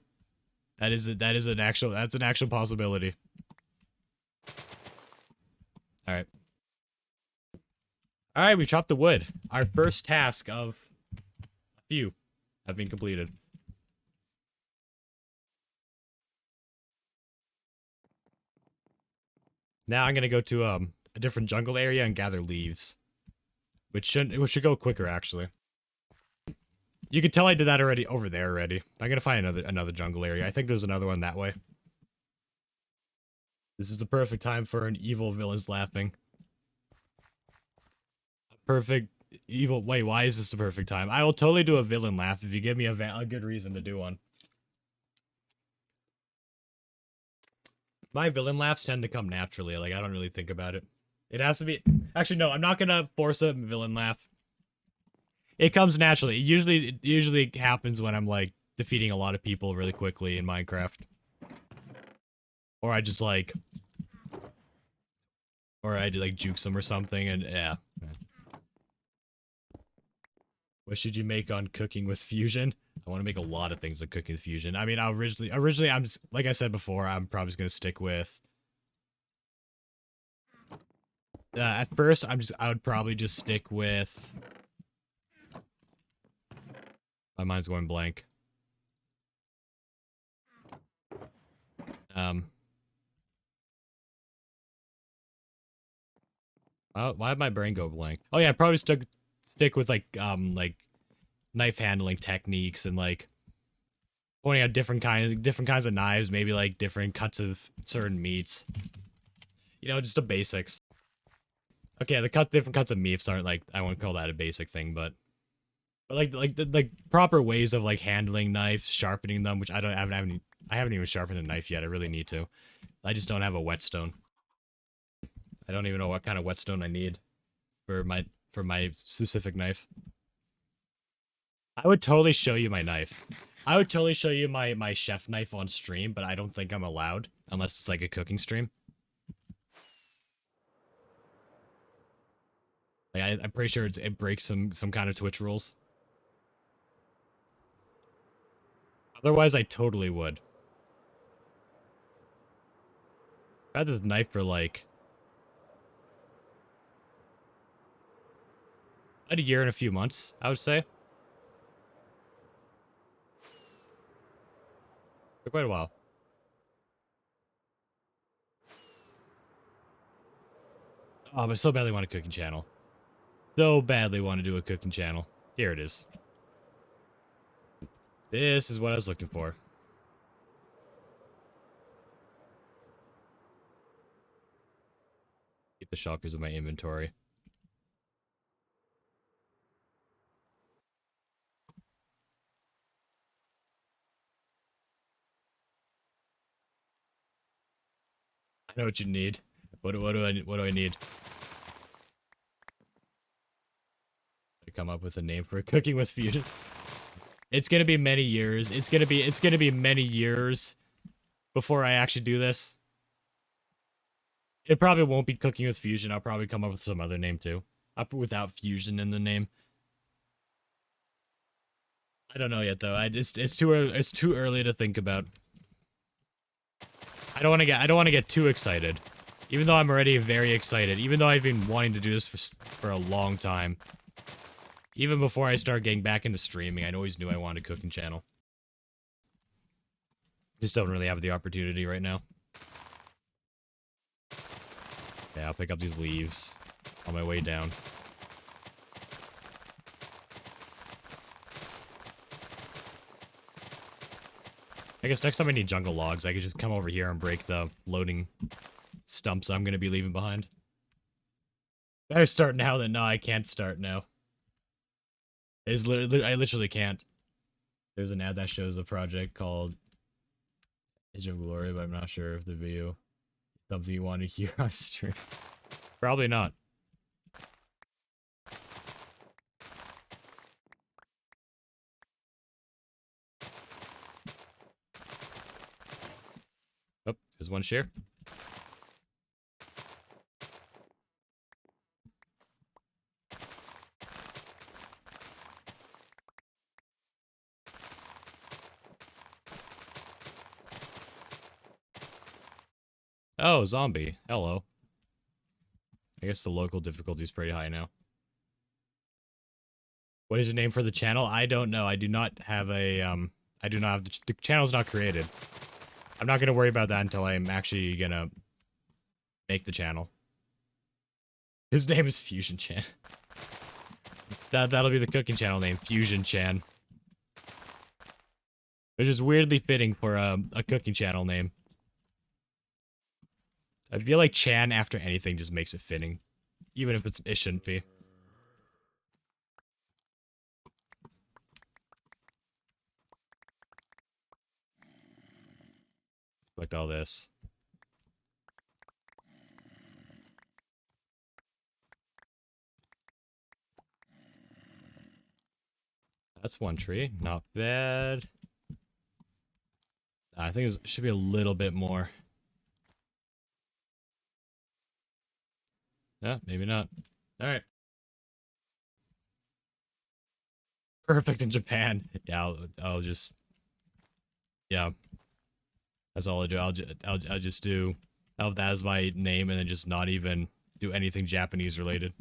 That's an actual possibility. Alright. Alright, we chopped the wood. Our first task of a few have been completed. Now I'm gonna go to a different jungle area and gather leaves. Which should go quicker, actually. You can tell I did that already over there already. I'm gonna find another jungle area. I think there's another one that way. This is the perfect time for an evil villain's laughing. Perfect evil. Wait, why is this the perfect time? I will totally do a villain laugh if you give me a good reason to do one. My villain laughs tend to come naturally. Like, I don't really think about it. It has to be. Actually, no, I'm not gonna force a villain laugh. It comes naturally. It usually happens when I'm like defeating a lot of people really quickly in Minecraft. Or I just like, or I like jukes them or something, and yeah. What should you make on Cooking with Fusion? I want to make a lot of things on Cooking with Fusion. I mean, originally, I'm just, like I said before, I'm probably just gonna stick with. At first, I would probably just stick with. My mind's going blank. Why did my brain go blank? Oh yeah, I'd probably stick with like knife handling techniques and like pointing out different kinds of knives, maybe like different cuts of certain meats. You know, just the basics. Okay, different cuts of meats aren't like, I wouldn't call that a basic thing, but like proper ways of like handling knives, sharpening them, which I haven't even sharpened a knife yet. I really need to. I just don't have a whetstone. I don't even know what kind of whetstone I need for my specific knife. I would totally show you my knife. I would totally show you my chef knife on stream, but I don't think I'm allowed unless it's like a cooking stream. Like I'm pretty sure it breaks some kind of Twitch rules. Otherwise, I totally would. I had this knife for like about a year and a few months, I would say. For quite a while. Oh, but I so badly want a cooking channel. So badly want to do a cooking channel. Here it is. This is what I was looking for. Keep the shulkers in my inventory. I know what you need. What do I need? To come up with a name for Cooking with Fusion. It's gonna be many years. It's gonna be many years before I actually do this. It probably won't be Cooking with Fusion. I'll probably come up with some other name too. Without Fusion in the name. I don't know yet though. It's too early to think about. I don't want to get too excited. Even though I'm already very excited. Even though I've been wanting to do this for a long time. Even before I started getting back into streaming, I always knew I wanted a cooking channel. Just don't really have the opportunity right now. Yeah, I'll pick up these leaves on my way down. I guess next time I need jungle logs, I could just come over here and break the floating stumps I'm gonna be leaving behind. Better start now than no, I can't start now. It's literally, I literally can't. There's an ad that shows a project called Age of Glory, but I'm not sure if the video is something you want to hear on stream. Probably not. Oh, there's one share. Oh, zombie. Hello. I guess the local difficulty is pretty high now. What is your name for the channel? I don't know. I do not have a, I do not have, the channel's not created. I'm not gonna worry about that until I'm actually gonna make the channel. His name is Fusion Chan. That'll be the cooking channel name, Fusion Chan. Which is weirdly fitting for a cooking channel name. I feel like Chan after anything just makes it fitting. Even if it shouldn't be. Like all this. That's one tree. Not bad. I think it should be a little bit more. Yeah, maybe not. Alright. Perfect in Japan. Yeah, I'll just... Yeah. That's all I do. I'll just do... I'll have that as my name and then just not even do anything Japanese related.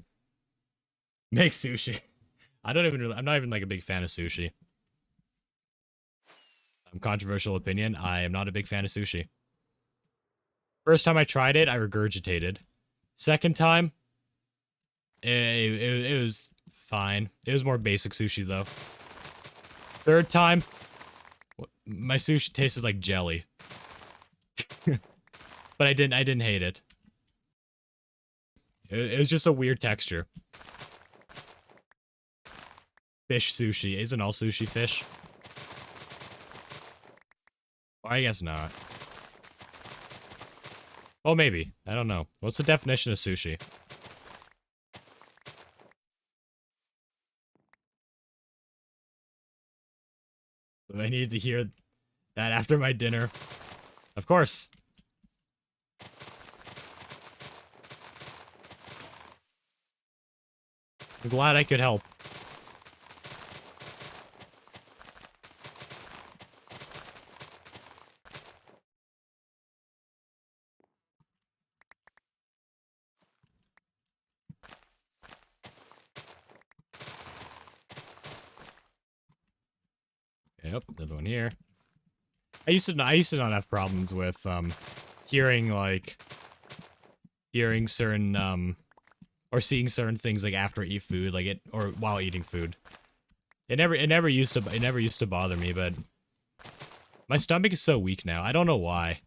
Make sushi. I'm not even like a big fan of sushi. Controversial opinion, I am not a big fan of sushi. First time I tried it, I regurgitated. Second time, it was fine. It was more basic sushi though. Third time, my sushi tasted like jelly. But I didn't hate it. It was just a weird texture. Fish sushi. Isn't all sushi fish? Well, I guess not. Oh, maybe. I don't know. What's the definition of sushi? I needed to hear that after my dinner. Of course. I'm glad I could help. Yep, another one here. I used to not have problems with hearing certain or seeing certain things like after I eat food, like or while eating food. It never used to bother me, but my stomach is so weak now. I don't know why.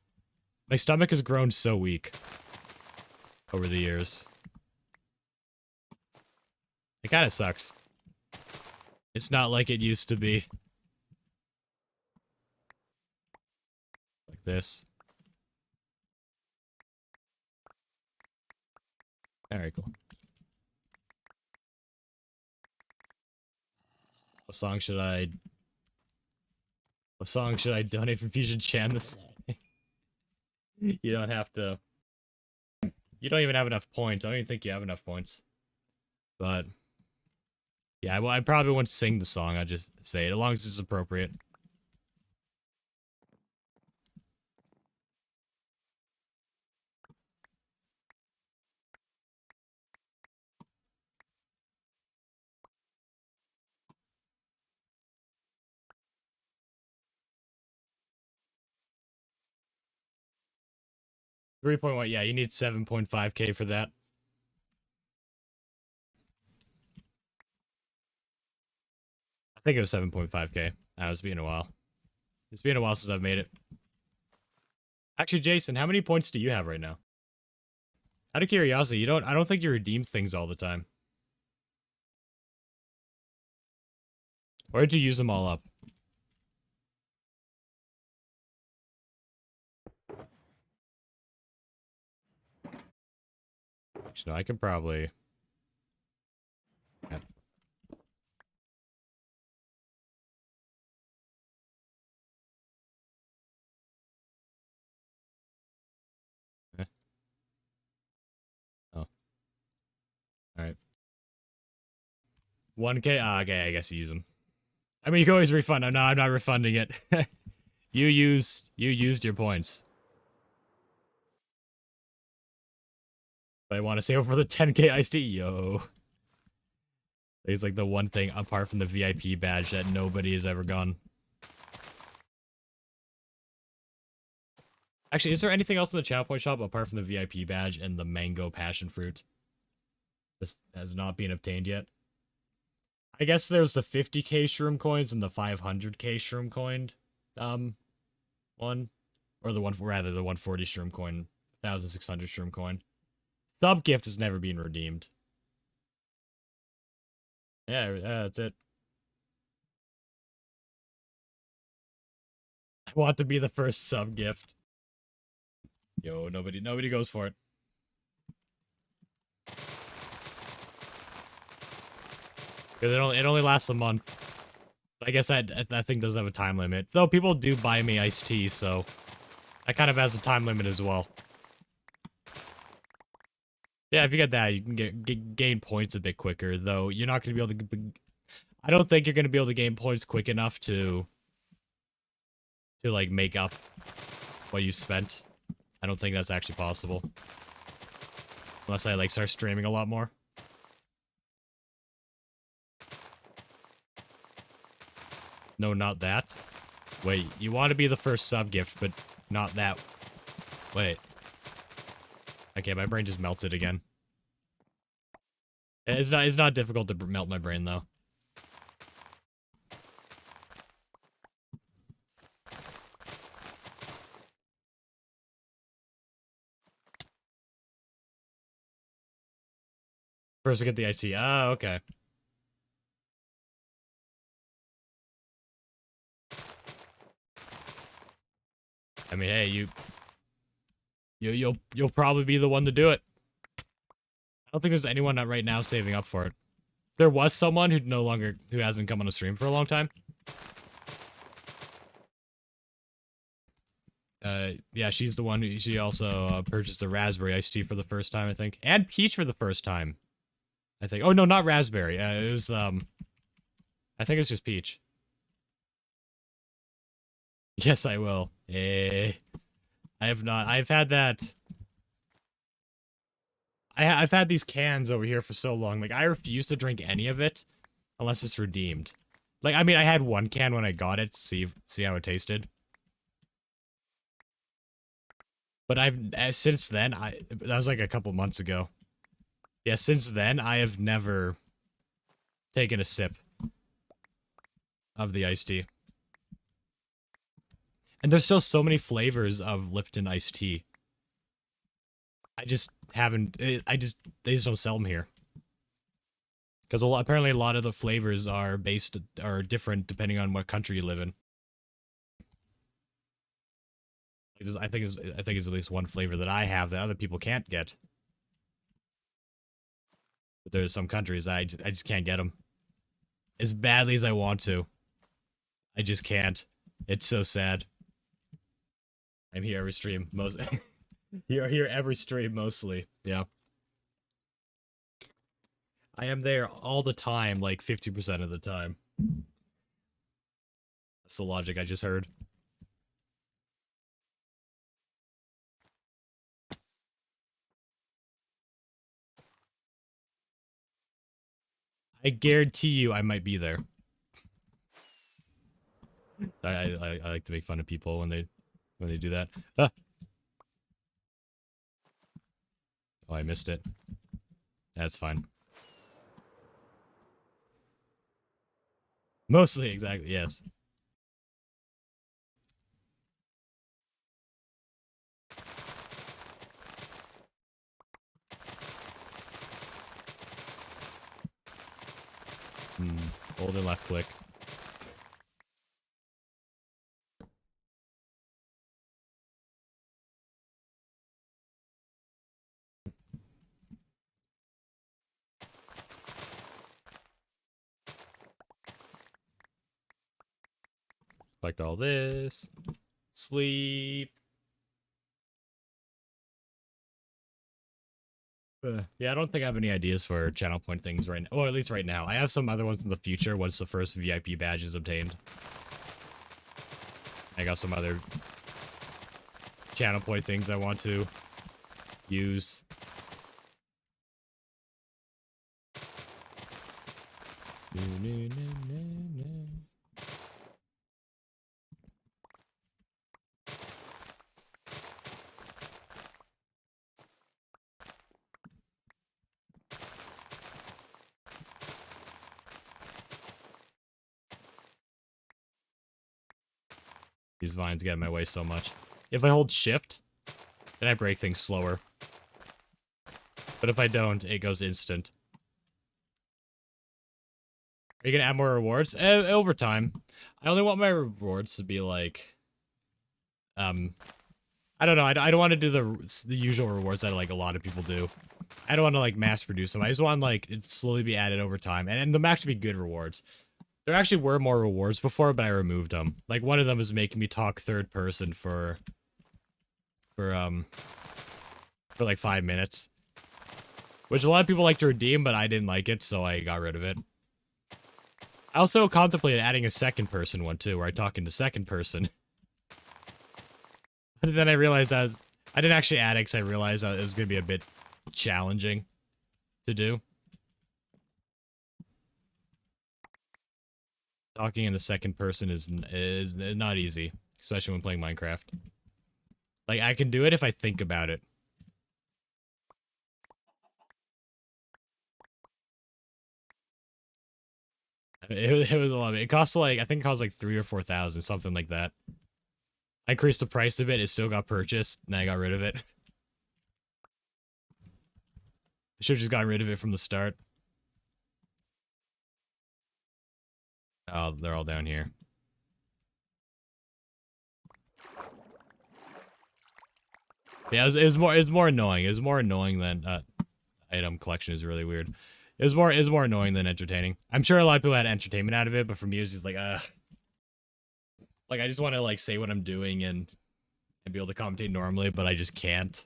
My stomach has grown so weak over the years. It kind of sucks. It's not like it used to be. Like this. Alright, cool. What song should I donate for Fusion Chan this? You don't have to. You don't even have enough points. I don't even think you have enough points. But yeah, well, I probably won't sing the song. I just say it as long as it's appropriate. 3.1, yeah, you need 7.5k for that. I think it was 7.5k. It's been a while. It's been a while since I've made it. Actually, Jason, how many points do you have right now? Out of curiosity, I don't think you redeem things all the time. Or did you use them all up? Actually, no, I can probably... Eh. Oh. Alright. 1k? Ah, okay, I guess you use them. I mean, you can always refund. Oh, no, I'm not refunding it. You used your points. But I want to save up for the 10k iced tea. Yo. It's like the one thing apart from the VIP badge that nobody has ever gone. Actually, is there anything else in the channel point shop apart from the VIP badge and the mango passion fruit? This has not been obtained yet. I guess there's the 50k shroom coins and the 500k shroom coin, one, or the one, rather the 140 shroom coin, 1600 shroom coin. Sub gift has never been redeemed. Yeah, that's it. I want to be the first sub gift. Yo, nobody goes for it. Because it only lasts a month. I guess that thing doesn't have a time limit. Though people do buy me iced tea, so that kind of has a time limit as well. Yeah, if you get that, you can gain points a bit quicker. Though you're not going to be able to. I don't think you're going to be able to gain points quick enough to like make up what you spent. I don't think that's actually possible. Unless I like start streaming a lot more. No, not that. Wait, you want to be the first sub gift, but not that. Wait. Okay, my brain just melted again. It's not difficult to melt my brain though. First to get the IC. Ah, okay. I mean, hey, you'll probably be the one to do it. I don't think there's anyone right now saving up for it. There was someone who hasn't come on a stream for a long time. Yeah, she's the one who, she also purchased the raspberry iced tea for the first time, I think. And peach for the first time, I think. Oh, no, not raspberry. It was, I think it's just peach. Yes, I will. I have not. I've had that. I've had these cans over here for so long. Like, I refuse to drink any of it unless it's redeemed. Like, I mean, I had one can when I got it to see how it tasted. But since then, that was like a couple months ago. Yeah, since then, I have never taken a sip of the iced tea. And there's still so many flavors of Lipton iced tea. I just haven't, they just don't sell them here. Because apparently a lot of the flavors are different depending on what country you live in. I think it's at least one flavor that I have that other people can't get. But there's some countries I just can't get them. As badly as I want to. I just can't. It's so sad. I'm here every stream, here every stream mostly. Yeah. I am there all the time, like 50% of the time. That's the logic I just heard. I guarantee you I might be there. I like to make fun of people when they do that. Ah. Oh, I missed it. That's fine. Mostly, exactly, yes. Hold and left click. Collect all this. Sleep. Yeah, I don't think I have any ideas for channel point things right now. Well, at least right now. I have some other ones in the future once the first VIP badge is obtained. I got some other channel point things I want to use. These vines get in my way so much. If I hold shift, then I break things slower. But if I don't, it goes instant. Are you gonna add more rewards? Over time. I only want my rewards to be like, I don't know. I don't want to do the usual rewards that like a lot of people do. I don't want to like mass produce them. I just want like it to slowly be added over time, and them actually be good rewards. There actually were more rewards before, but I removed them. Like one of them is making me talk third person for like 5 minutes, which a lot of people like to redeem, but I didn't like it, so I got rid of it. I also contemplated adding a second person one too, where I talk in the second person. But then I realized I didn't actually add it because I realized it was gonna be a bit challenging to do. Talking in the second person is not easy, especially when playing Minecraft. Like, I can do it if I think about it. It was a lot. It cost like, I think it cost like 3,000 or 4,000, something like that. I increased the price a bit. It still got purchased, and I got rid of it. I should have just gotten rid of it from the start. Oh, they're all down here. Yeah, it was more annoying. It was more annoying than item collection is really weird. It was more annoying than entertaining. I'm sure a lot of people had entertainment out of it, but for me, it was just like, like I just want to like say what I'm doing and be able to commentate normally, but I just can't.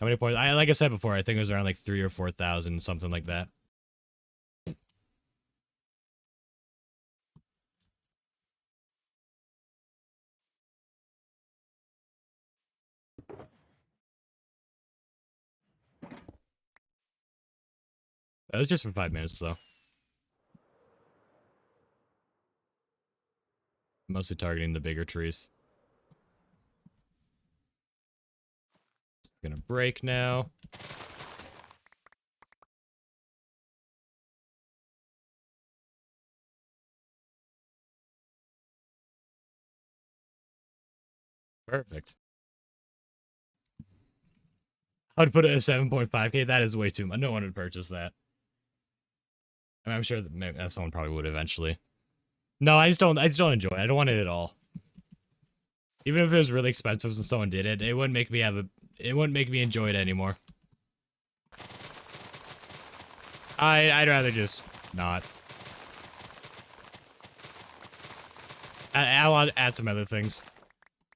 How many points? Like I said before, I think it was around like 3,000 or 4,000, something like that. That was just for 5 minutes, though. Mostly targeting the bigger trees. It's gonna break now. Perfect. I would put it at 7.5k. That is way too much. No one would purchase that. I mean, I'm sure that maybe someone probably would eventually. No, I just don't enjoy it. I don't want it at all. Even if it was really expensive and someone did it, it wouldn't make me enjoy it anymore. I'd rather just not. I'll add some other things.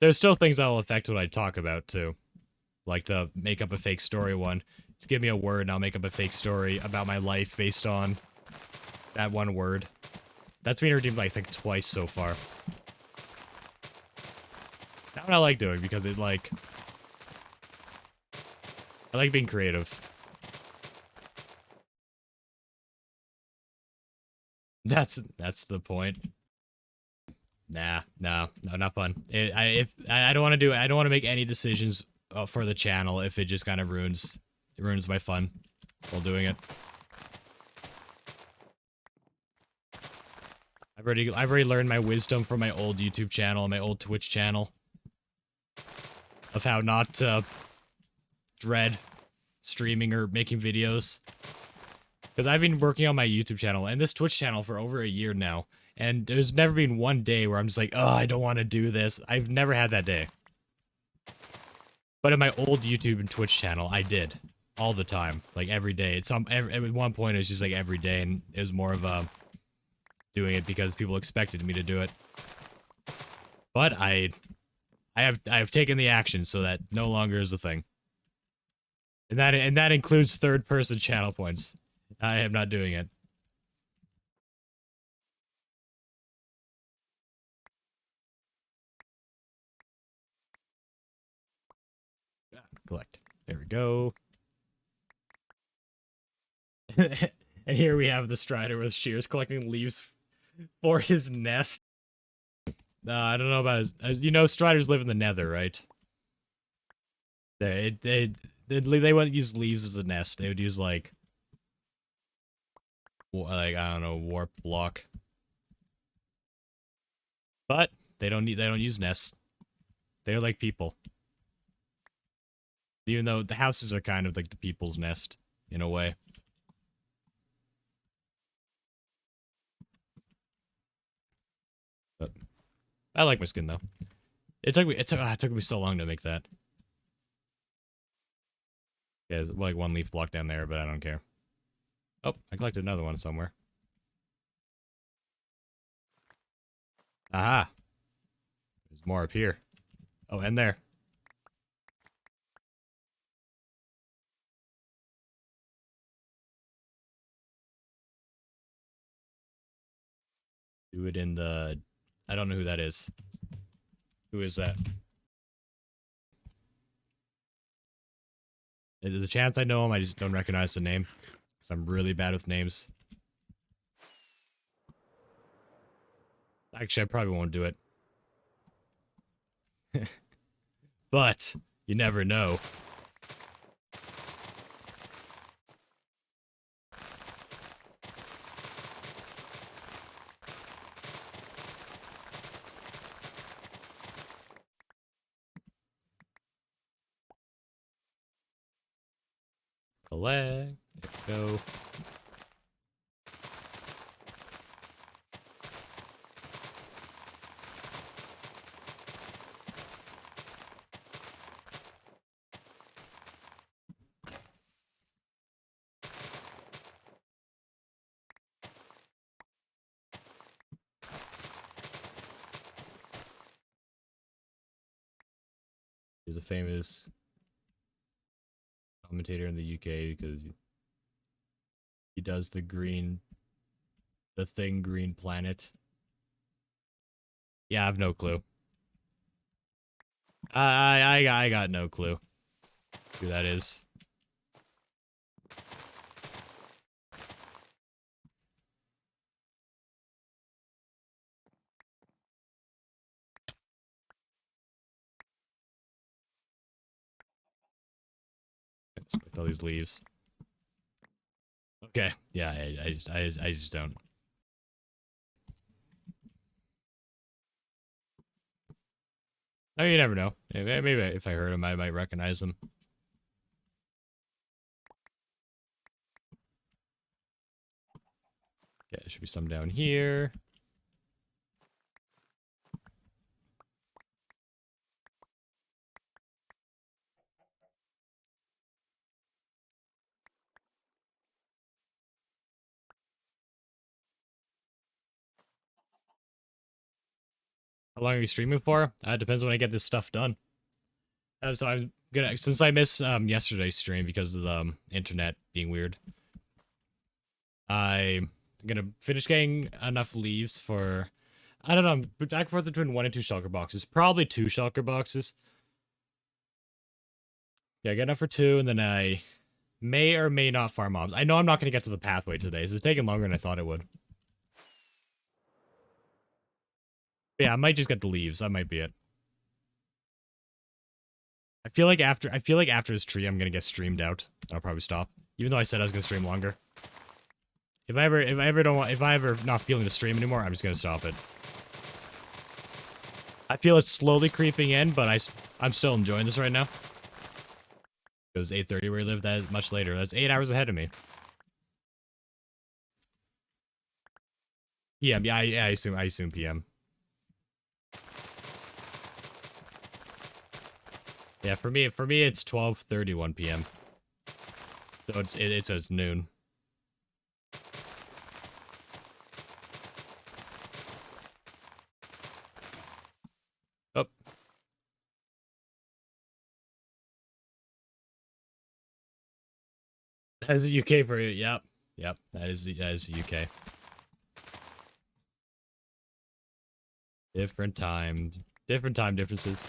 There's still things that will affect what I talk about, too. Like the make up a fake story one. Just give me a word and I'll make up a fake story about my life based on that one word. That's been redeemed, I think, twice so far. That one I like doing because it, like... I like being creative. That's the point. No, not fun. I don't want to do it. I don't want to make any decisions for the channel if it just kind of ruins my fun while doing it. I've already learned my wisdom from my old YouTube channel and my old Twitch channel of how not to dread streaming or making videos. Because I've been working on my YouTube channel and this Twitch channel for over a year now, and there's never been one day where I'm just like, oh, I don't want to do this. I've never had that day. But in my old YouTube and Twitch channel, I did. All the time. Like, every day. At one point, it was just like every day, and it was more of a doing it because people expected me to do it. But I have taken the action, so that no longer is a thing. And that includes third-person channel points. I am not doing it. Collect. There we go. And here we have the Strider with shears collecting leaves for his nest. I don't know about his... you know, Striders live in the nether, right? They wouldn't use leaves as a nest. They would use, like, I don't know, warp block. But they don't use nests. They're like people. Even though the houses are kind of like the people's nest, in a way. But I like my skin though. It took me so long to make that. Yeah, there's like one leaf block down there, but I don't care. Oh, I collected another one somewhere. Aha! There's more up here. Oh, and there. Do it in the... I don't know who that is. Who is that? There's a chance I know him, I just don't recognize the name. Because I'm really bad with names. Actually, I probably won't do it. But, you never know. Collect. There we go. He's a famous commentator in the UK because he does the green planet. Yeah, I have no clue. I got no clue who that is. Select all these leaves. Okay, yeah, I just don't. Oh, you never know. Maybe if I heard him, I might recognize him. Okay, there should be some down here. How long are you streaming for? Depends when I get this stuff done. So I'm gonna, since I missed yesterday's stream because of the internet being weird, I'm gonna finish getting enough leaves for, I don't know, I'm back and forth between 1 and 2 shulker boxes. Probably 2 shulker boxes. Yeah, I get enough for 2, and then I may or may not farm mobs. I know I'm not gonna get to the pathway today, so it's taking longer than I thought it would. But yeah, I might just get the leaves. That might be it. I feel like after this tree, I'm gonna get streamed out. I'll probably stop, even though I said I was gonna stream longer. If I ever not feeling to stream anymore, I'm just gonna stop it. I feel it's slowly creeping in, but I'm still enjoying this right now. Because 8:30 where you live, that is much later. That's 8 hours ahead of me. PM, yeah, I assume PM. Yeah, for me it's 12:31 PM. So it says noon. Oh. That is the UK for you. Yep. Yep. That is the UK. Different time differences.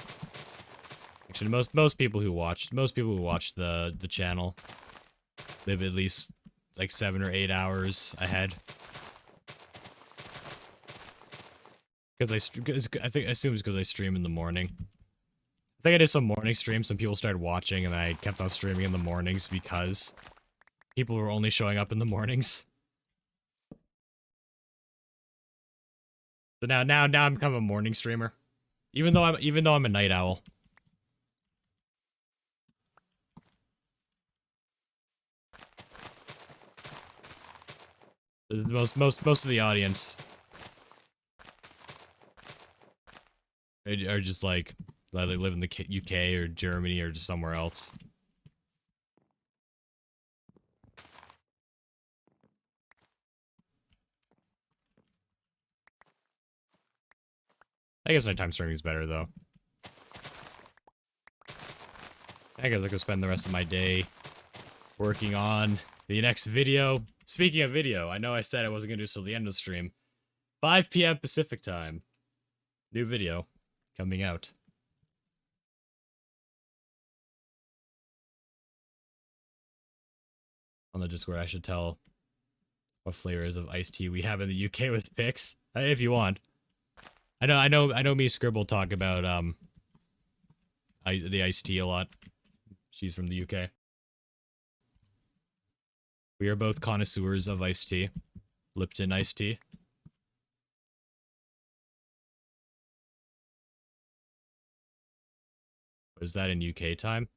Actually, most people who watch the channel live at least like 7 or 8 hours ahead. Because I assume it's because I stream in the morning. I think I did some morning streams. Some people started watching, and I kept on streaming in the mornings because people were only showing up in the mornings. So now I'm kind of a morning streamer, even though I'm a night owl. Most of the audience are just like they live in the UK or Germany or just somewhere else. I guess nighttime streaming is better though. I guess I could spend the rest of my day working on the next video. Speaking of video, I know I said I wasn't gonna do this till the end of the stream. 5 PM Pacific time. New video coming out. On the Discord, I should tell what flavors of iced tea we have in the UK with picks, if you want. I know me and Scribble talk about the iced tea a lot. She's from the UK. We are both connoisseurs of iced tea. Lipton iced tea. Is that in UK time?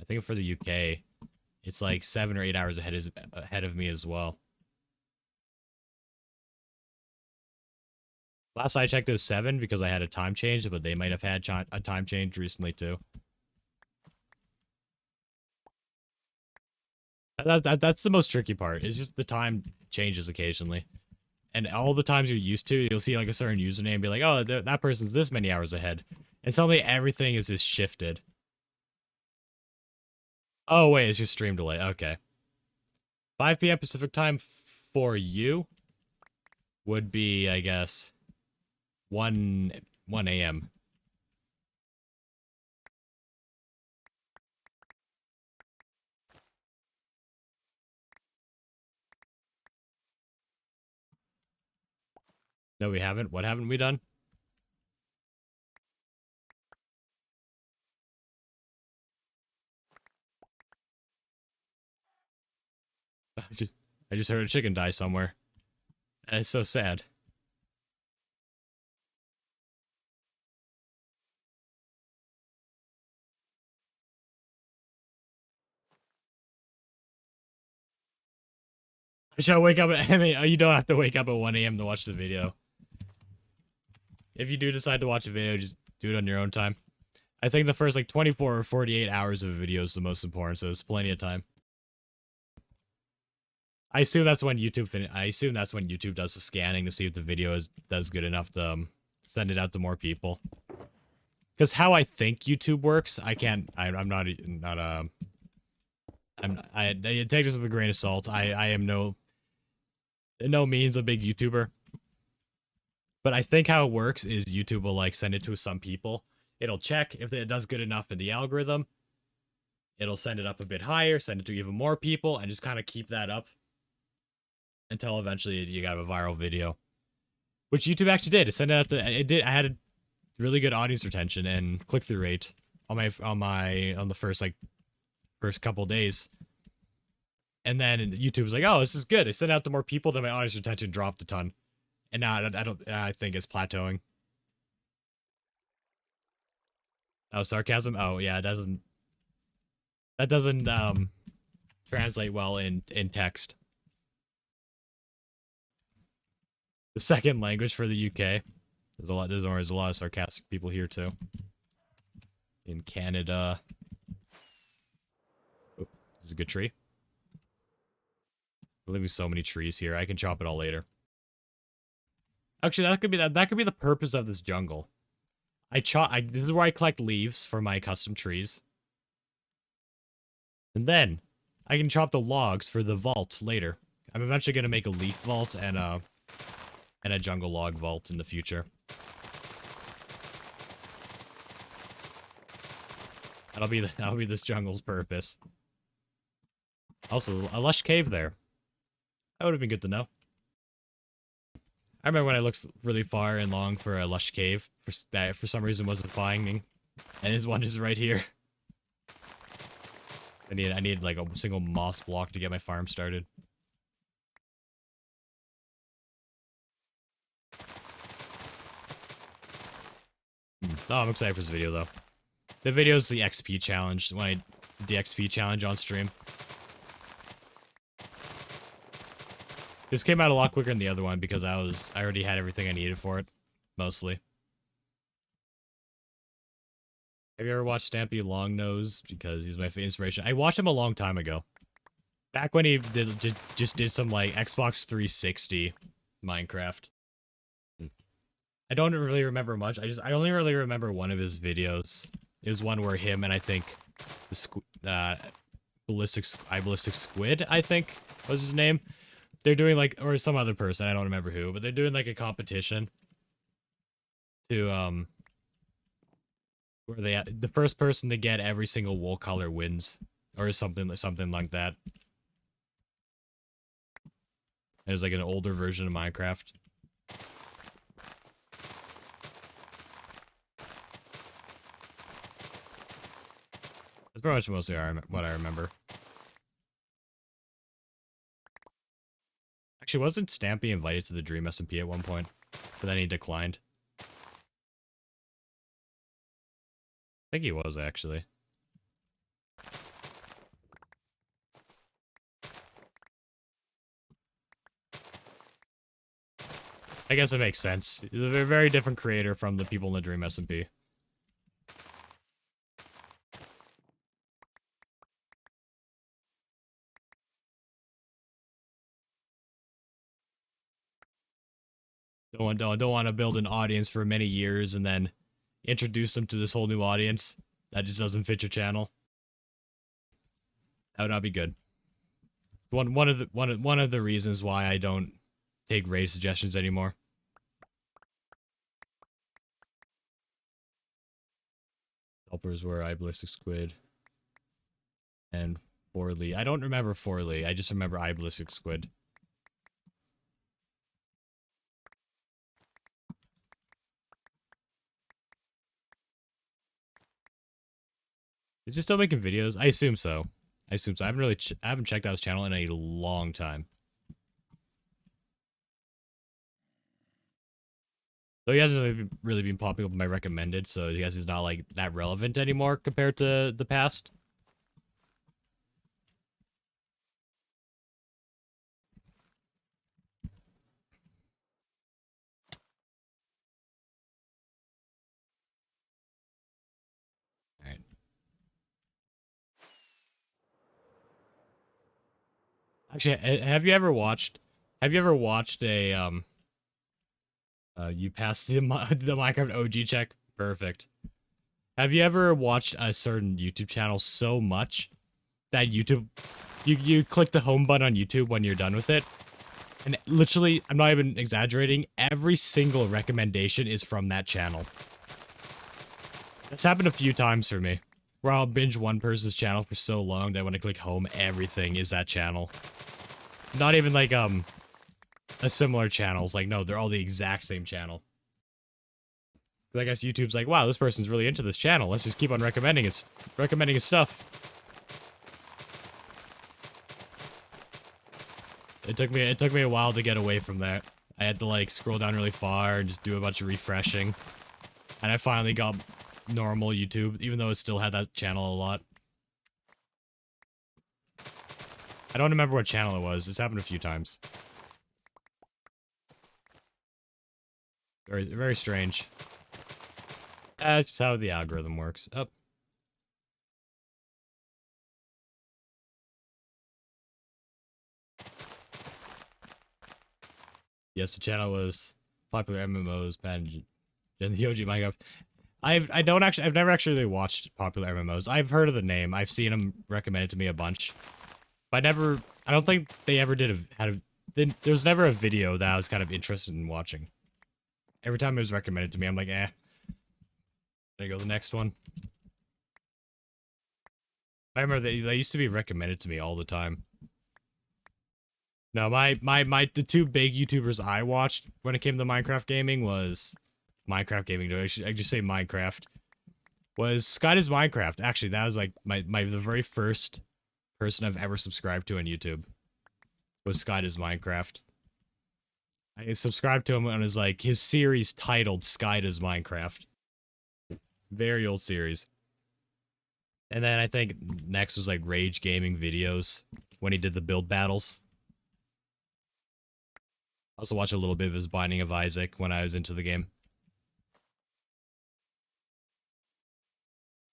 I think for the UK, it's like 7 or 8 hours ahead of me as well. Last I checked, it was 7 because I had a time change, but they might have had a time change recently too. That's the most tricky part. It's just the time changes occasionally. And all the times you're used to, you'll see like a certain username and be like, oh, that person's this many hours ahead. And suddenly everything is just shifted. Oh, wait, it's your stream delay. Okay. 5 PM Pacific time for you would be, I guess, 1 AM. No, we haven't. What haven't we done? I just heard a chicken die somewhere. And it's so sad. I shall wake up at, I mean, you don't have to wake up at 1 AM to watch the video. If you do decide to watch a video, just do it on your own time. I think the first like 24 or 48 hours of a video is the most important, so it's plenty of time. I assume that's when YouTube does the scanning to see if the video does good enough to send it out to more people. Because how I think YouTube works, I take this with a grain of salt. I am no means a big YouTuber. But I think how it works is YouTube will like send it to some people. It'll check if it does good enough in the algorithm. It'll send it up a bit higher, send it to even more people, and just kind of keep that up until eventually you got a viral video. Which YouTube actually did. It sent it out to, it did, I had a really good audience retention and click-through rate on the first couple days. And then YouTube was like, "Oh, this is good." I sent out to more people, then my audience retention dropped a ton. And now I think it's plateauing. Oh, sarcasm. Oh, yeah, that doesn't translate well in text. The second language for the UK. There's a lot of sarcastic people here too. In Canada. Oh, this is a good tree. We're leaving so many trees here. I can chop it all later. Actually, that could be the purpose of this jungle. This is where I collect leaves for my custom trees. And then I can chop the logs for the vaults later. I'm eventually gonna make a leaf vault and a jungle log vault in the future. That'll be this jungle's purpose. Also, a lush cave there. That would have been good to know. I remember when I looked really far and long for a lush cave that for some reason wasn't finding, and this one is right here. I need like a single moss block to get my farm started. Oh, I'm excited for this video though. The video is the XP challenge when I did the XP challenge on stream. This came out a lot quicker than the other one because I already had everything I needed for it, mostly. Have you ever watched Stampy Longnose? Because he's my inspiration. I watched him a long time ago. Back when he just did some like Xbox 360 Minecraft. I don't really remember much. I only really remember one of his videos. It was one where him and I think the Ballistic Squid, I think was his name. They're doing like, or some other person, I don't remember who, but they're doing like a competition to where the first person to get every single wool color wins, or something like that. It was like an older version of Minecraft. That's pretty much mostly what I remember. Actually, wasn't Stampy invited to the Dream SMP at one point? But then he declined. I think he was, actually. I guess it makes sense. He's a very different creator from the people in the Dream SMP. Don't want to build an audience for many years and then introduce them to this whole new audience that just doesn't fit your channel. That would not be good. One of the reasons why I don't take raid suggestions anymore. Helpers were Ballistic Squid and Forley. I don't remember Forley. I just remember Ballistic Squid. Is he still making videos? I assume so. I haven't checked out his channel in a long time. Though he hasn't really been popping up in my recommended, so I guess he's not like that relevant anymore compared to the past. Alright. Actually, have you ever watched a you passed the Minecraft OG check? Perfect. Have you ever watched a certain YouTube channel so much that you click the home button on YouTube when you're done with it, and literally, I'm not even exaggerating, every single recommendation is from that channel. That's happened a few times for me, where I'll binge one person's channel for so long that when I click home, everything is that channel. Not even like a similar channels, like no, they're all the exact same channel. Because I guess YouTube's like, wow, this person's really into this channel. Let's just keep on recommending his stuff. It took me a while to get away from that. I had to like scroll down really far and just do a bunch of refreshing. And I finally got normal YouTube, even though it still had that channel a lot. I don't remember what channel it was. It's happened a few times. Very, very strange. That's just how the algorithm works. Up. Yes, the channel was popular MMOs, banned in the OG Minecraft. I've never actually watched popular MMOs. I've heard of the name. I've seen them recommended to me a bunch. But I don't think they ever there's never a video that I was kind of interested in watching. Every time it was recommended to me, I'm like, eh. There you go, the next one. I remember they used to be recommended to me all the time. No, the two big YouTubers I watched when it came to Minecraft gaming was Minecraft gaming. I just say Minecraft. Was Skydoes Minecraft. Actually, that was like the very first person I've ever subscribed to on YouTube. Was Skydoes Minecraft. I subscribed to him on his series titled Skydoes Minecraft. Very old series. And then I think next was like Rage Gaming Videos when he did the build battles. I also watched a little bit of his Binding of Isaac when I was into the game.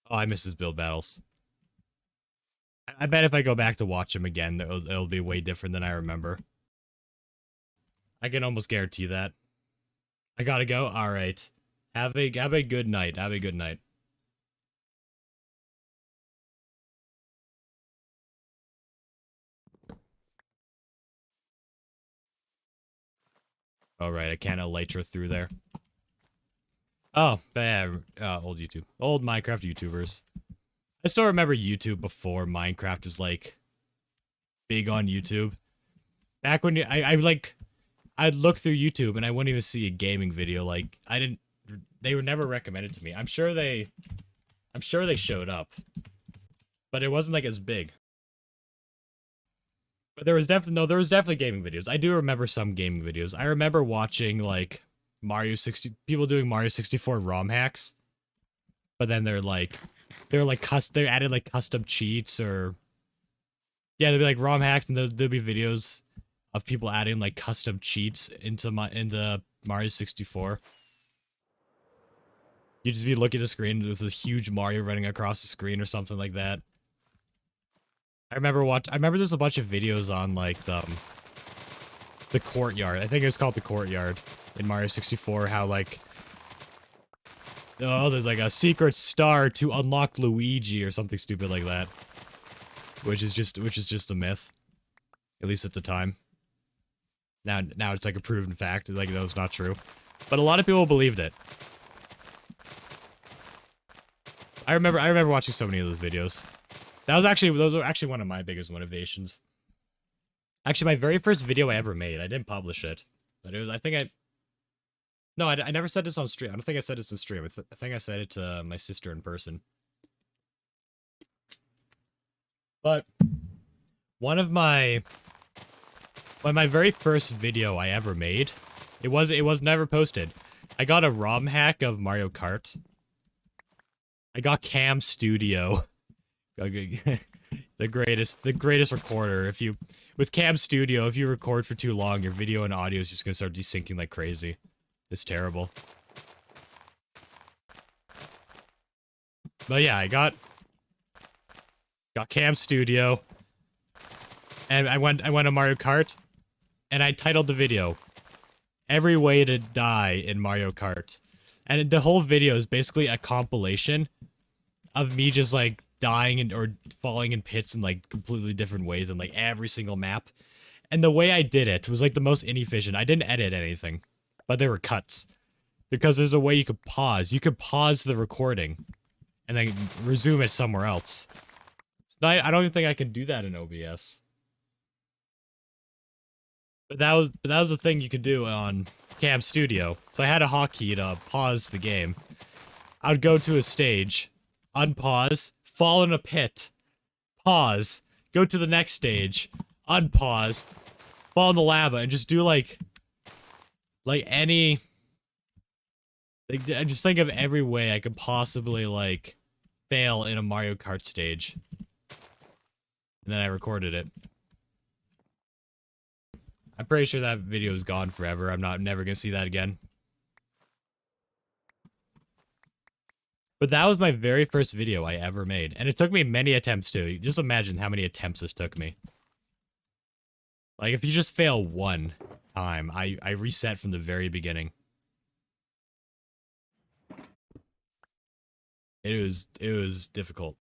Oh, I miss his build battles. I bet if I go back to watch him again, it'll be way different than I remember. I can almost guarantee that. I gotta go? Alright. Have a good night. Have a good night. Alright, I can't elytra through there. Oh, yeah, old YouTube. Old Minecraft YouTubers. I still remember YouTube before Minecraft was, like, big on YouTube. Back when I'd look through YouTube and I wouldn't even see a gaming video. Like, they were never recommended to me. I'm sure they showed up. But it wasn't, like, as big. But there was definitely gaming videos. I do remember some gaming videos. I remember watching, like, people doing Mario 64 ROM hacks. But then they added, like, custom cheats or... Yeah, there'd be, like, ROM hacks and there'd be videos of people adding, like, custom cheats into Mario 64. You'd just be looking at the screen with a huge Mario running across the screen or something like that. I remember there's a bunch of videos on, like, the courtyard. I think it's called the courtyard in Mario 64, how, like... Oh, there's, like, a secret star to unlock Luigi or something stupid like that. Which is just a myth. At least at the time. Now it's, like, a proven fact. Like, no, it's not true. But a lot of people believed it. I remember watching so many of those videos. Those were actually one of my biggest motivations. Actually, my very first video I ever made, I didn't publish it. But it was, I never said this on stream. I don't think I said this on stream. I think I said it to my sister in person. But my very first video I ever made, it was never posted. I got a ROM hack of Mario Kart. I got Cam Studio. the greatest recorder. With Cam Studio, if you record for too long, your video and audio is just gonna start desyncing like crazy. It's terrible. But yeah, I got Cam Studio, and I went to Mario Kart, and I titled the video, "Every Way to Die in Mario Kart," and the whole video is basically a compilation of me just like dying or falling in pits in like completely different ways in like every single map. And the way I did it was like the most inefficient. I didn't edit anything, but there were cuts. Because there's a way you could pause. You could pause the recording and then resume it somewhere else. I don't even think I can do that in OBS. But that was the thing you could do on Cam Studio. So I had a hotkey to pause the game. I would go to a stage, unpause, fall in a pit, pause, go to the next stage, unpause, fall in the lava, and just do like any, like, I just think of every way I could possibly, like, fail in a Mario Kart stage. And then I recorded it. I'm pretty sure that video is gone forever. I'm never gonna see that again. But that was my very first video I ever made. And it took me many attempts too. Just imagine how many attempts this took me. Like, if you just fail one time, I reset from the very beginning. It was difficult.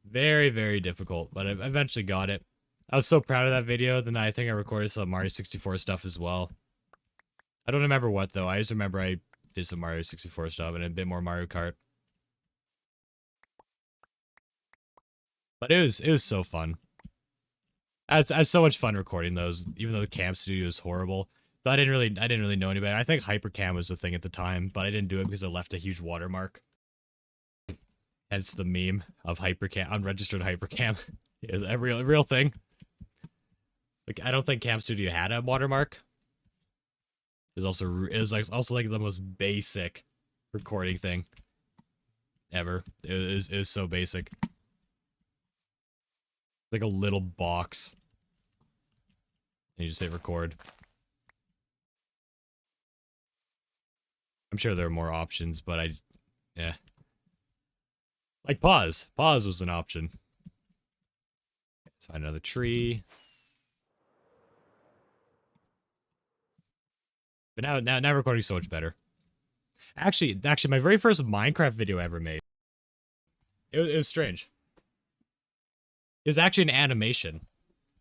Very, very difficult, but I eventually got it. I was so proud of that video. Then I think I recorded some Mario 64 stuff as well. I don't remember what though. I just remember I did some Mario 64 stuff and a bit more Mario Kart. But it was so fun. I had so much fun recording those, even though the cam studio is horrible. But I didn't really know any better. I think hypercam was the thing at the time, but I didn't do it because it left a huge watermark. Hence the meme of hypercam, unregistered hypercam. It was a real thing. Like, I don't think Cam Studio had a watermark. It was also like the most basic recording thing ever. It was so basic. Like a little box. And you just hit record. I'm sure there are more options, but yeah. Like pause. Pause was an option. Let's find another tree. But now recording's so much better. Actually, my very first Minecraft video I ever made. It was strange. It was actually an animation.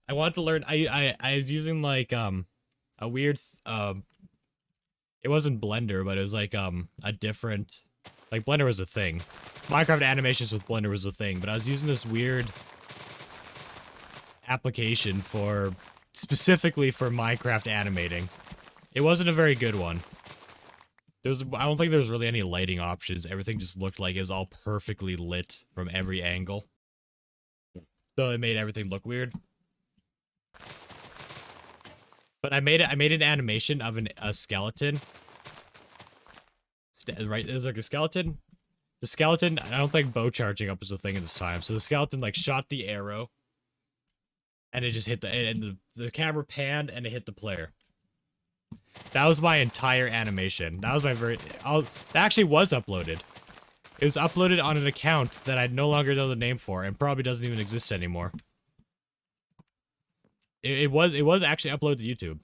I wanted to learn. I was using like a weird it wasn't Blender, but it was like a different, like, Blender was a thing. Minecraft animations with Blender was a thing, but I was using this weird application for specifically for Minecraft animating. It wasn't a very good one. I don't think there was really any lighting options. Everything just looked like it was all perfectly lit from every angle. So it made everything look weird. But I made an animation of a skeleton. Right, it was like a skeleton. The skeleton, I don't think bow charging up was a thing at this time. So the skeleton like shot the arrow, and it just hit the camera panned and it hit the player. That was my entire animation. That was my that actually was uploaded. It was uploaded on an account that I no longer know the name for and probably doesn't even exist anymore. It was actually uploaded to YouTube.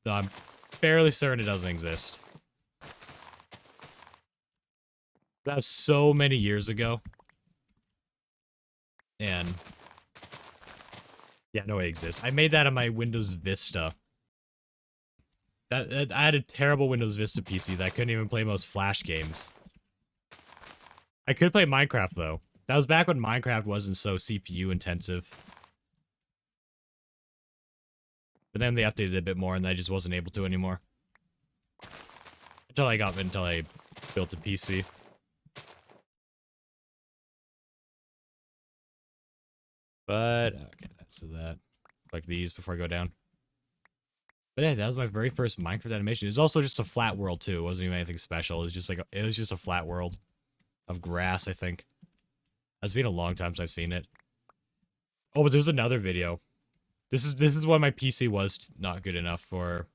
So I'm fairly certain it doesn't exist. That was so many years ago. And yeah, no, it exists. I made that on my Windows Vista. I had a terrible Windows Vista PC that I couldn't even play most Flash games. I could play Minecraft, though. That was back when Minecraft wasn't so CPU intensive. But then they updated it a bit more, and I just wasn't able to anymore. Until I built a PC. But, okay, so that. Like these before I go down. But yeah, that was my very first Minecraft animation. It was also just a flat world too. It wasn't even anything special. It was just like it was just a flat world of grass, I think. It's been a long time since I've seen it. Oh, but there's another video. This is when my PC was not good enough for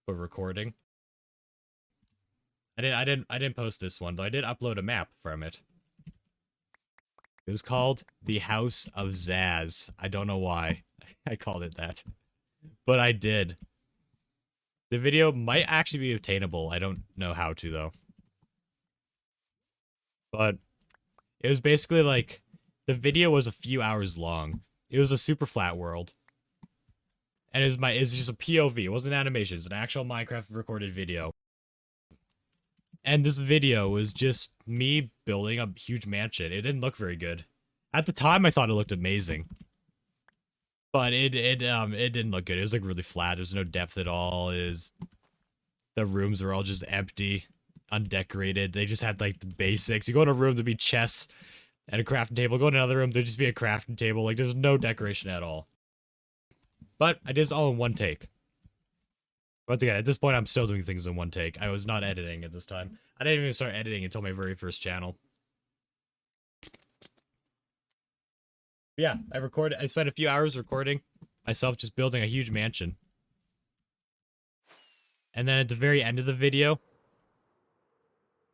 recording. I didn't post this one, though I did upload a map from it. It was called The House of Zaz. I don't know why I called it that. But I did. The video might actually be obtainable. I don't know how to, though. But it was basically like, the video was a few hours long. It was a super flat world. And it was just a POV. It wasn't animation. It was an actual Minecraft recorded video. And this video was just me building a huge mansion. It didn't look very good. At the time, I thought it looked amazing. But it didn't look good. It was like really flat. There's no depth at all. The rooms are all just empty. undecorated. They just had like the basics. You go in a room, there'd be chests and a crafting table. Go in another room, there'd just be a crafting table. Like there's no decoration at all. But I did this all in one take. Once again, at this point, I'm still doing things in one take. I was not editing at this time. I didn't even start editing until my very first channel. Yeah, I spent a few hours recording myself just building a huge mansion. And then at the very end of the video,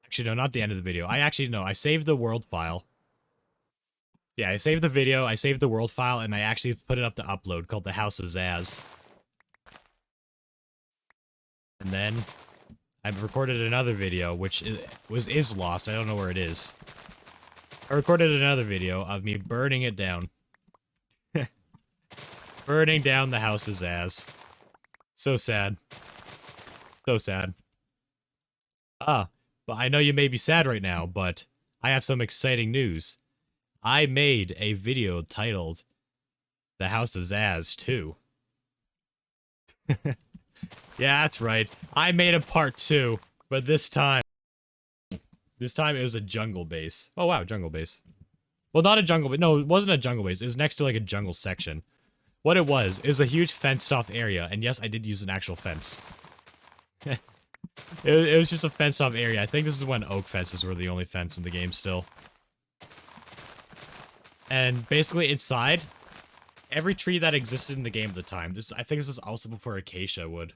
actually no, not the end of the video. I saved the world file. Yeah, I saved the video, I saved the world file, and I actually put it up to upload called the House of Zaz. And then I've recorded another video, which is lost. I don't know where it is. I recorded another video of me burning it down. Burning down the House of Zaz. So sad. So sad. But I know you may be sad right now, but I have some exciting news. I made a video titled The House of Zaz 2. Yeah, that's right. I made a part 2, but this time it was a jungle base. Oh wow, jungle base. Well, not a jungle base. No, it wasn't a jungle base. It was next to like a jungle section. What it was a huge fenced off area, and yes, I did use an actual fence. It was just a fenced off area. I think this is when oak fences were the only fence in the game still. And basically inside, every tree that existed in the game at the time. I think this is also before acacia wood.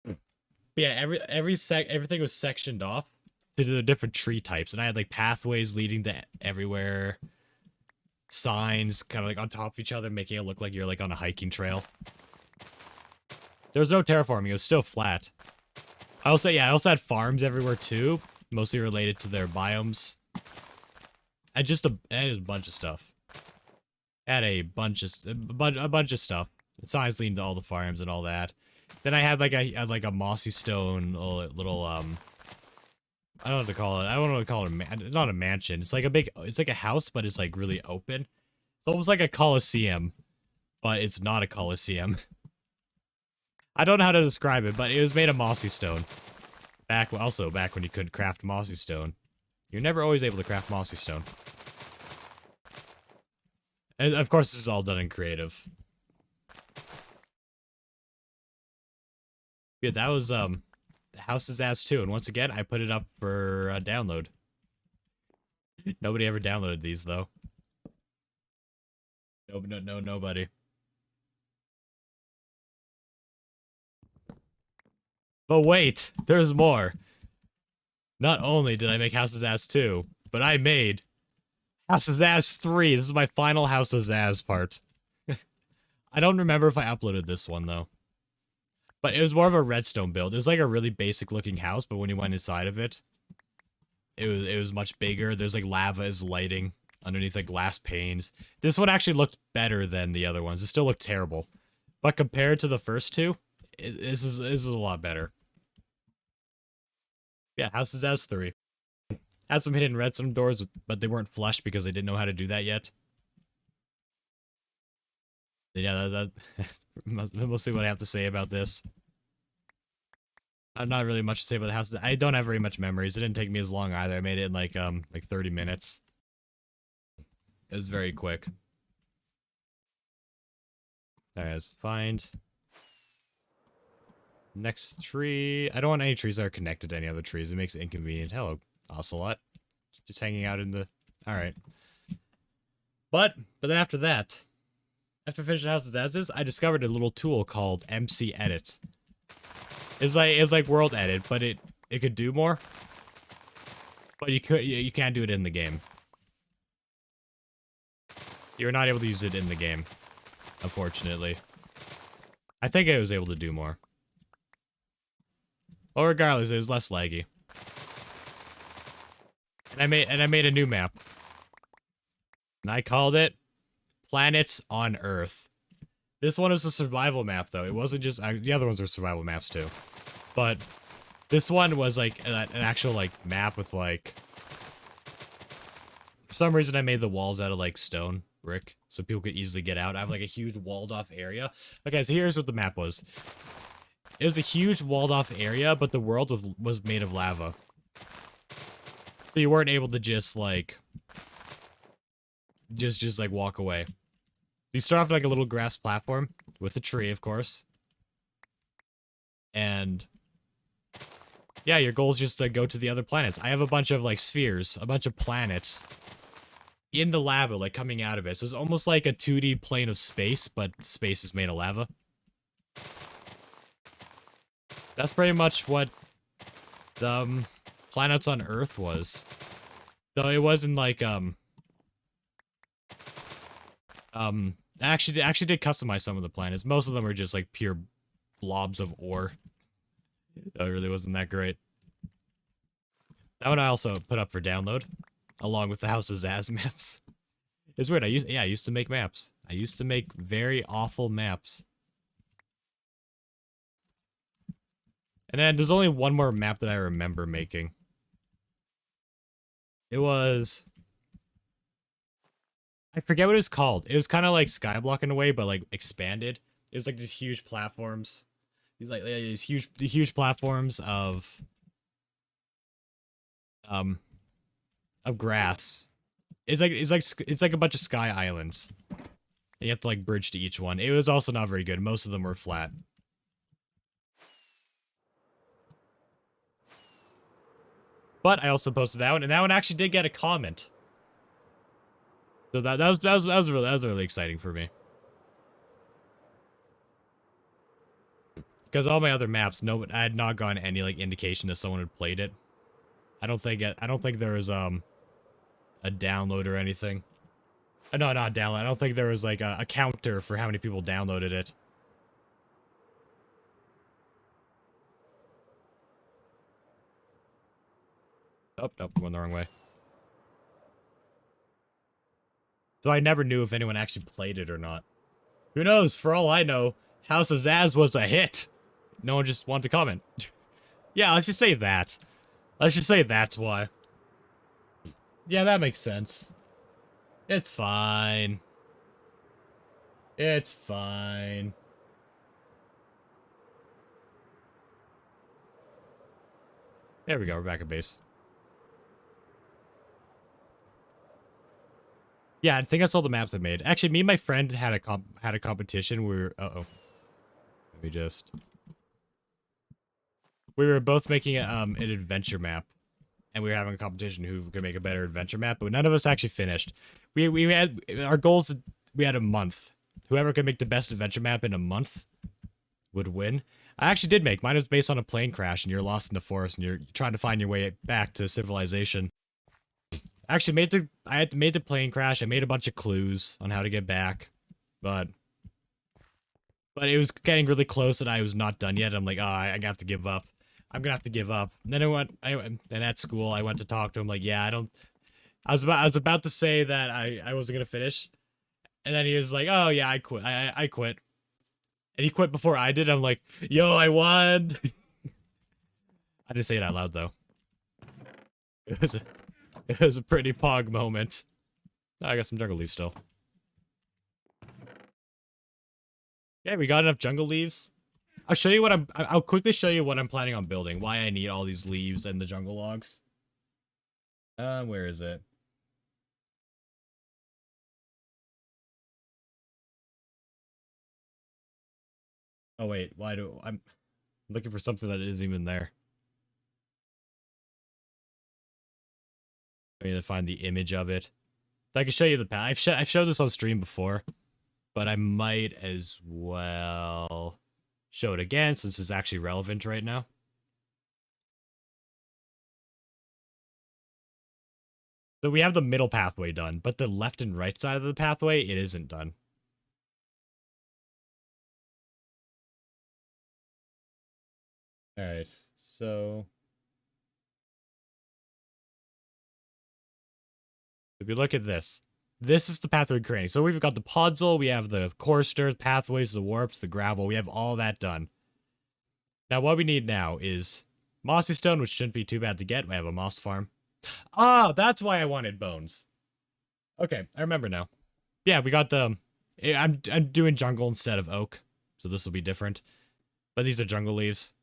But yeah, everything was sectioned off to the different tree types, and I had like pathways leading to everywhere. Signs kind of like on top of each other, making it look like you're like on a hiking trail. There was no terraforming, it was still flat. I also had farms everywhere too, mostly related to their biomes. I had a bunch of stuff. I had a bunch of stuff. Signs leading to all the farms and all that. Then I had like a mossy stone little I don't know what to call it. I don't know what to call it. It's not a mansion. It's like a house, but it's like really open. It's almost like a coliseum, but it's not a coliseum. I don't know how to describe it, but it was made of mossy stone. Back when you couldn't craft mossy stone. You're never always able to craft mossy stone. And of course, this is all done in creative. Yeah, that was the House of Zaz 2, and once again, I put it up for download. Nobody ever downloaded these though. No, nobody. But wait, there's more. Not only did I make House of Zaz 2, but I made House of Zaz 3. This is my final House of Zaz part. I don't remember if I uploaded this one though. But it was more of a redstone build. It was like a really basic looking house, but when you went inside of it, it was much bigger. There's like lava is lighting underneath like glass panes. This one actually looked better than the other ones. It still looked terrible. But compared to the first two, this is a lot better. Yeah, House of Zaz 3. Had some hidden redstone doors, but they weren't flush because they didn't know how to do that yet. Yeah, that's mostly what I have to say about this. I'm not really much to say about the house. I don't have very much memories. It didn't take me as long either. I made it in like 30 minutes. It was very quick. Alright, let's find next tree. I don't want any trees that are connected to any other trees. It makes it inconvenient. Hello, Ocelot. Just hanging out in the... Alright. But then after that, after finishing House of Zaz, I discovered a little tool called MC Edit. It's like World Edit, but it could do more. But you can't do it in the game. You're not able to use it in the game, unfortunately. I think I was able to do more. Well, regardless, it was less laggy. And I made a new map. And I called it Planets on Earth. This one is a survival map, though. It wasn't just... the other ones were survival maps, too. But this one was, like, an actual, like, map with, like... For some reason, I made the walls out of, like, stone, brick, so people could easily get out. I have, like, a huge walled-off area. Okay, so here's what the map was. It was a huge walled off area, but the world was made of lava. So you weren't able to just like just like walk away. You start off like a little grass platform with a tree, of course. And yeah, your goal is just to go to the other planets. I have a bunch of like spheres, a bunch of planets in the lava, like coming out of it. So it's almost like a 2D plane of space, but space is made of lava. That's pretty much what the planets on Earth was. Though it wasn't like I actually did customize some of the planets. Most of them are just like pure blobs of ore. That really wasn't that great. That one I also put up for download, along with the House of Zaz maps. It's weird. I used to make maps. I used to make very awful maps. And then there's only one more map that I remember making. It was... I forget what it was called. It was kind of like Skyblock in a way, but like expanded. It was like these huge platforms. These huge platforms of grass. It's like a bunch of sky islands. And you have to like bridge to each one. It was also not very good. Most of them were flat. But I also posted that one, and that one actually did get a comment. So that was really exciting for me. Because all my other maps, I had not gotten any like indication that someone had played it. I don't think there was a download or anything. No, not download. I don't think there was like a counter for how many people downloaded it. Oh, nope, I'm going the wrong way. So I never knew if anyone actually played it or not. Who knows? For all I know, House of Zaz was a hit. No one just wanted to comment. Yeah, let's just say that. Let's just say that's why. Yeah, that makes sense. It's fine. It's fine. There we go, we're back at base. Yeah, I think that's all the maps I made. Actually, me and my friend had a competition. We were we were both making an adventure map, and we were having a competition who could make a better adventure map, but none of us actually finished. We had our goals. We had a month. Whoever could make the best adventure map in a month would win. I actually did make mine. Was based on a plane crash, and you're lost in the forest, and you're trying to find your way back to civilization. I actually made the plane crash. I made a bunch of clues on how to get back, but it was getting really close, and I was not done yet. I'm like, oh, I have to give up. I'm gonna have to give up. And then and at school, I went to talk to him. Like, yeah, I was about to say that I wasn't gonna finish, and then he was like, oh yeah, I quit. I quit, and he quit before I did. I'm like, yo, I won. I didn't say it out loud though. It was a pretty pog moment. Oh, I got some jungle leaves still. Yeah, we got enough jungle leaves. I'll quickly show you what I'm planning on building. Why I need all these leaves and the jungle logs. Where is it? Oh wait, I'm looking for something that isn't even there. I need to find the image of it. I can show you the path. I've showed this on stream before, but I might as well show it again since it's actually relevant right now. So we have the middle pathway done, but the left and right side of the pathway, it isn't done. Alright, so if you look at this is the pathway creating. So we've got the podzol, we have the course pathways, the warps, the gravel. We have all that done. Now what we need now is mossy stone, which shouldn't be too bad to get. We have a moss farm. Ah, that's why I wanted bones. Okay, I remember now. Yeah, we got the... I'm doing jungle instead of oak, so this will be different. But these are jungle leaves.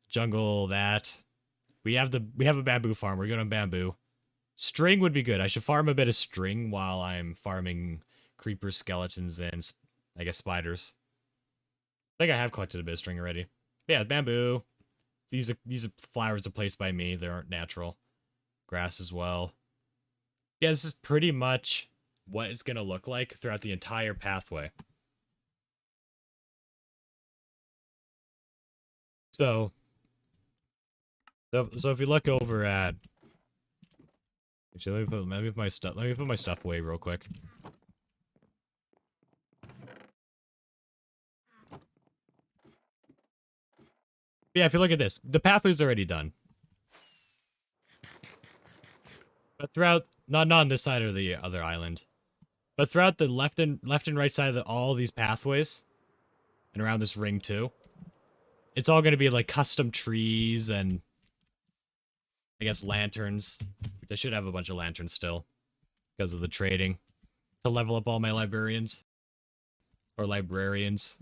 Jungle that. We have a bamboo farm. We're good on bamboo. String would be good. I should farm a bit of string while I'm farming creepers, skeletons, and I guess spiders. I think I have collected a bit of string already. Yeah, bamboo. These are flowers are placed by me. They aren't natural. Grass as well. Yeah, this is pretty much what it's gonna look like throughout the entire pathway. So if you look over at, actually, let me put my stuff away real quick. Yeah, if you look at this, the pathway's already done. But throughout, not on this side or the other island, but throughout the left and right side of all these pathways, and around this ring too, it's all going to be like custom trees and I guess lanterns. I should have a bunch of lanterns still because of the trading to level up all my librarians or librarians.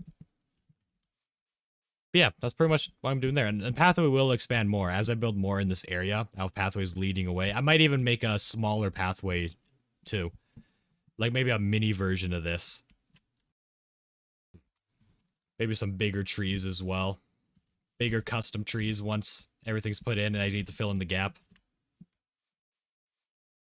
But yeah, that's pretty much what I'm doing there. And pathway will expand more as I build more in this area. I'll have pathways leading away. I might even make a smaller pathway too, like maybe a mini version of this. Maybe some bigger trees as well. Bigger custom trees once everything's put in and I need to fill in the gap.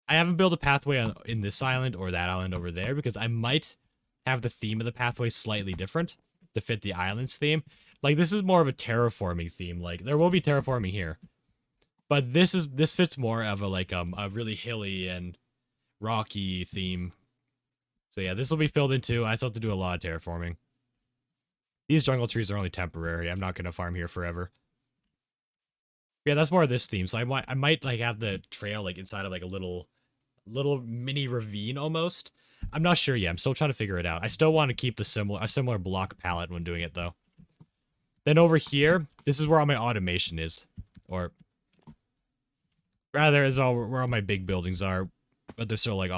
I haven't built a pathway in this island or that island over there because I might have the theme of the pathway slightly different to fit the island's theme. Like, this is more of a terraforming theme. Like, there will be terraforming here. But this fits more of a really hilly and rocky theme. So yeah, this will be filled in too. I still have to do a lot of terraforming. These jungle trees are only temporary. I'm not going to farm here forever. Yeah, that's more of this theme. So I might like have the trail like inside of like a little mini ravine almost. I'm not sure yet. I'm still trying to figure it out. I still want to keep a similar block palette when doing it though. Then over here, this is where all my automation is, or rather, is where all my big buildings are, but they're still like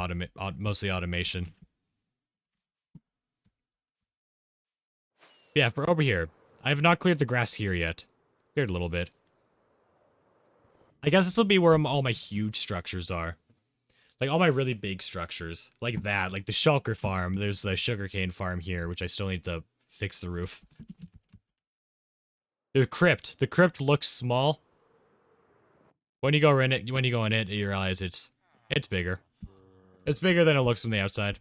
mostly automation. Yeah, for over here, I have not cleared the grass here yet. Cleared a little bit. I guess this will be where all my huge structures are. Like, all my really big structures. Like that. Like the shulker farm. There's the sugarcane farm here, which I still need to fix the roof. The crypt. The crypt looks small. When you go in it, you realize it's bigger. It's bigger than it looks from the outside.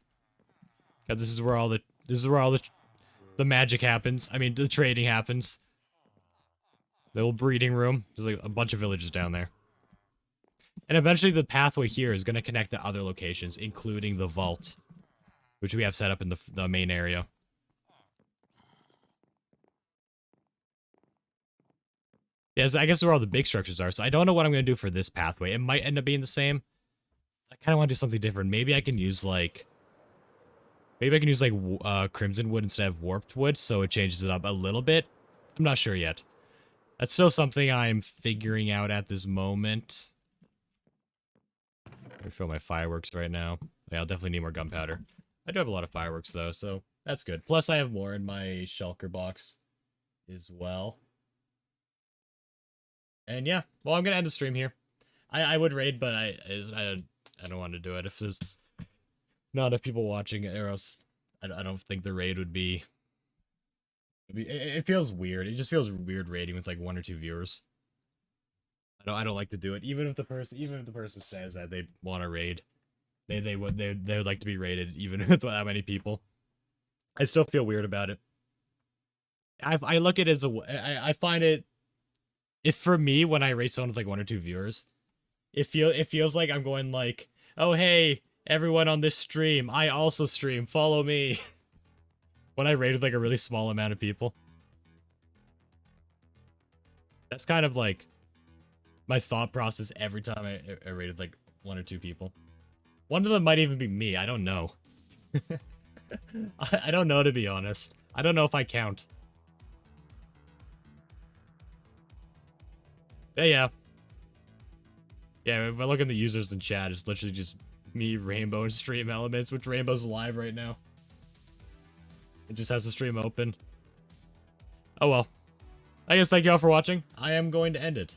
Cause this is where all the magic happens. I mean, the trading happens. The little breeding room. There's like a bunch of villages down there. And eventually the pathway here is going to connect to other locations, including the vault, which we have set up in the main area. Yes, I guess where all the big structures are, so I don't know what I'm going to do for this pathway. It might end up being the same. I kind of want to do something different. Maybe I can use, like, crimson wood instead of warped wood, so it changes it up a little bit. I'm not sure yet. That's still something I'm figuring out at this moment. I refill my fireworks right now. Yeah, I'll definitely need more gunpowder. I do have a lot of fireworks, though, so that's good. Plus, I have more in my shulker box as well. And yeah, well, I'm gonna end the stream here. I would raid, but I don't want to do it if there's not enough people watching, or else I don't think the raid would be. It feels weird. It just feels weird raiding with like 1 or 2 viewers. I don't like to do it, even if the person says that they want to raid, they would like to be raided even with that many people. I still feel weird about it. I look at it as I find it. If for me, when I raid someone with like 1 or 2 viewers, it feels like I'm going like, oh hey, everyone on this stream, I also stream, follow me. When I raid with like a really small amount of people. That's kind of like my thought process every time I raided like 1 or 2 people. One of them might even be me, I don't know. I don't know, to be honest. I don't know if I count. Yeah. Yeah, if I look at the users in chat, it's literally just me, Rainbow, and Stream Elements, which Rainbow's live right now. It just has the stream open. Oh well. I guess thank you all for watching. I am going to end it.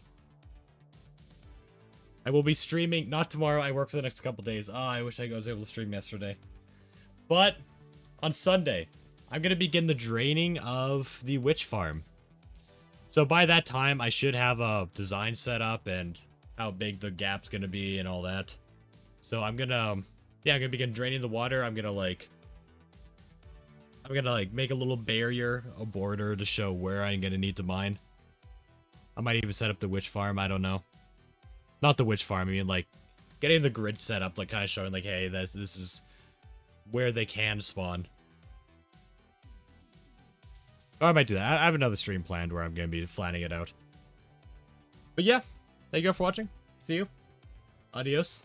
I will be streaming, not tomorrow, I work for the next couple days. Oh, I wish I was able to stream yesterday. But, on Sunday, I'm going to begin the draining of the witch farm. So by that time, I should have a design set up and how big the gap's going to be and all that. So I'm going to, yeah, I'm going to begin draining the water. I'm going to make a little barrier, a border to show where I'm going to need to mine. I might even set up the witch farm, I don't know. Not the witch farm, I mean, like, getting the grid set up, like, kind of showing, like, hey, this is where they can spawn. Or I might do that. I have another stream planned where I'm going to be planning it out. But yeah, thank you all for watching. See you. Adios.